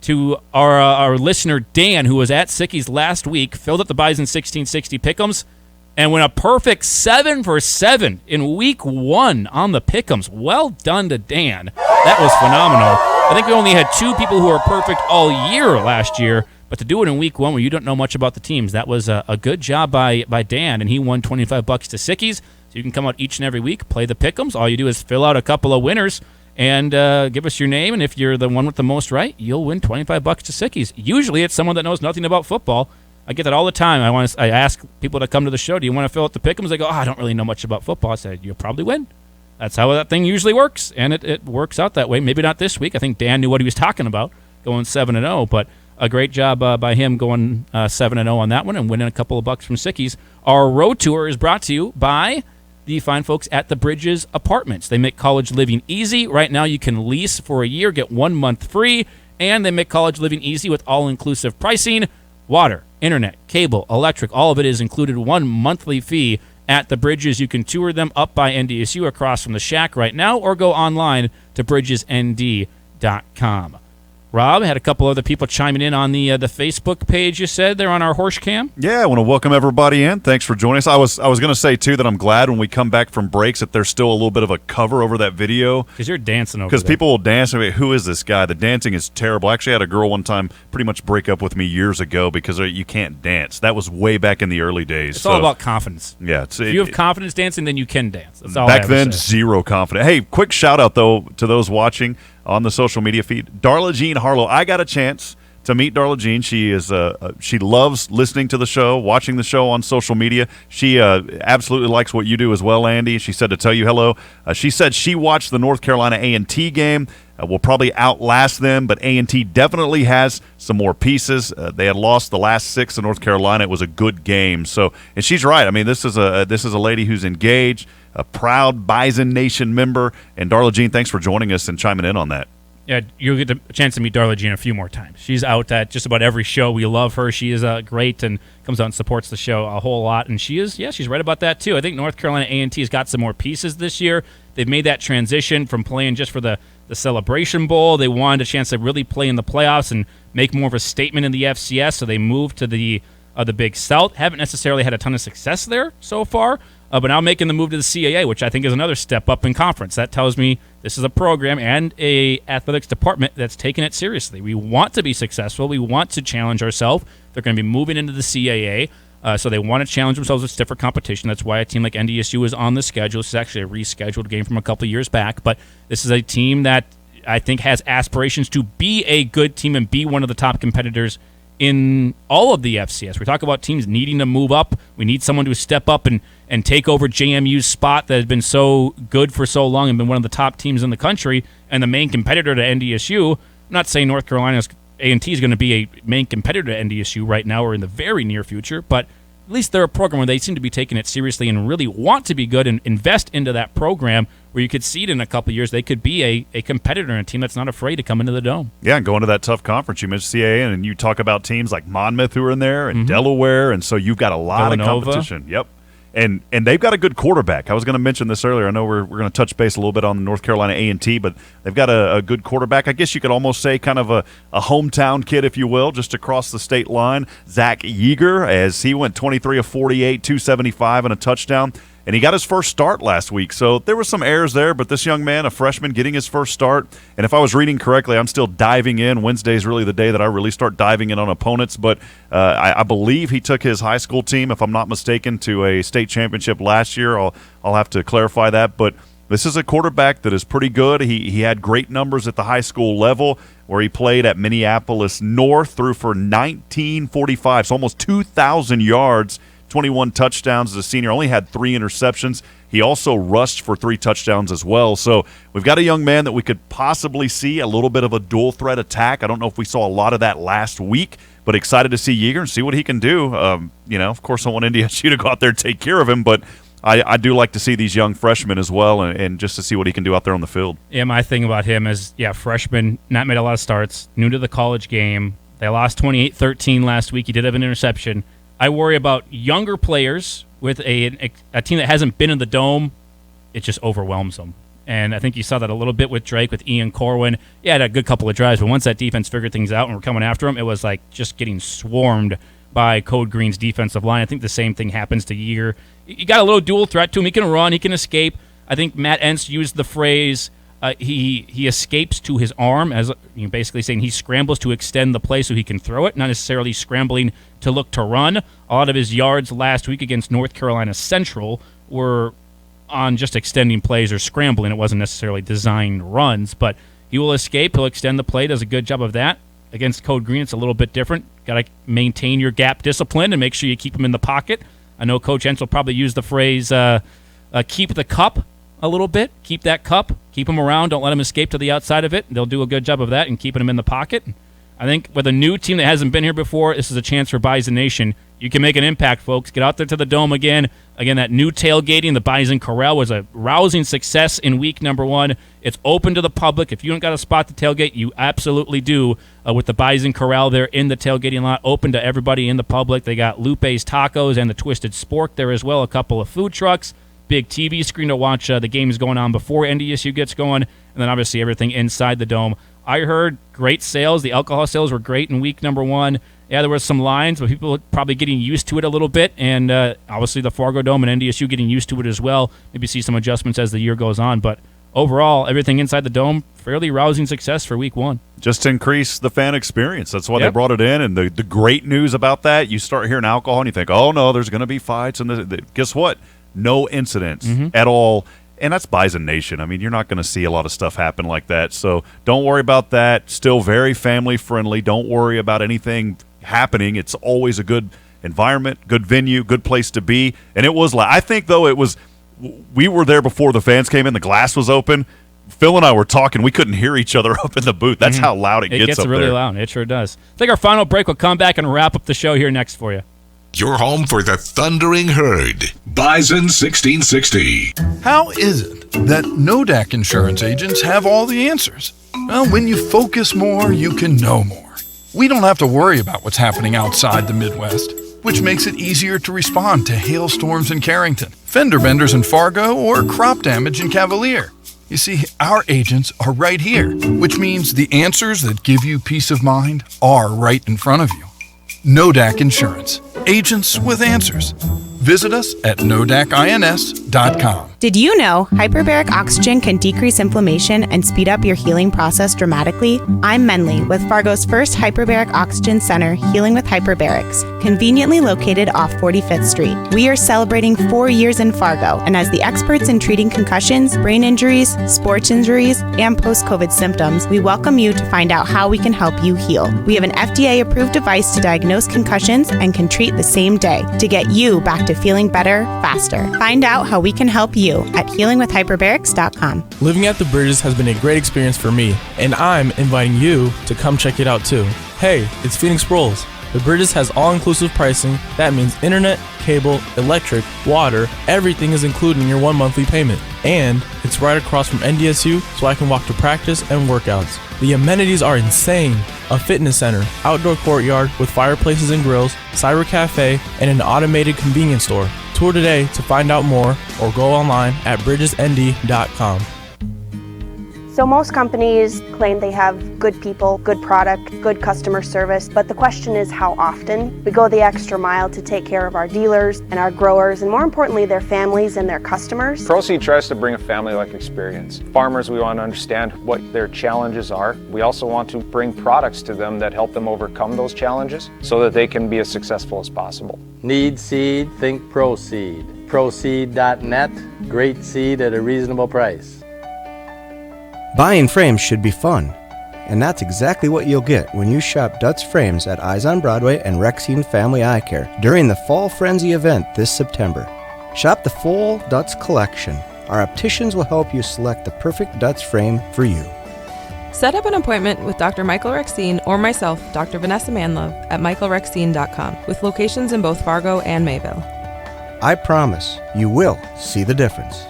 to our listener Dan, who was at Sicky's last week, filled up the Bison 1660 Pick'ems, and went a perfect 7 for 7 in week 1 on the Pick'ems. Well done to Dan. That was phenomenal. I think we only had 2 people who were perfect all year last year, but to do it in week 1 where you don't know much about the teams, that was a good job by Dan, and he won $25 to Sickies. So you can come out each and every week, play the Pick'ems. All you do is fill out a couple of winners and give us your name, and if you're the one with the most right, you'll win $25 to Sickies. Usually it's someone that knows nothing about football. I get that all the time. I ask people to come to the show, do you want to fill out the Pick'ems? They go, I don't really know much about football. I said, you'll probably win. That's how that thing usually works, and it works out that way. Maybe not this week. I think Dan knew what he was talking about, going 7-0, but a great job by him going 7-0 on that one and winning a couple of bucks from Sickies. Our road tour is brought to you by the fine folks at the Bridges Apartments. They make college living easy. Right now you can lease for a year, get 1 month free, and they make college living easy with all-inclusive pricing. Water, internet, cable, electric, all of it is included. 1 monthly fee at the Bridges. You can tour them up by NDSU across from the Shack right now, or go online to bridgesnd.com. Rob, had a couple other people chiming in on the Facebook page. You said they're on our horse cam. Yeah, I want to welcome everybody in. Thanks for joining us. I was going to say too that I'm glad when we come back from breaks that there's still a little bit of a cover over that video because you're dancing over. Because people will dance. I mean, who is this guy? The dancing is terrible. I actually had a girl one time pretty much break up with me years ago because you can't dance. That was way back in the early days. It's all about confidence. Yeah, if you have confidence dancing, then you can dance. That's all back then, zero confidence. Hey, quick shout out though to those watching on the social media feed. Darla Jean Harlow. I got a chance to meet Darla Jean. She is she loves listening to the show, watching the show on social media. She absolutely likes what you do as well, Andy. She said to tell you hello. She said she watched the North Carolina A&T game. Will probably outlast them, but A&T definitely has some more pieces. They had lost the last 6 in North Carolina. It was a good game. So, and she's right. I mean, this is a lady who's engaged, a proud Bison Nation member. And Darla Jean, thanks for joining us and chiming in on that. Yeah, you'll get a chance to meet Darla Jean a few more times. She's out at just about every show. We love her. She is great and comes out and supports the show a whole lot. And she's right about that too. I think North Carolina A&T has got some more pieces this year. They've made that transition from playing just for the Celebration Bowl. They wanted a chance to really play in the playoffs and make more of a statement in the FCS, so they moved to the Big South. Haven't necessarily had a ton of success there so far, but now making the move to the CAA, which I think is another step up in conference. That tells me this is a program and a athletics department that's taking it seriously. We want to be successful. We want to challenge ourselves. They're going to be moving into the CAA, so they want to challenge themselves with stiffer competition. That's why a team like NDSU is on the schedule. This is actually a rescheduled game from a couple years back, but this is a team that I think has aspirations to be a good team and be one of the top competitors in all of the FCS. We talk about teams needing to move up. We need someone to step up and take over JMU's spot that has been so good for so long and been one of the top teams in the country and the main competitor to NDSU. I'm not saying North Carolina's A&T is going to be a main competitor to NDSU right now or in the very near future, but at least they're a program where they seem to be taking it seriously and really want to be good and invest into that program where you could see it in a couple of years. They could be a competitor and a team that's not afraid to come into the Dome. Yeah, and go into that tough conference. You mentioned CAA, and you talk about teams like Monmouth who are in there and Delaware, and so you've got a lot of competition. Yep. And they've got a good quarterback. I was going to mention this earlier. I know we're going to touch base a little bit on the North Carolina A&T, but they've got a good quarterback. I guess you could almost say kind of a hometown kid, if you will, just across the state line. Zach Yeager, as he went 23 of 48, 275 and a touchdown. And he got his first start last week. So there were some errors there, but this young man, a freshman, getting his first start. And if I was reading correctly, I'm still diving in. Wednesday is really the day that I really start diving in on opponents. But I believe he took his high school team, if I'm not mistaken, to a state championship last year. I'll have to clarify that. But this is a quarterback that is pretty good. He had great numbers at the high school level where he played at Minneapolis North, threw for 1945, so almost 2,000 yards. 21 touchdowns as a senior, only had 3 interceptions. He also rushed for 3 touchdowns as well. So we've got a young man that we could possibly see a little bit of a dual threat attack. I don't know if we saw a lot of that last week, but excited to see Yeager and see what he can do. Of course, I want NDSU to go out there and take care of him, but I do like to see these young freshmen as well and just to see what he can do out there on the field. Yeah, my thing about him is, freshman, not made a lot of starts, new to the college game. They lost 28-13 last week. He did have an interception. I worry about younger players with a team that hasn't been in the Dome. It just overwhelms them. And I think you saw that a little bit with Drake, with Ian Corwin. Yeah, had a good couple of drives, but once that defense figured things out and were coming after him, it was like just getting swarmed by Code Green's defensive line. I think the same thing happens to Yeager. You got a little dual threat to him. He can run. He can escape. I think Matt Entz used the phrase he escapes to his arm, as basically saying he scrambles to extend the play so he can throw it, not necessarily scrambling to look to run. A lot of his yards last week against North Carolina Central were on just extending plays or scrambling. It wasn't necessarily designed runs, but he will escape. He'll extend the play, does a good job of that. Against Code Green, it's a little bit different. Got to maintain your gap discipline and make sure you keep him in the pocket. I know Coach Entz will probably use the phrase keep the cup a little bit. Keep that cup. Keep him around. Don't let him escape to the outside of it. They'll do a good job of that and keeping him in the pocket. I think with a new team that hasn't been here before, this is a chance for Bison Nation. You can make an impact, folks. Get out there to the Dome again. Again, that new tailgating, the Bison Corral, was a rousing success in week number 1. It's open to the public. If you don't got a spot to tailgate, you absolutely do with the Bison Corral there in the tailgating lot, open to everybody in the public. They got Lupe's Tacos and the Twisted Spork there as well, a couple of food trucks. Big TV screen to watch the games going on before NDSU gets going, and then obviously everything inside the Dome I heard great sales. The alcohol sales were great in week number 1. Yeah, there were some lines, but people probably getting used to it a little bit, and obviously the Fargo Dome and NDSU getting used to it as well. Maybe see some adjustments as the year goes on, but overall, everything inside the Dome, fairly rousing success for week 1. Just to increase the fan experience. That's why they brought it in, and the great news about that, you start hearing alcohol, and you think, oh, no, there's going to be fights, and guess what? No incidents at all. And that's Bison Nation. I mean, you're not going to see a lot of stuff happen like that. So don't worry about that. Still very family friendly. Don't worry about anything happening. It's always a good environment, good venue, good place to be. And it was I think, though, we were there before the fans came in. The glass was open. Phil and I were talking. We couldn't hear each other up in the booth. That's how loud it gets up there. It gets really loud. It sure does. Take our final break. We'll come back and wrap up the show here next for you. Your home for the Thundering Herd. Bison 1660. How is it that NODAC insurance agents have all the answers? Well, when you focus more, you can know more. We don't have to worry about what's happening outside the Midwest, which makes it easier to respond to hailstorms in Carrington, fender benders in Fargo, or crop damage in Cavalier. You see, our agents are right here, which means the answers that give you peace of mind are right in front of you. NODAC Insurance. Agents with answers. Visit us at nodacins.com. Did you know hyperbaric oxygen can decrease inflammation and speed up your healing process dramatically? I'm Menley with Fargo's first hyperbaric oxygen center, Healing with Hyperbarics, conveniently located off 45th Street. We are celebrating 4 years in Fargo, and as the experts in treating concussions, brain injuries, sports injuries, and post-COVID symptoms, we welcome you to find out how we can help you heal. We have an FDA-approved device to diagnose concussions and can treat the same day to get you back to feeling better faster. Find out how we can help you at healingwithhyperbarics.com. Living at the Bridges has been a great experience for me, and I'm inviting you to come check it out too. Hey, it's Phoenix Rolls. The Bridges has all-inclusive pricing. That means internet, cable, electric, water, everything is included in your 1 monthly payment. And it's right across from NDSU, so I can walk to practice and workouts. The amenities are insane. A fitness center, outdoor courtyard with fireplaces and grills, cyber cafe, and an automated convenience store. Tour today to find out more or go online at bridgesnd.com. So most companies claim they have good people, good product, good customer service, but the question is how often? We go the extra mile to take care of our dealers and our growers, and more importantly, their families and their customers. Proceed tries to bring a family-like experience. Farmers, we want to understand what their challenges are. We also want to bring products to them that help them overcome those challenges so that they can be as successful as possible. Need seed? Think Proceed. Proceed.net. Great seed at a reasonable price. Buying frames should be fun, and that's exactly what you'll get when you shop Dutz Frames at Eyes on Broadway and Rexine Family Eye Care during the Fall Frenzy event this September. Shop the full Dutz collection. Our opticians will help you select the perfect Dutz frame for you. Set up an appointment with Dr. Michael Rexine or myself, Dr. Vanessa Manlove, at michaelrexine.com, with locations in both Fargo and Mayville. I promise you will see the difference.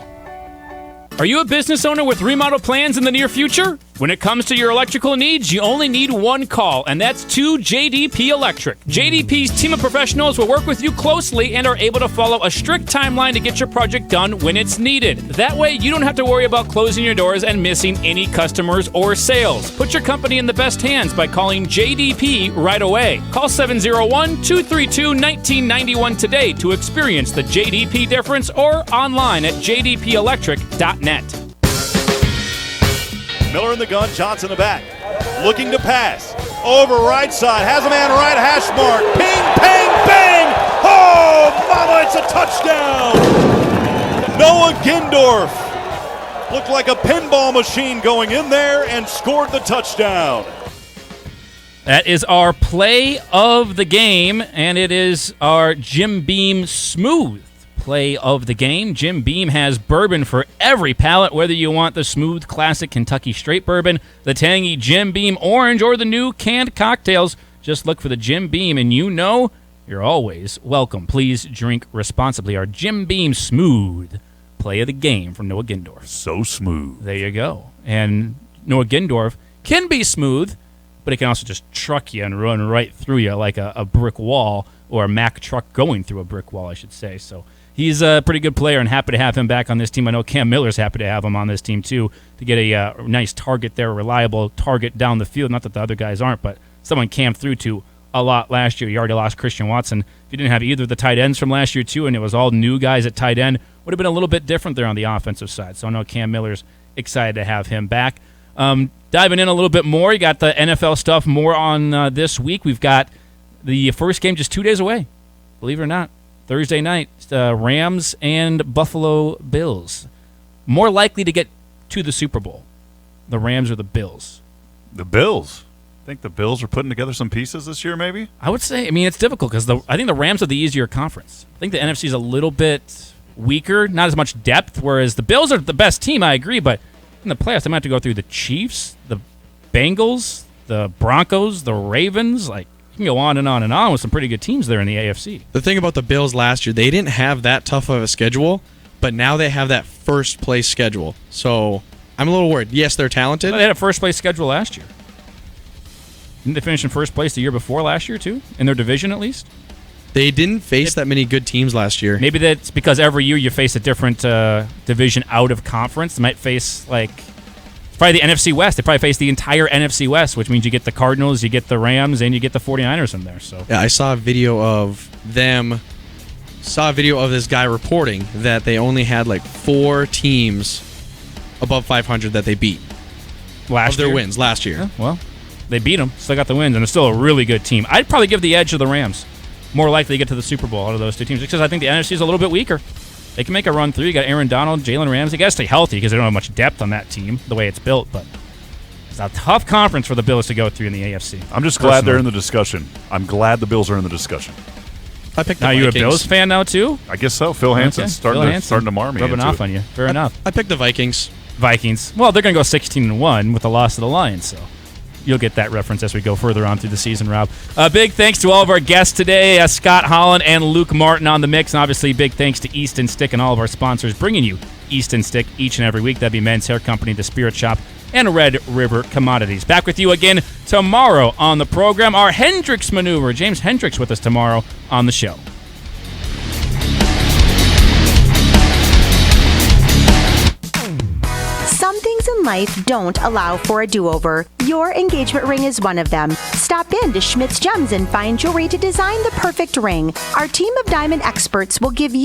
Are you a business owner with remodel plans in the near future? When it comes to your electrical needs, you only need one call, and that's to JDP Electric. JDP's team of professionals will work with you closely and are able to follow a strict timeline to get your project done when it's needed. That way, you don't have to worry about closing your doors and missing any customers or sales. Put your company in the best hands by calling JDP right away. Call 701-232-1991 today to experience the JDP difference, or online at jdpelectric.net. Miller in the gun, Johnson in the back. Looking to pass. Over right side. Has a man right hash mark. Ping, pang, bang! Oh, mama, it's a touchdown! Noah Gindorf looked like a pinball machine going in there and scored the touchdown. That is our play of the game, and it is our Jim Beam Smooth play of the game. Jim Beam has bourbon for every palate, whether you want the smooth classic Kentucky straight bourbon, the tangy Jim Beam orange, or the new canned cocktails. Just look for the Jim Beam, and you know you're always welcome. Please drink responsibly. Our Jim Beam Smooth play of the game from Noah Gindorf. So smooth. There you go. And Noah Gindorf can be smooth, but it can also just truck you and run right through you like a brick wall, or a Mack truck going through a brick wall, I should say. So he's a pretty good player and happy to have him back on this team. I know Cam Miller's happy to have him on this team, too, to get a nice target there, a reliable target down the field. Not that the other guys aren't, but someone Cam threw to a lot last year. You already lost Christian Watson. If you didn't have either of the tight ends from last year, too, and it was all new guys at tight end, would have been a little bit different there on the offensive side. So I know Cam Miller's excited to have him back. Diving in a little bit more, you got the NFL stuff more on this week. We've got the first game just 2 days away, believe it or not. Thursday night, Rams and Buffalo Bills. More likely to get to the Super Bowl, the Rams or the Bills? The Bills. I think the Bills are putting together some pieces this year, maybe? I would say, it's difficult because I think the Rams are the easier conference. I think the NFC is a little bit weaker, not as much depth, whereas the Bills are the best team, I agree, but in the playoffs, they might have to go through the Chiefs, the Bengals, the Broncos, the Ravens. Like, you can go on and on and on with some pretty good teams there in the AFC. The thing about the Bills last year, they didn't have that tough of a schedule, but now they have that first-place schedule. So I'm a little worried. Yes, they're talented. Well, they had a first-place schedule last year. Didn't they finish in first place the year before last year, too? In their division, at least? They didn't face that many good teams last year. Maybe that's because every year you face a different division out of conference. They might face, probably the NFC West. They probably face the entire NFC West, which means you get the Cardinals, you get the Rams, and you get the 49ers in there. So yeah, I saw a video of this guy reporting that they only had 4 teams above 500 that they beat. Last year? Their wins last year. Yeah, well, they beat them, still got the wins, and it's still a really good team. I'd probably give the edge to the Rams. More likely to get to the Super Bowl out of those two teams because I think the NFC is a little bit weaker. They can make a run through. You got Aaron Donald, Jalen Ramsey. They got to stay healthy because they don't have much depth on that team the way it's built. But it's a tough conference for the Bills to go through in the AFC. I'm just glad they're in the discussion. I'm glad the Bills are in the discussion. I picked the Vikings. Vikings. You a Bills fan now too? I guess so. Phil Hansen's starting to mar me. Rubbing off on you. Fair enough. I picked the Vikings. Vikings. Well, they're going to go 16-1 with the loss of the Lions, so you'll get that reference as we go further on through the season, Rob. Big thanks to all of our guests today, Scott Holland and Luke Martin on the mix. And obviously, big thanks to Easton Stick and all of our sponsors bringing you Easton Stick each and every week. That'd be Men's Hair Company, The Spirit Shop, and Red River Commodities. Back with you again tomorrow on the program. Our Hendricks Maneuver. James Hendricks with us tomorrow on the show. Some things in life don't allow for a do-over. Your engagement ring is one of them. Stop in to Schmidt's Gems and find jewelry to design the perfect ring. Our team of diamond experts will give you